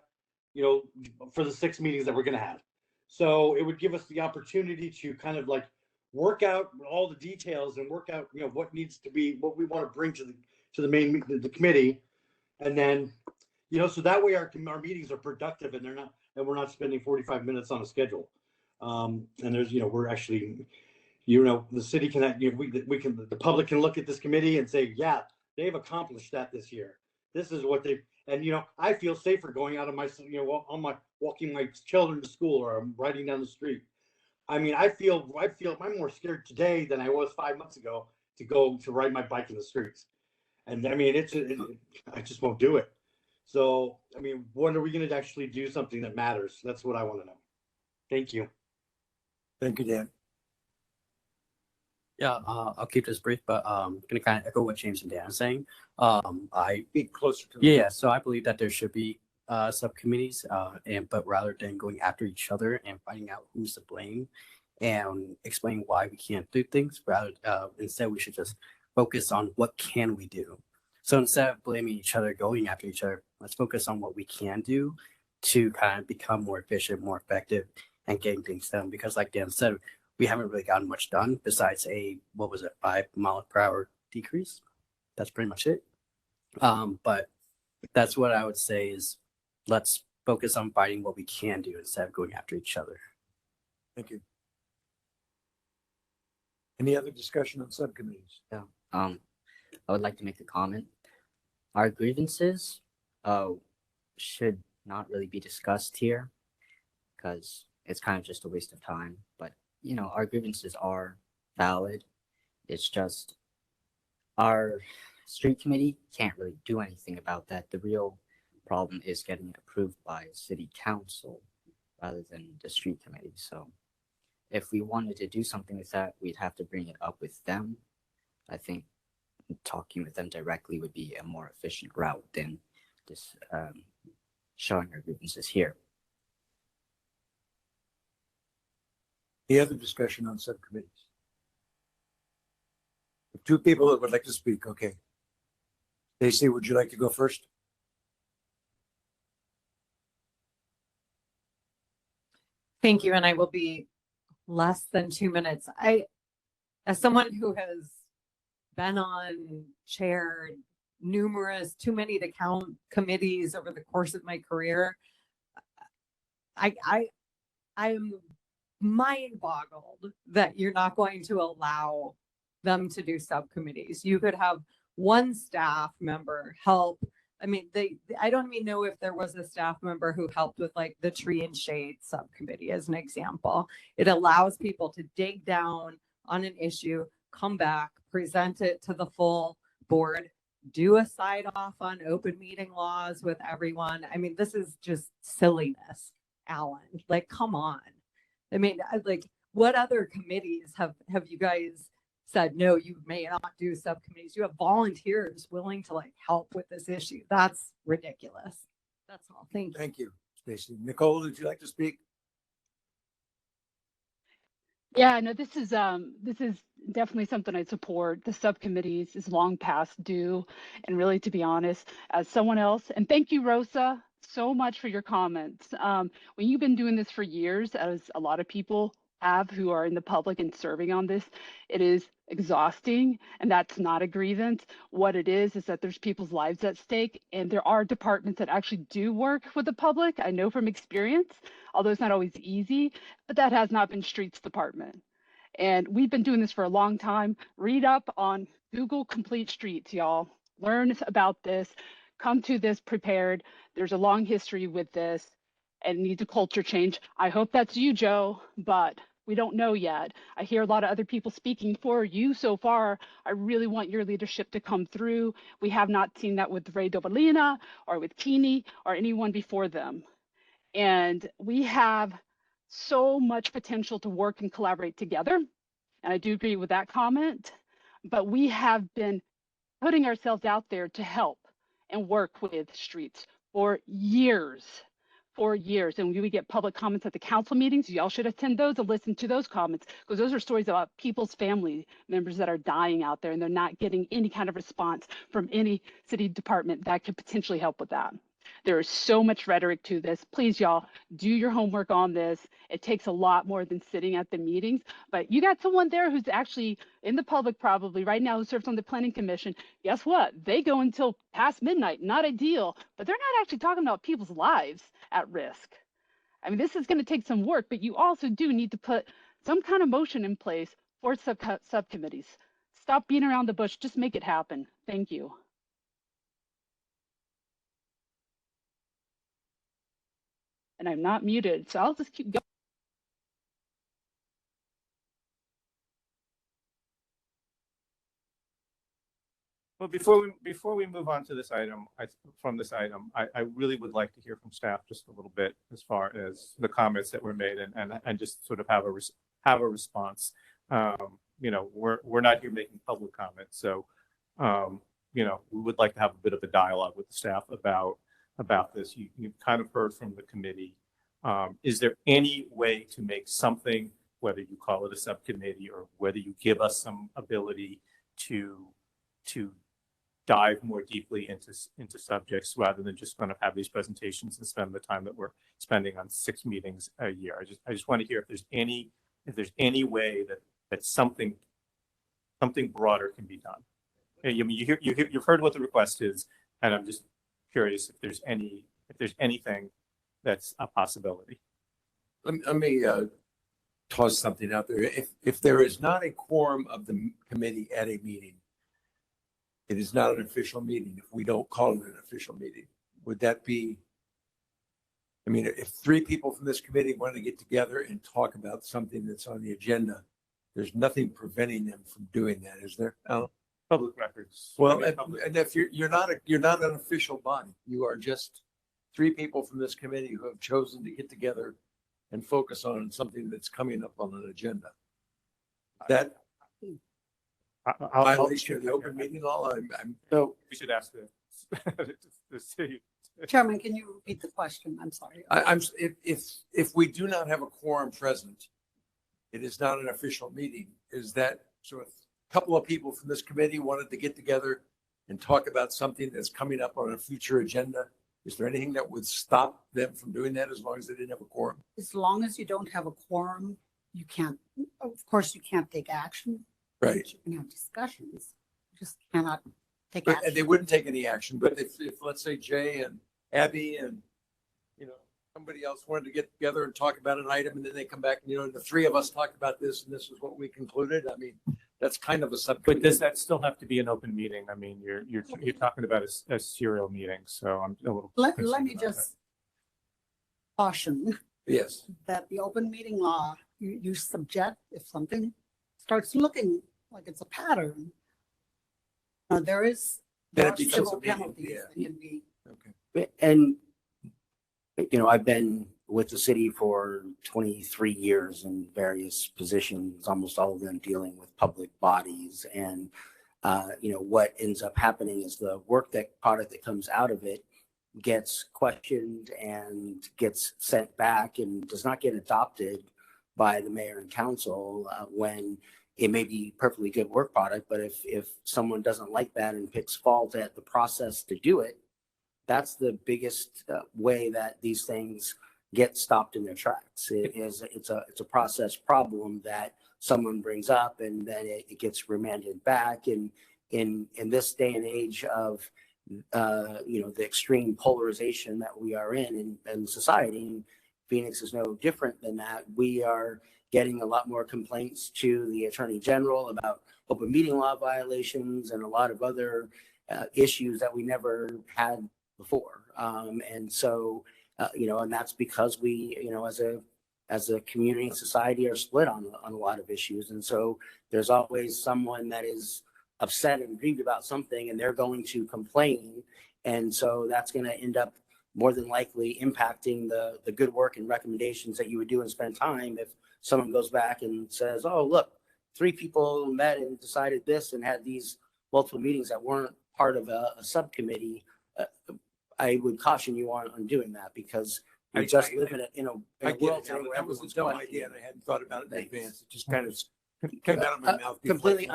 for the 6 meetings that we're going to have. So it would give us the opportunity to kind of like work out all the details and work out what needs to be, what we want to bring to the main the committee, and then so that way our meetings are productive and we're not spending 45 minutes on a schedule. And there's we're actually the city can the public can look at this committee and say, yeah, they've accomplished that this year. This is what they, and I feel safer going out of my walking my children to school, or I'm riding down the street. I mean, I feel I'm more scared today than I was 5 months ago to ride my bike in the streets. And I mean, I just won't do it. So, I mean, when are we going to actually do something that matters? That's what I want to know. Thank you. Thank you, Dan. Yeah, I'll keep this brief, but gonna kind of echo what James and Dan are saying. I Be closer to the yeah, so I believe that there should be subcommittees, but rather than going after each other and finding out who's to blame and explain why we can't do things, rather instead we should just focus on what can we do. So instead of blaming each other, going after each other, let's focus on what we can do to kind of become more efficient, more effective, and getting things done. Because like Dan said, we haven't really gotten much done besides a, what was it, 5 mile per hour decrease. That's pretty much it. But that's what I would say is let's focus on fighting what we can do instead of going after each other. Thank you. Any other discussion on subcommittees? Yeah. I would like to make a comment. Our grievances should not really be discussed here because it's kind of just a waste of time. But you know, our grievances are valid. It's just our street committee can't really do anything about that. The real problem is getting it approved by city council rather than the street committee. So if we wanted to do something with that, we'd have to bring it up with them. I think talking with them directly would be a more efficient route than just showing our grievances here. Any other discussion on subcommittees? Two people that would like to speak. Okay. Stacey, would you like to go first? Thank you, and I will be less than 2 minutes. As someone who has been on, chaired too many to count committees over the course of my career, I am mind boggled that you're not going to allow them to do subcommittees. You could have one staff member help. I mean, I don't even know if there was a staff member who helped with like the tree and shade subcommittee as an example. It allows people to dig down on an issue, come back, present it to the full board, do a side off on open meeting laws with everyone. I mean, this is just silliness, Alan. Like, come on. I mean, like, what other committees have you guys said, no, you may not do subcommittees? You have volunteers willing to like help with this issue. That's ridiculous. That's all. Thank you. Thank you, Stacey. Nicole, would you like to speak? Yeah, no, this is definitely something I support. The subcommittees is long past due. And really, to be honest, as someone else, and thank you, Rosa, so much for your comments. When you've been doing this for years, as a lot of people have who are in the public and serving on this, it is exhausting, and that's not a grievance. What it is that there's people's lives at stake, and there are departments that actually do work with the public. I know from experience, although it's not always easy, but that has not been Streets Department. And we've been doing this for a long time. Read up on Google Complete Streets, y'all. Learn about this. Come to this prepared. There's a long history with this and needs a culture change. I hope that's you, Joe, but we don't know yet. I hear a lot of other people speaking for you so far. I really want your leadership to come through. We have not seen that with Ray Dobalina or with Keeney or anyone before them. And we have so much potential to work and collaborate together. And I do agree with that comment, but we have been putting ourselves out there to help and work with streets for years. And we get public comments at the council meetings. Y'all should attend those and listen to those comments, because those are stories about people's family members that are dying out there and they're not getting any kind of response from any city department that could potentially help with that. There is so much rhetoric to this. Please, y'all, do your homework on this. It takes a lot more than sitting at the meetings, but you got someone there who's actually in the public probably right now who serves on the planning commission. Guess what? They go until past midnight. Not ideal, but they're not actually talking about people's lives at risk. I mean, this is going to take some work, but you also do need to put some kind of motion in place for subcommittees. Stop beating around the bush. Just make it happen. Thank you. And I'm not muted, so I'll just keep going. Well, before we move on to this item, I really would like to hear from staff just a little bit as far as the comments that were made and just sort of have a response. You know, we're not here making public comments, so you know, we would like to have a bit of a dialogue with the staff about this. You've kind of heard from the committee. Is there any way to make something, whether you call it a subcommittee or whether you give us some ability to dive more deeply into subjects rather than just kind of have these presentations and spend the time that we're spending on 6 meetings a year? I just want to hear if there's any way that something broader can be done. I mean, you've heard what the request is, and I'm just curious if there's anything that's a possibility. Let me toss something out there. If there is not a quorum of the committee at a meeting, it is not an official meeting. If we don't call it an official meeting, would that be? I mean, if 3 people from this committee want to get together and talk about something that's on the agenda, there's nothing preventing them from doing that, is there, Alan? Public records. Well, and if you're not an official body, you are just 3 people from this committee who have chosen to get together and focus on something that's coming up on an agenda. That violation of the open meeting law. So we should ask the city. Chairman, can you repeat the question? I'm sorry. If we do not have a quorum present, it is not an official meeting. Is that so? If a couple of people from this committee wanted to get together and talk about something that's coming up on a future agenda, is there anything that would stop them from doing that as long as they didn't have a quorum? As long as you don't have a quorum, you can't, of course, you can't take action. Right. You can have discussions. You just cannot take But, action. and they wouldn't take any action. But if let's say Jay and Abby and somebody else wanted to get together and talk about an item, and then they come back and the 3 of us talked about this, and this is what we concluded. I mean, that's kind of a subcommittee. But does that still have to be an open meeting? I mean, you're talking about a serial meeting, so I'm a little. Let me just caution Yes. that the open meeting law, you subject, if something starts looking like it's a pattern, there Then are it becomes a civil meeting, penalties yeah. that can be. Okay. And, I've been with the city for 23 years in various positions, almost all of them dealing with public bodies. And, what ends up happening is the product that comes out of it gets questioned and gets sent back and does not get adopted by the mayor and council when it may be perfectly good work product. But if someone doesn't like that and picks fault at the process to do it, that's the biggest way that these things get stopped in their tracks. It's a process problem that someone brings up and then it gets remanded back. And in this day and age of the extreme polarization that we are in society, and Phoenix is no different than that. We are getting a lot more complaints to the Attorney General about open meeting law violations and a lot of other issues that we never had before. And so, and that's because we, as a community and society are split on a lot of issues. And so there's always someone that is upset and grieved about something and they're going to complain. And so that's going to end up more than likely impacting the good work and recommendations that you would do and spend time if someone goes back and says, oh, look, 3 people met and decided this and had these multiple meetings that weren't part of a subcommittee. I would caution you on doing that because we just live in a world today where that was a everyone's dumb questioning. idea, and I hadn't thought about it in advance. It just kind of came out of my mouth. Completely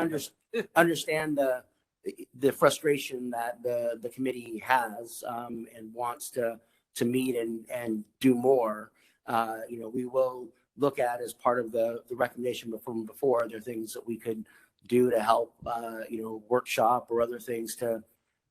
understand the frustration that the committee has and wants to meet and do more. We will look at as part of the recommendation from before. There are things that we could do to help, workshop or other things to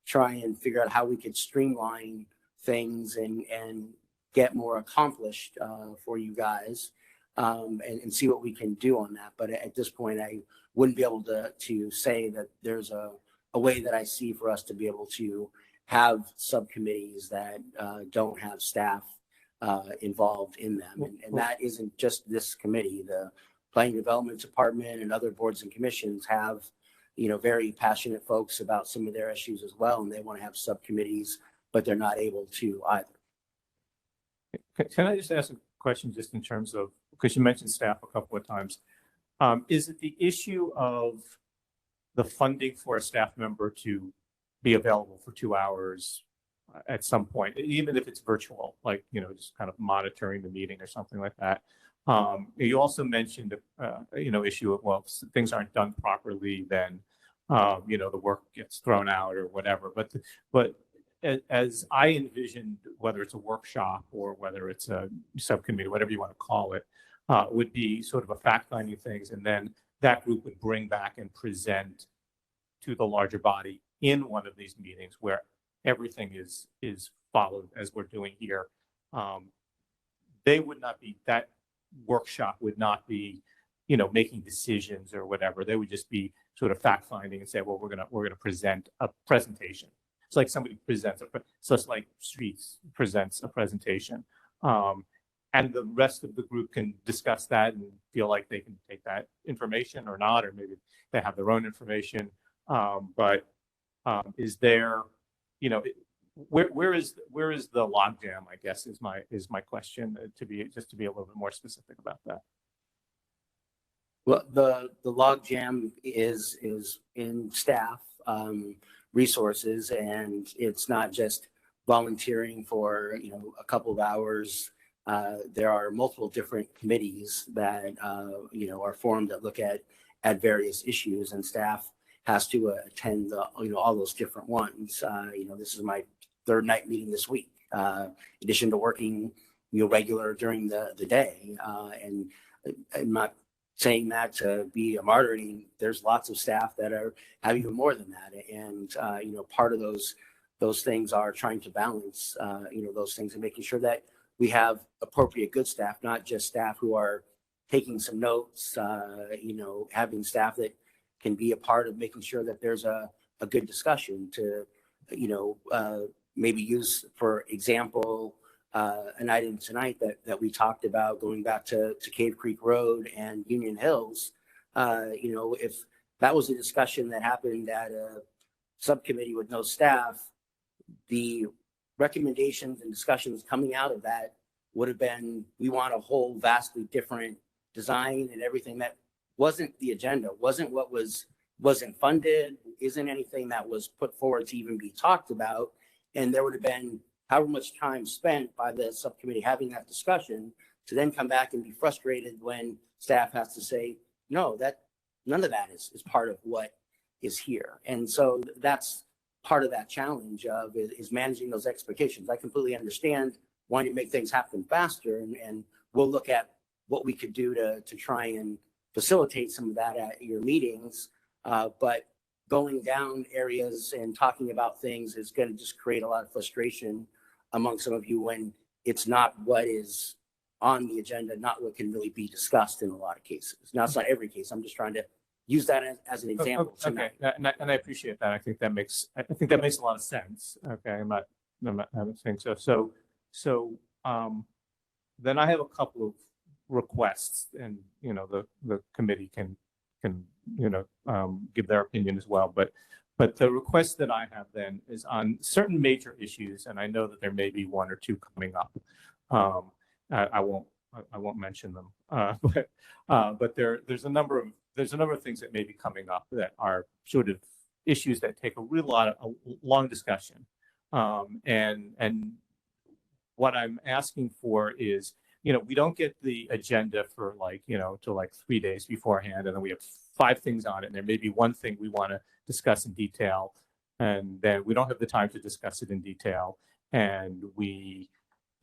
try and figure out how we could streamline things and get more accomplished for you guys and see what we can do on that. But at this point, I wouldn't be able to say that there's a way that I see for us to be able to have subcommittees that don't have staff involved in them. And that isn't just this committee. The Planning Development Department and other boards and commissions have very passionate folks about some of their issues as well, and they want to have subcommittees, but they're not able to either. Can I just ask a question just in terms of, because you mentioned staff a couple of times, is it the issue of the funding for a staff member to be available for 2 hours at some point, even if it's virtual, like, just kind of monitoring the meeting or something like that? You also mentioned, issue of, well, if things aren't done properly, then, the work gets thrown out or whatever. But as I envisioned, whether it's a workshop or whether it's a subcommittee, whatever you want to call it, would be sort of a fact-finding things, and then that group would bring back and present to the larger body in one of these meetings where everything is followed as we're doing here. They would not be, that workshop would not be, making decisions or whatever. They would just be sort of fact-finding and say, well, we're gonna present a presentation. It's like somebody presents so it's like Streets presents a presentation. And the rest of the group can discuss that and feel like they can take that information or not, or maybe they have their own information. But is there, where is the logjam, I guess, is my question, to be a little bit more specific about that. Well, the logjam is in staff resources, and it's not just volunteering for a couple of hours. There are multiple different committees that are formed that look at various issues, and staff has to attend all those different ones. This is my third night meeting this week, in addition to working regular during the day. And I'm not saying that to be a martyr. There's lots of staff that have even more than that, and part of those things are trying to balance those things and making sure that we have appropriate good staff, not just staff who are taking some notes, having staff that can be a part of making sure that there's a good discussion to, maybe use, for example, an item tonight that we talked about going back to Cave Creek Road and Union Hills. If that was a discussion that happened at a subcommittee with no staff, the recommendations and discussions coming out of that would have been, we want a whole vastly different design, and everything that wasn't the agenda, wasn't funded, isn't anything that was put forward to even be talked about. And there would have been however much time spent by the subcommittee having that discussion to then come back and be frustrated when staff has to say, no, that none of that is part of what is here. And so that's part of that challenge of is managing those expectations. I completely understand wanting to make things happen faster, and we'll look at what we could do to try and facilitate some of that at your meetings. But going down areas and talking about things is going to just create a lot of frustration among some of you when it's not what is on the agenda, not what can really be discussed in a lot of cases. Now, it's not every case. I'm just trying to use that as an example. Okay, and I appreciate that. I think that makes a lot of sense. Okay, I'm not saying so. So then I have a couple of requests, and the committee can give their opinion as well. But the request that I have then is on certain major issues, and I know that there may be one or two coming up. I won't mention them, but there's a number of things that may be coming up that are sort of issues that take a long discussion. And what I'm asking for is, we don't get the agenda for till 3 days beforehand, and then we have 5 things on it, and there may be one thing we want to discuss in detail, and then we don't have the time to discuss it in detail, and we,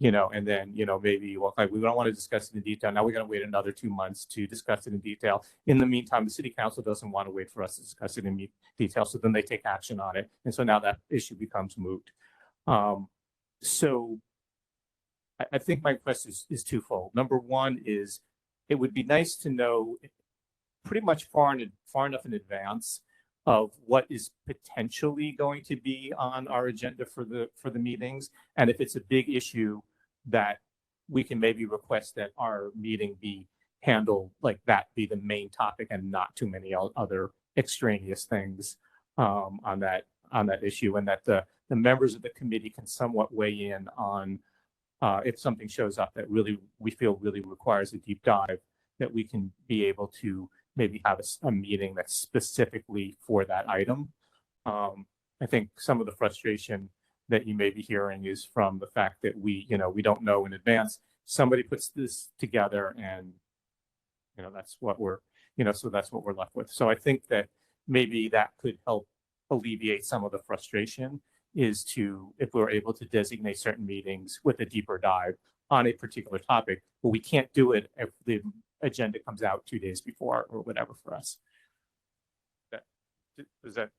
and then maybe we don't want to discuss it in detail. Now we're going to wait another 2 months to discuss it in detail. In the meantime, the city council doesn't want to wait for us to discuss it in detail, so then they take action on it, and so now that issue becomes moot. So I think my request is twofold. Number one is, it would be nice to know pretty much far enough in advance of what is potentially going to be on our agenda for the meetings, and if it's a big issue, that we can maybe request that our meeting be handled like that, be the main topic, and not too many other extraneous things on that issue, and that the members of the committee can somewhat weigh in on if something shows up that really we feel really requires a deep dive, that we can be able to maybe have a meeting that's specifically for that item. I think some of the frustration that you may be hearing is from the fact that we don't know in advance. Somebody puts this together, and that's what we're left with. So I think that maybe that could help alleviate some of the frustration, is to, if we're able to designate certain meetings with a deeper dive on a particular topic, but we can't do it if the agenda comes out 2 days before or whatever for us. Is that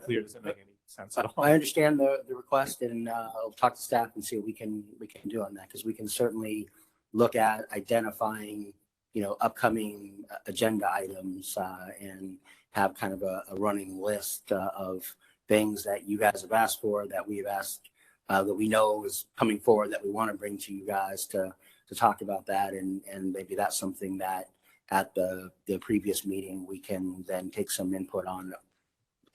clear? Does it make any sense at all? I understand the request, and I'll talk to staff and see what we can do on that, because we can certainly look at identifying upcoming agenda items and have kind of a running list of things that you guys have asked for, that we've asked, that we know is coming forward, that we want to bring to you guys to talk about that, and maybe that's something that at the previous meeting we can then take some input on.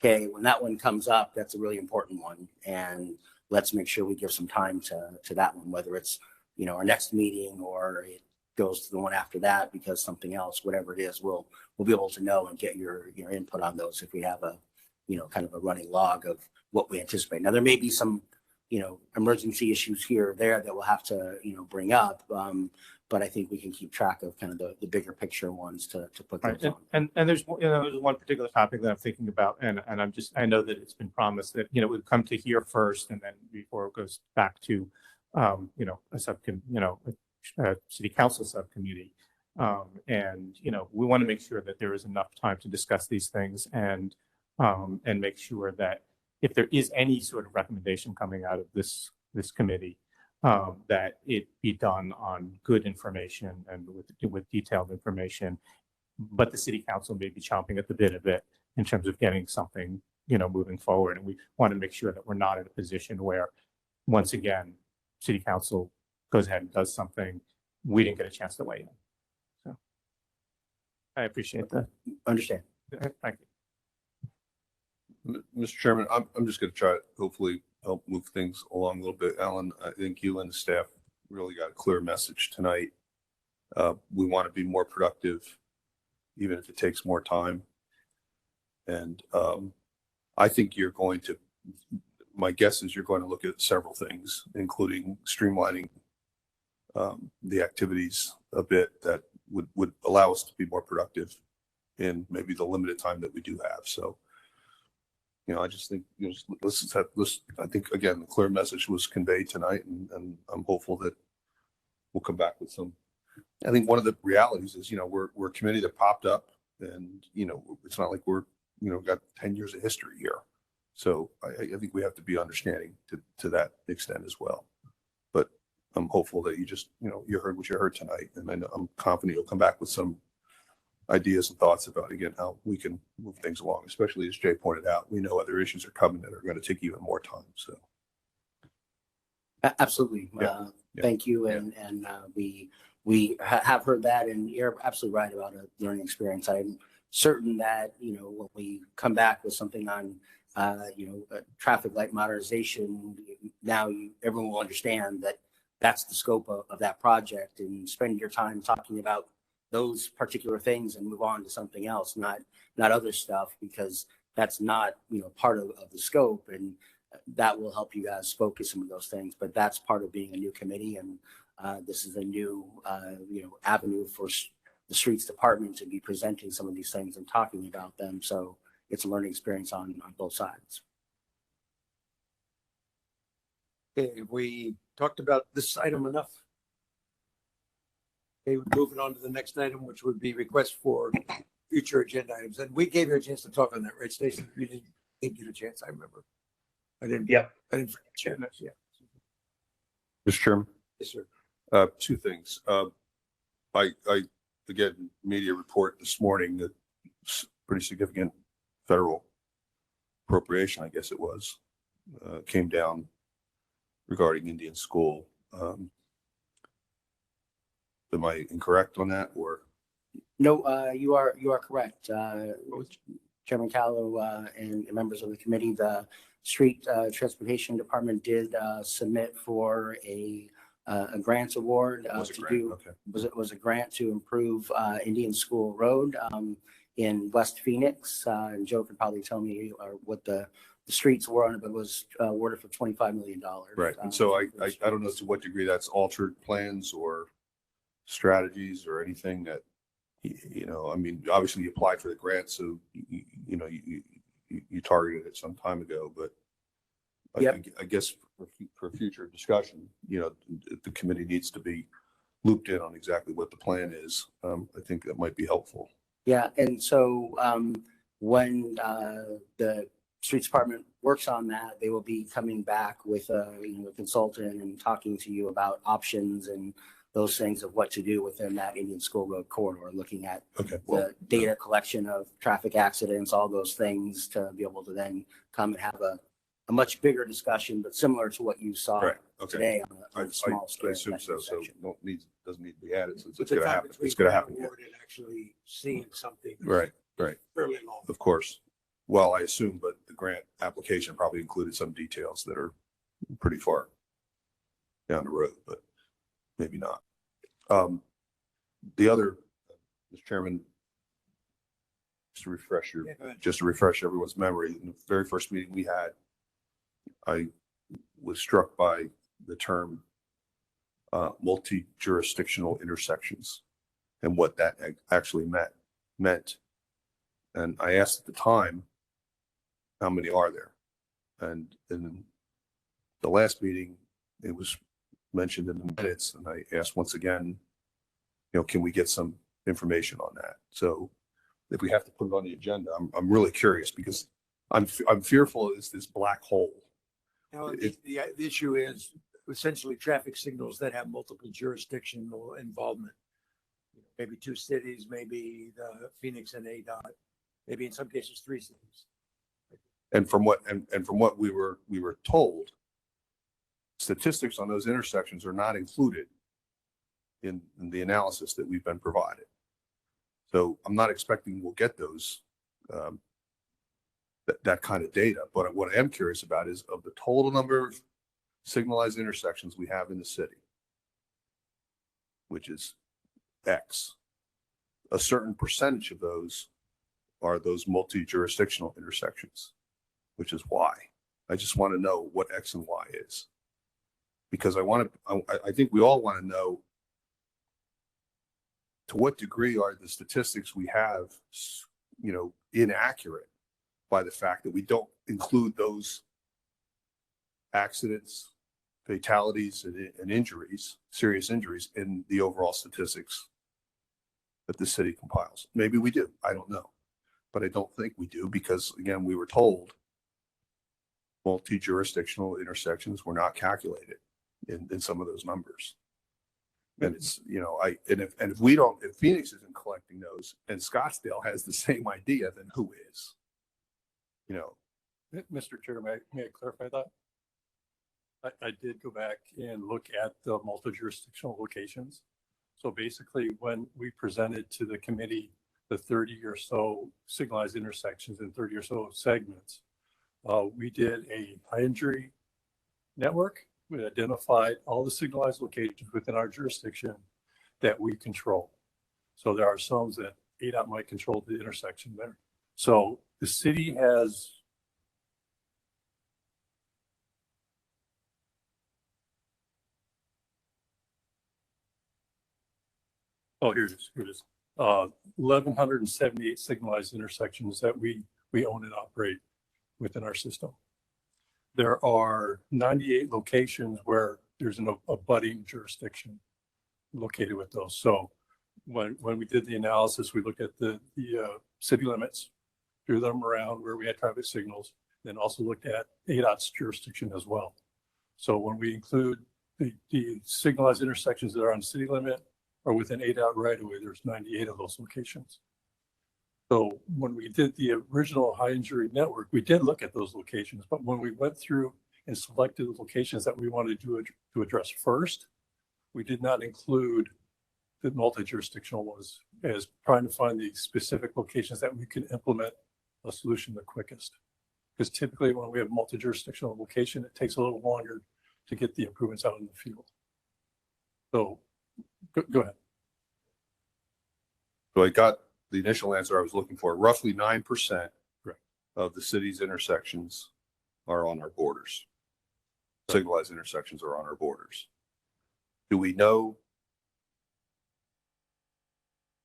Okay, when that one comes up, that's a really important one, and let's make sure we give some time to that one, whether it's our next meeting or it goes to the one after that because something else, whatever it is, we'll be able to know and get your input on those if we have a kind of a running log of what we anticipate. Now there may be some emergency issues here or there that we'll have to bring up, but I think we can keep track of kind of the bigger picture ones to put those on. And there's one particular topic that I'm thinking about, and I know that it's been promised that it would come to here first, and then before it goes back to a city council subcommittee, and we want to make sure that there is enough time to discuss these things and make sure that if there is any sort of recommendation coming out of this committee, that it be done on good information and with detailed information, but the city council may be chomping at the bit of it in terms of getting something, moving forward. And we want to make sure that we're not in a position where, once again, city council goes ahead and does something we didn't get a chance to weigh in. So I appreciate that. Understand. Thank you. Mr. Chairman, I'm just going to try to hopefully help move things along a little bit. Alan, I think you and the staff really got a clear message tonight. We want to be more productive, even if it takes more time. And I think my guess is you're going to look at several things, including streamlining the activities a bit that would allow us to be more productive in maybe the limited time that we do have. So, I just think I think again the clear message was conveyed tonight, and I'm hopeful that we'll come back with some. I think one of the realities is we're a committee that popped up, and it's not like we're got 10 years of history here. So I think we have to be understanding to that extent as well. But I'm hopeful that you heard what you heard tonight, and I'm confident you'll come back with some ideas and thoughts about, again, how we can move things along, especially as Jay pointed out, we know other issues are coming that are going to take even more time. So. Absolutely. Yeah. Thank you. And we have heard that, and you're absolutely right about a learning experience. I'm certain that, when we come back with something on, traffic light modernization, now everyone will understand that that's the scope of that project, and spend your time talking about those particular things and move on to something else, not other stuff, because that's not, part of the scope, and that will help you guys focus some of those things. But that's part of being a new committee, and this is a new, avenue for the streets department to be presenting some of these things and talking about them. So it's a learning experience on both sides. Okay, we talked about this item enough. Okay, we're moving on to the next item, which would be requests for future agenda items. And we gave you a chance to talk on that, right, Stacey? You didn't get a chance, I remember. I didn't. Yep. I didn't forget you. Yeah. Mr. Chairman. Yes, sir. Two things. I again, media report this morning that pretty significant federal appropriation, I guess it was, came down regarding Indian School. Am I incorrect on that, or? No, you are correct. Chairman Callow and members of the committee, the Street Transportation Department did submit for a grants award was a grant to improve Indian School Road in West Phoenix. And Joe could probably tell me what the streets were on it, but it was awarded for $25 million. Right. And so I don't know to what degree that's altered plans or strategies or anything that, you know, I mean, obviously you applied for the grant, so you targeted it some time ago, but I guess for future discussion, you know, the committee needs to be looped in on exactly what the plan is. I think that might be helpful. Yeah, and so when the Streets Department works on that, they will be coming back with a consultant and talking to you about options and those things of what to do within that Indian School Road corridor, looking at the data collection of traffic accidents, all those things to be able to then come and have a much bigger discussion, but similar to what you saw today on a small scale. I assume so. So doesn't need to be added since it's But the going to time happen. between It's going to grant happen. award and actually seeing something. is Right. Fairly long. Of course. Well, I assume, but the grant application probably included some details that are pretty far down the road, but maybe not. The other, Mr. Chairman, just to refresh everyone's memory, in the very first meeting we had, I was struck by the term multi-jurisdictional intersections and what that actually meant. And I asked at the time, how many are there? And in the last meeting, it was mentioned in the minutes, and I asked once again, you know, can we get some information on that? So if we have to put it on the agenda, I'm really curious because I'm fearful it's this black hole. Now, the issue is essentially traffic signals that have multiple jurisdictional involvement. Maybe two cities, maybe the Phoenix and ADOT, maybe in some cases 3 cities. And from what we were told, statistics on those intersections are not included in the analysis that we've been provided. So I'm not expecting we'll get those that kind of data. But what I am curious about is of the total number of signalized intersections we have in the city, which is X, a certain percentage of those are those multi-jurisdictional intersections, which is Y. I just want to know what X and Y is, because I think we all want to know to what degree are the statistics we have, you know, inaccurate by the fact that we don't include those accidents, fatalities, and injuries, serious injuries in the overall statistics that the city compiles. Maybe we do, I don't know, but I don't think we do because, again, we were told multi-jurisdictional intersections were not calculated in some of those numbers. And it's, you know, if Phoenix isn't collecting those and Scottsdale has the same idea, then who is? You know, Mr. Chair, may I clarify that? I did go back and look at the multi-jurisdictional locations. So basically, when we presented to the committee the 30 or so signalized intersections and 30 or so segments, we did a high injury network. We identified all the signalized locations within our jurisdiction that we control. So there are some that ADOT might control the intersection there. So the city has here it is. 1,178 signalized intersections that we own and operate within our system. There are 98 locations where there's an abutting jurisdiction located with those. So when we did the analysis, we looked at the city limits, drew them around where we had traffic signals, then also looked at ADOT's jurisdiction as well. So when we include the signalized intersections that are on city limit or within ADOT right away, there's 98 of those locations. So when we did the original high injury network, we did look at those locations, but when we went through and selected the locations that we wanted to address first, we did not include the multi-jurisdictional ones as trying to find the specific locations that we can implement a solution the quickest. Because typically when we have multi-jurisdictional location, it takes a little longer to get the improvements out in the field. So go ahead. So I got the initial answer I was looking for. Roughly 9% of the city's intersections are on our borders. Signalized intersections are on our borders. Do we know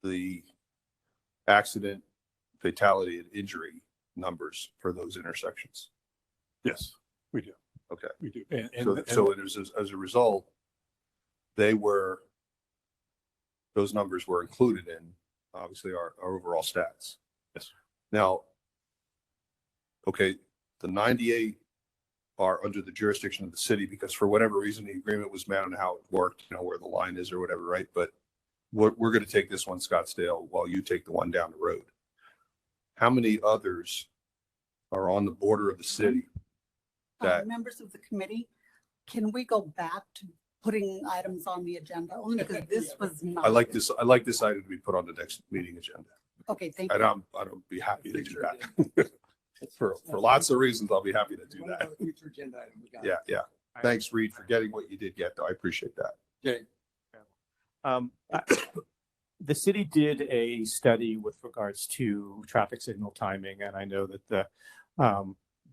the accident, fatality, and injury numbers for those intersections? Yes, we do. Okay. We do. So as a result, those numbers were included in obviously our overall stats. Yes. Now, okay, the 98 are under the jurisdiction of the city because for whatever reason the agreement was met on how it worked, where the line is or whatever, right? But we're going to take this one Scottsdale while you take the one down the road. How many others are on the border of the city that members of the committee, can we go back to putting items on the agenda? Only because this was not. I like this item to be put on the next meeting agenda. Okay, thank you. And I'd be happy to do that. For lots of reasons, I'll be happy to do that. Future agenda item. We got Yeah, yeah. Thanks, Reed, for getting what you did get, though. I appreciate that. Okay. The city did a study with regards to traffic signal timing, and I know that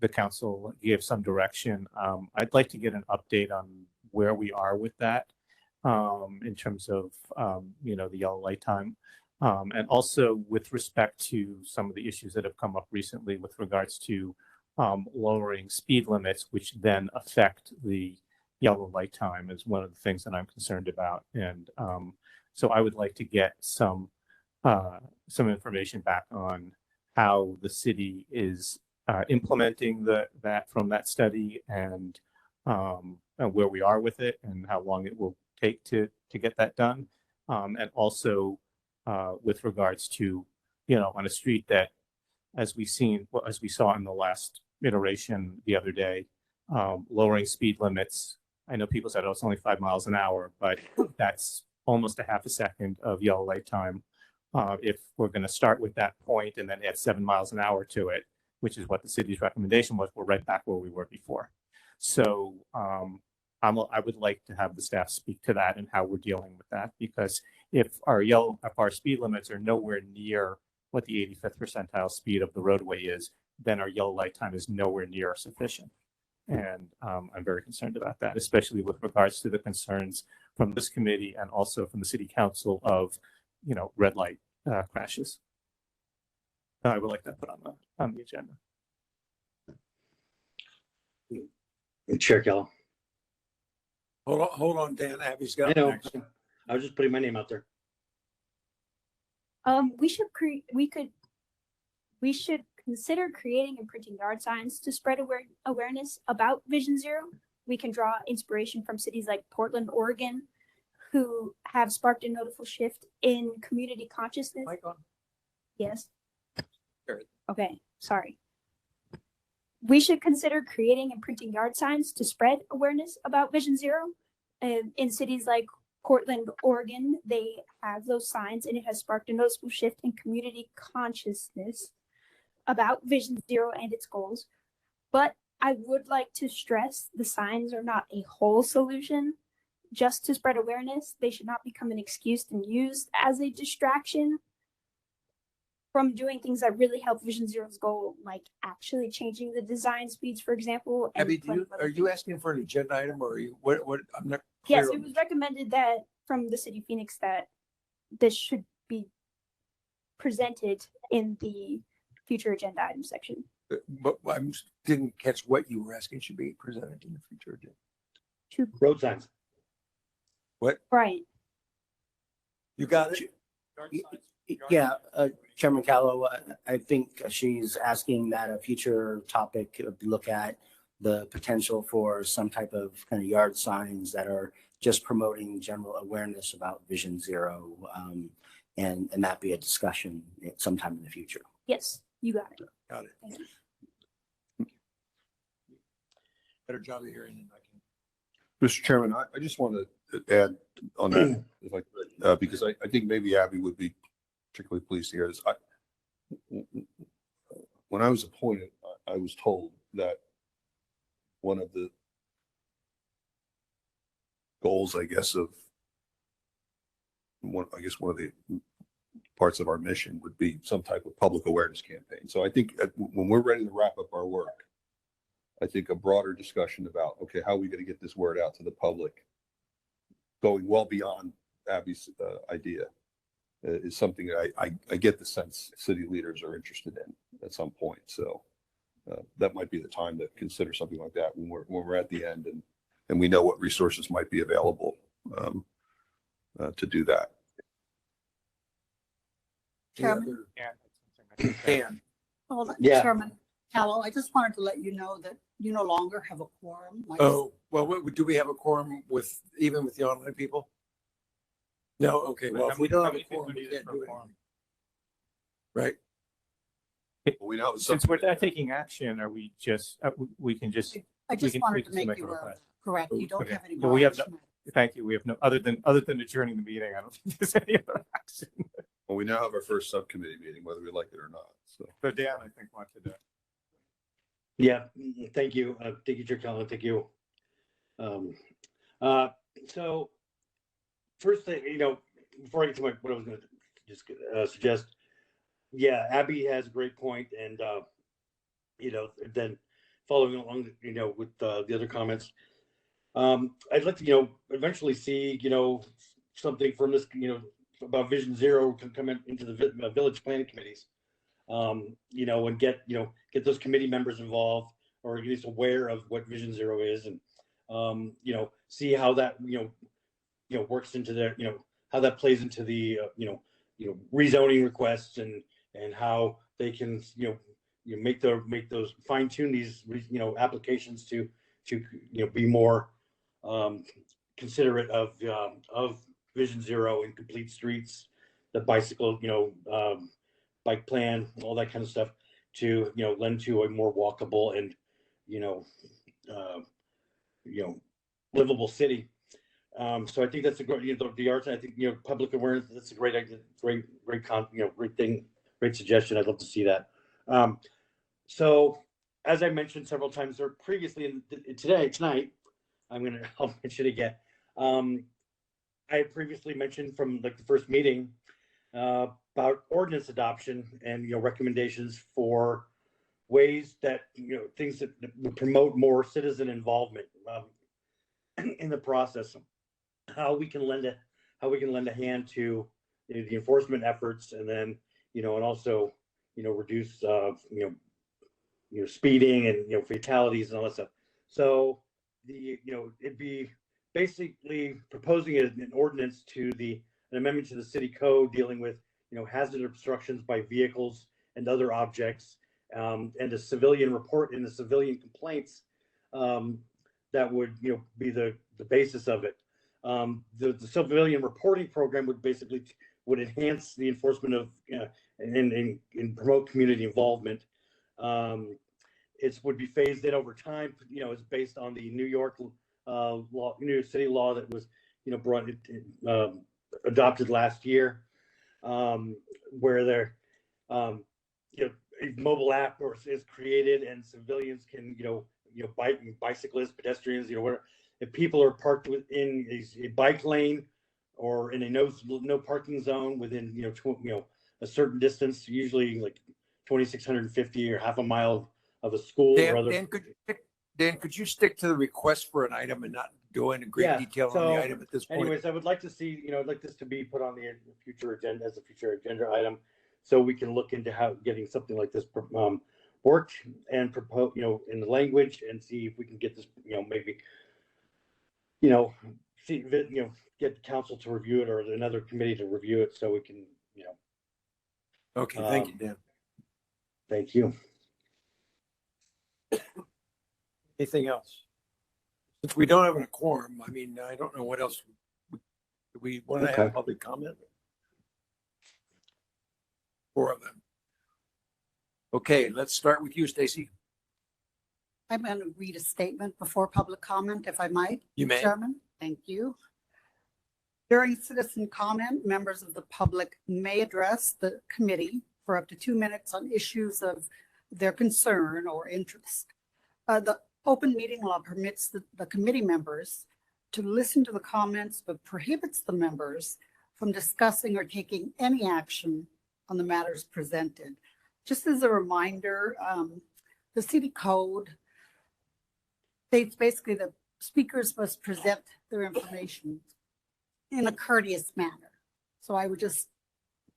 the council gave some direction. I'd like to get an update on where we are with that in terms of the yellow light time. And also with respect to some of the issues that have come up recently with regards to lowering speed limits, which then affect the yellow light time is one of the things that I'm concerned about. And so I would like to get some information back on how the city is implementing that from that study and where we are with it and how long it will take to get that done. And also with regards to, on a street that, as we saw in the last iteration the other day, lowering speed limits. I know people said, oh, it's only 5 miles an hour, but that's almost a half a second of yellow light time. If we're going to start with that point and then add 7 miles an hour to it, which is what the city's recommendation was, we're right back where we were before. So I would like to have the staff speak to that and how we're dealing with that, because if our speed limits are nowhere near what the 85th percentile speed of the roadway is, then our yellow light time is nowhere near sufficient. And I'm very concerned about that, especially with regards to the concerns from this committee and also from the city council of, red light crashes. I would like that put on the agenda. Chair Kello. Hold on, Dan. Abby's got. I know. I was just putting my name out there. We should consider creating and printing yard signs to spread awareness about Vision Zero. We can draw inspiration from cities like Portland, Oregon, who have sparked a notable shift in community consciousness. Mic on. Yes. Sure. Okay, sorry. We should consider creating and printing yard signs to spread awareness about Vision Zero. In cities like Portland, Oregon, they have those signs, and it has sparked a noticeable shift in community consciousness about Vision Zero and its goals. But I would like to stress the signs are not a whole solution. Just to spread awareness, they should not become an excuse and used as a distraction from doing things that really help Vision Zero's goal, like actually changing the design speeds, for example. Abby, are you asking for an agenda item, or are you, what, I'm not clear. Yes, it was recommended that from the City of Phoenix that this should be presented in the future agenda item section. But I didn't catch what you were asking should be presented in the future agenda. Road signs. What? Right. You got it? Yeah, Chairman Callow, I think she's asking that a future topic look at the potential for some type of kind of yard signs that are just promoting general awareness about Vision Zero, and that be a discussion sometime in the future. Yes, you got it. Got it. Better job of hearing than I can. Mr. Chairman, I just want to add on that, if I could, because I think maybe Abby would be particularly pleased to hear this. When when I was appointed, I was told that one of the goals, I guess, of one of the parts of our mission would be some type of public awareness campaign. So I think when we're ready to wrap up our work, I think a broader discussion about, okay, how are we going to get this word out to the public, going well beyond Abby's idea, is something that I get the sense city leaders are interested in at some point. So that might be the time to consider something like that when we're at the end and we know what resources might be available to do that. Chairman? Dan. Hold Yeah. Chairman Callow, I just wanted to let you know that you no longer have a quorum. Oh, well, do we have a quorum even with the online people? No, okay, well, if we don't have a quorum, we can't do it. Right? Well, we know Since we're not taking action, are we just, we can just. I just we wanted can to make still you a request. correct. You don't Okay. have any Well, more we have no, action. thank you. We have no, other than adjourning the meeting, I don't think there's any other action. Well, we now have our first subcommittee meeting, whether we like it or not. So Dan, I think, wanted to. Yeah, thank you. Thank you, Chair Callen. Thank you. So first thing, before I get to what I was going to just suggest, yeah, Abby has a great point, and then following along, with the other comments, I'd like to, eventually see, something from this, about Vision Zero come into the village planning committees, and get those committee members involved, or at least aware of what Vision Zero is, and see how that works into their, how that plays into the rezoning requests, and how they can make those fine tune these applications to be more considerate of Vision Zero and complete streets, the bicycle bike plan, all that kind of stuff, to lend to a more walkable and livable city. So I think that's a great, the arts. I think public awareness. That's a great idea. Great thing. Great suggestion. I'd love to see that. So as I mentioned several times or previously tonight, I'll mention it again. I had previously mentioned from the first meeting about ordinance adoption and recommendations for ways that things that would promote more citizen involvement in the process. How we can lend a hand to the enforcement efforts, and then and also reduce speeding and fatalities and all that stuff. So it'd be basically proposing an ordinance to an amendment to the city code dealing with hazard obstructions by vehicles and other objects, and a civilian report in the civilian complaints that would be the basis of it. The civilian reporting program would enhance the enforcement of and promote community involvement. It would be phased in over time. It's based on the New York law, New York City law that was adopted last year, where there a mobile app is created, and civilians can bicyclists, pedestrians, whatever, if people are parked within a bike lane or in a no parking zone within a certain distance, usually like 2,650 or half a mile of a school or other. Dan, could you stick to the request for an item and not go into great detail on the item at this point? Anyways, I would like to see, I'd like this to be put on the future agenda as a future agenda item, so we can look into how getting something like this worked and propose, in the language, and see if we can get this, maybe, see, get the council to review it or another committee to review it, so we can, Okay, thank you, Dan. Thank you. Anything else? Since we don't have a quorum, I mean, I don't know what else. Do we want to have public comment? 4 of them. Okay, let's start with you, Stacy. I'm going to read a statement before public comment, if I might. You may. Chairman, thank you. During citizen comment, members of the public may address the committee for up to 2 minutes on issues of their concern or interest. The open meeting law permits the committee members to listen to the comments, but prohibits the members from discussing or taking any action on the matters presented. Just as a reminder, the city code states basically that speakers must present their information in a courteous manner. So I would just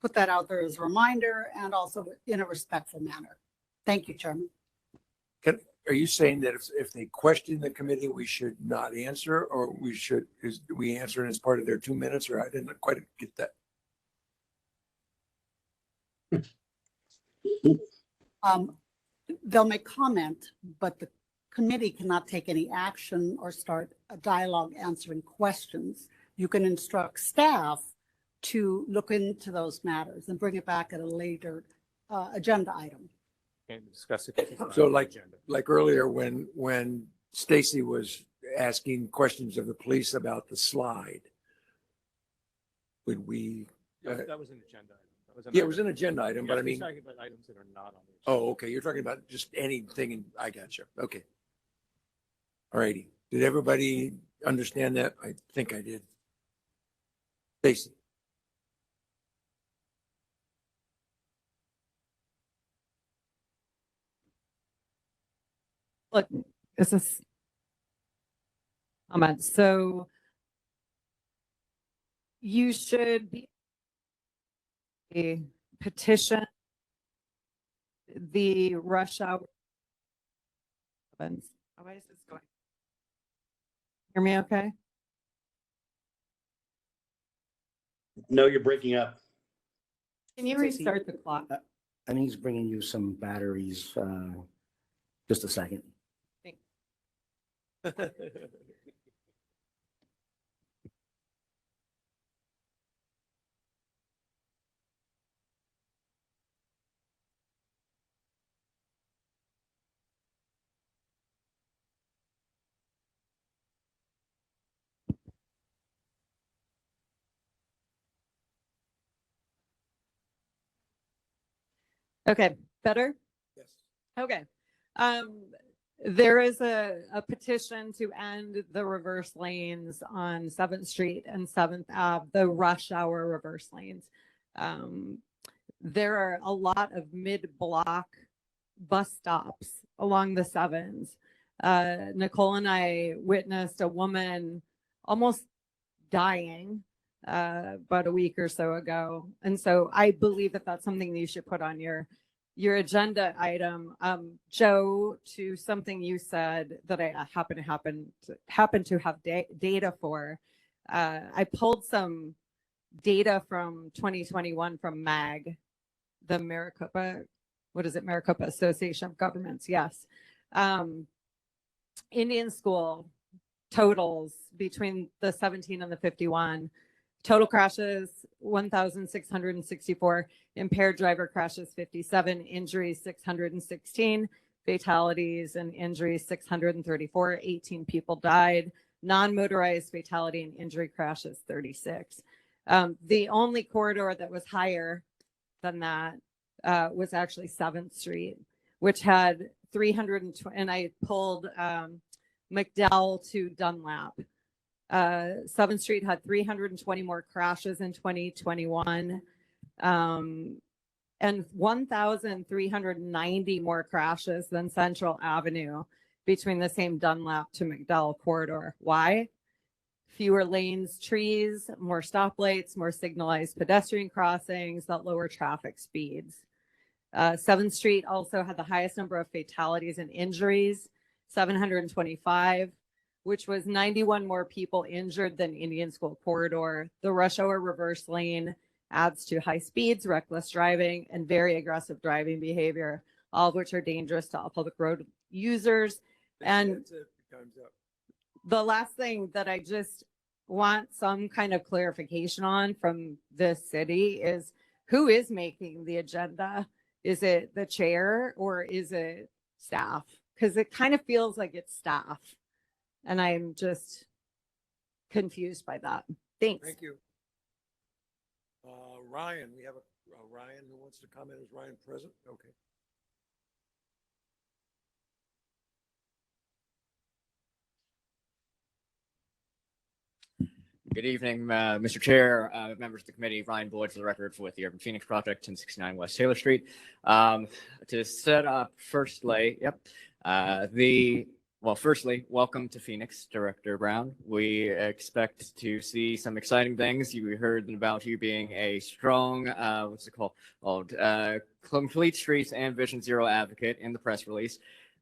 put that out there as a reminder and also in a respectful manner. Thank you, Chairman. Are you saying that if they question the committee, we should not answer, or we answer it as part of their 2 minutes, or I didn't quite get that? They'll make comment, but the committee cannot take any action or start a dialogue answering questions. You can instruct staff to look into those matters and bring it back at a later agenda item. And discuss it. So like earlier when Stacy was asking questions of the police about the slide, would we? That was an agenda item. Yeah, it was an agenda item, but I mean. Talking about items that are not on the agenda. Oh, okay. You're talking about just anything, and I got you. Okay. All righty. Did everybody understand that? I think I did. Stacy. Look, this is comment. So you should be a petition the rush hour. Oh, why is this going? Hear me okay? No, you're breaking up. Can you restart the clock? I think he's bringing you some batteries. Just a second. Okay, better? Yes. Okay. There is a petition to end the reverse lanes on 7th Street and 7th Ave, the rush hour reverse lanes. There are a lot of mid-block bus stops along the 7s. Nicole and I witnessed a woman almost dying about a week or so ago. And so I believe that that's something that you should put on your agenda item. Joe, to something you said that I happen to have data for. I pulled some data from 2021 from MAG, the Maricopa, Maricopa Association of Governments. Yes. Indian School totals between the 17 and the 51. Total crashes, 1,664. Impaired driver crashes, 57. Injuries, 616. Fatalities and injuries, 634. 18 people died. Non-motorized fatality and injury crashes, 36. The only corridor that was higher than that was actually 7th Street, which had 320, and I pulled McDowell to Dunlap. 7th Street had 320 more crashes in 2021, and 1,390 more crashes than Central Avenue between the same Dunlap to McDowell corridor. Why? Fewer lanes, trees, more stoplights, more signalized pedestrian crossings that lower traffic speeds. 7th Street also had the highest number of fatalities and injuries, 725, which was 91 more people injured than Indian School corridor. The rush hour reverse lane adds to high speeds, reckless driving, and very aggressive driving behavior, all of which are dangerous to all public road users. And the last thing that I just want some kind of clarification on from this city is who is making the agenda? Is it the chair or is it staff? Because it kind of feels like it's staff. And I'm just confused by that. Thanks. Thank you. Ryan, we have a Ryan who wants to comment. Is Ryan present? Okay. Good evening, Mr. Chair, members of the committee. Ryan Boyd for the record with the Urban Phoenix Project, 1069 West Taylor Street. To set up, firstly, firstly, welcome to Phoenix, Director Brown. We expect to see some exciting things. You heard about you being a strong, complete streets and Vision Zero advocate in the press release.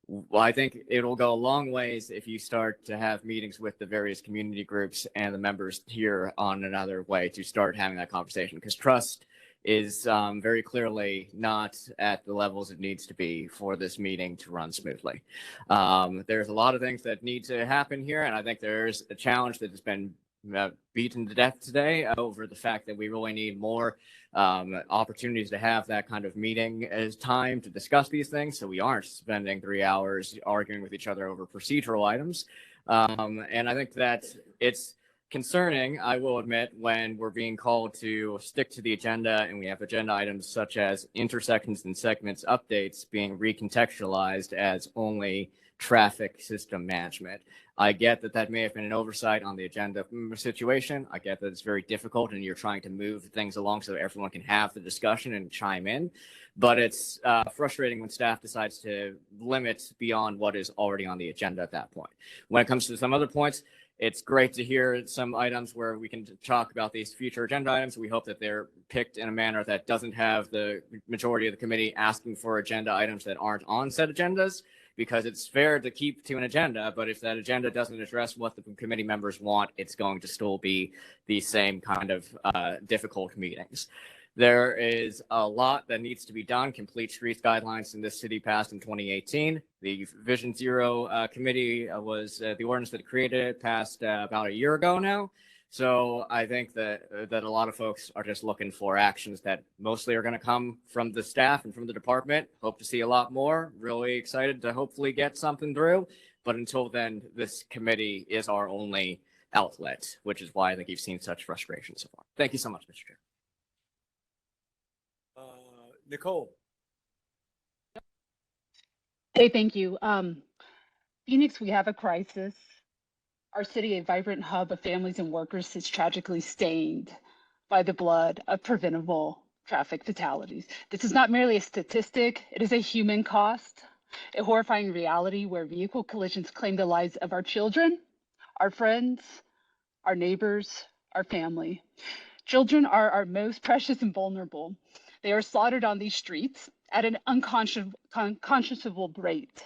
Well, I think it'll go a long ways if you start to have meetings with the various community groups and the members here on another way to start having that conversation, because trust is very clearly not at the levels it needs to be for this meeting to run smoothly. There's a lot of things that need to happen here, and I think there's a challenge that has been beaten to death today over the fact that we really need more opportunities to have that kind of meeting as time to discuss these things, so we aren't spending 3 hours arguing with each other over procedural items. And I think that it's concerning, I will admit, when we're being called to stick to the agenda and we have agenda items such as intersections and segments updates being recontextualized as only traffic system management. I get that that may have been an oversight on the agenda situation. I get that it's very difficult and you're trying to move things along so that everyone can have the discussion and chime in. But it's frustrating when staff decides to limit beyond what is already on the agenda at that point. When it comes to some other points, it's great to hear some items where we can talk about these future agenda items. We hope that they're picked in a manner that doesn't have the majority of the committee asking for agenda items that aren't on said agendas, because it's fair to keep to an agenda, but if that agenda doesn't address what the committee members want, it's going to still be the same kind of difficult meetings. There is a lot that needs to be done. Complete streets guidelines in this city passed in 2018. The Vision Zero committee was the ordinance that created it passed about a year ago now. So I think that a lot of folks are just looking for actions that mostly are going to come from the staff and from the department. Hope to see a lot more. Really excited to hopefully get something through. But until then, this committee is our only outlet, which is why I think you've seen such frustration so far. Thank you so much, Mr. Chair. Nicole. Hey, thank you. Phoenix, we have a crisis. Our city, a vibrant hub of families and workers, is tragically stained by the blood of preventable traffic fatalities. This is not merely a statistic, it is a human cost, a horrifying reality where vehicle collisions claim the lives of our children, our friends, our neighbors, our family. Children are our most precious and vulnerable. They are slaughtered on these streets at an unconscionable rate.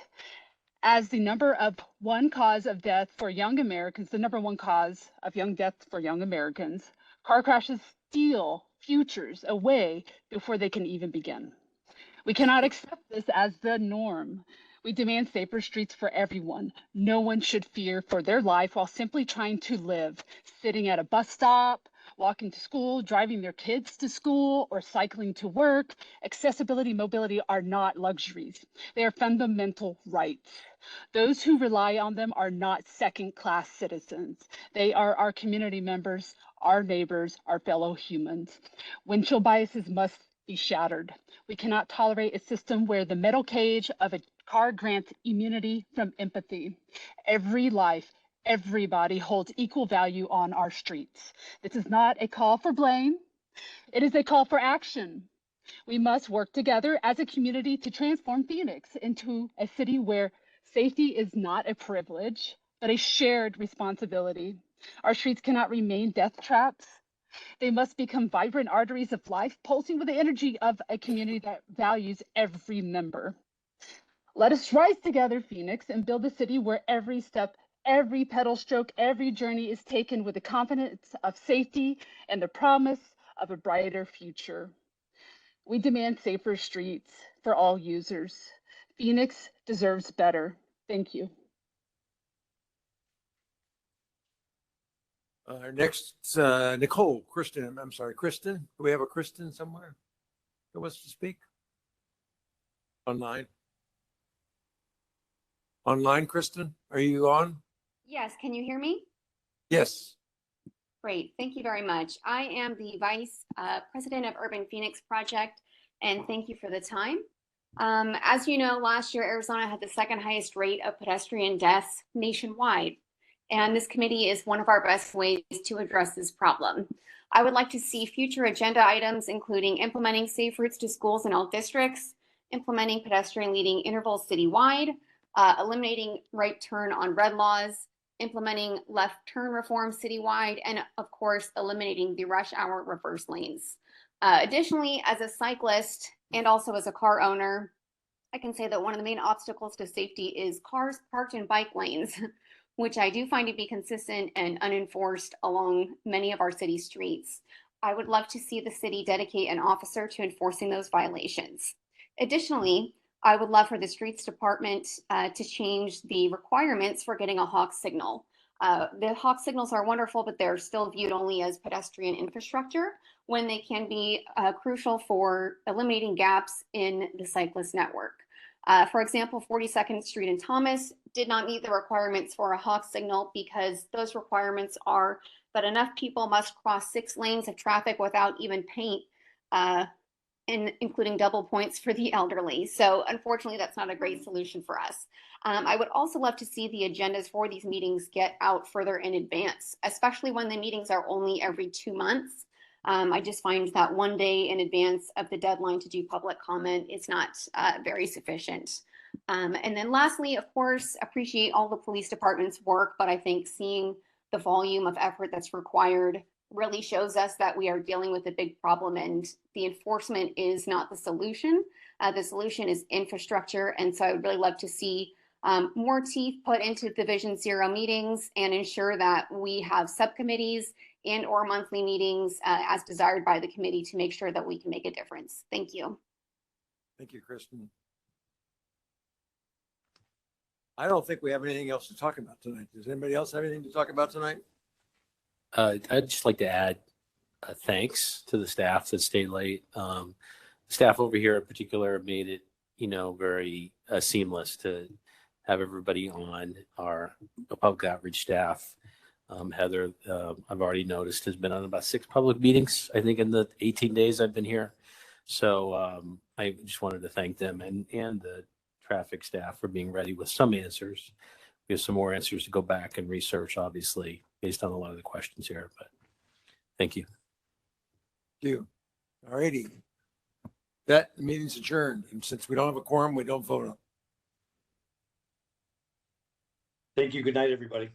As the number one cause of death for young Americans, the number one cause of young death for young Americans, car crashes steal futures away before they can even begin. We cannot accept this as the norm. We demand safer streets for everyone. No one should fear for their life while simply trying to live, sitting at a bus stop, walking to school, driving their kids to school, or cycling to work. Accessibility and mobility are not luxuries. They are fundamental rights. Those who rely on them are not second-class citizens. They are our community members, our neighbors, our fellow humans. Windshield biases must be shattered. We cannot tolerate a system where the metal cage of a car grants immunity from empathy. Every life, everybody holds equal value on our streets. This is not a call for blame. It is a call for action. We must work together as a community to transform Phoenix into a city where safety is not a privilege, but a shared responsibility. Our streets cannot remain death traps. They must become vibrant arteries of life, pulsing with the energy of a community that values every member. Let us rise together, Phoenix, and build a city where every step, every pedal stroke, every journey is taken with the confidence of safety and the promise of a brighter future. We demand safer streets for all users. Phoenix deserves better. Thank you. Next, Nicole, Kristen, I'm sorry, Kristen. Do we have a Kristen somewhere who wants to speak? Online? Online, Kristen, are you on? Yes, can you hear me? Yes. Great, thank you very much. I am the Vice President of Urban Phoenix Project, and thank you for the time. As you know, last year, Arizona had the second highest rate of pedestrian deaths nationwide. and this committee is one of our best ways to address this problem. I would like to see future agenda items, including implementing safe routes to schools in all districts, implementing pedestrian leading intervals citywide, eliminating right turn on red laws, implementing left turn reform citywide, and of course, eliminating the rush hour reverse lanes. Additionally, as a cyclist and also as a car owner, I can say that one of the main obstacles to safety is cars parked in bike lanes, which I do find to be consistent and unenforced along many of our city streets. I would love to see the city dedicate an officer to enforcing those violations. Additionally, I would love for the streets department to change the requirements for getting a hawk signal. The hawk signals are wonderful, but they're still viewed only as pedestrian infrastructure when they can be crucial for eliminating gaps in the cyclist network. For example, 42nd Street and Thomas did not meet the requirements for a hawk signal because those requirements are that enough people must cross 6 lanes of traffic without even paint, including double points for the elderly. So unfortunately, that's not a great solution for us. I would also love to see the agendas for these meetings get out further in advance, especially when the meetings are only every 2 months. I just find that 1 day in advance of the deadline to do public comment is not very sufficient. And then lastly, of course, appreciate all the police department's work, but I think seeing the volume of effort that's required really shows us that we are dealing with a big problem, and the enforcement is not the solution. The solution is infrastructure. And so I would really love to see more teeth put into the Vision Zero meetings and ensure that we have subcommittees and or monthly meetings as desired by the committee to make sure that we can make a difference. Thank you. Thank you, Kristen. I don't think we have anything else to talk about tonight. Does anybody else have anything to talk about tonight? I'd just like to add thanks to the staff that stayed late. The staff over here in particular made it, very seamless to have everybody on. Our public outreach staff, Heather, I've already noticed, has been on about 6 public meetings, I think, in the 18 days I've been here. So I just wanted to thank them and the traffic staff for being ready with some answers. We have some more answers to go back and research, obviously, based on a lot of the questions here, but thank you. Thank you. All righty. That meeting's adjourned. And since we don't have a quorum, we don't vote on. Thank you. Good night, everybody.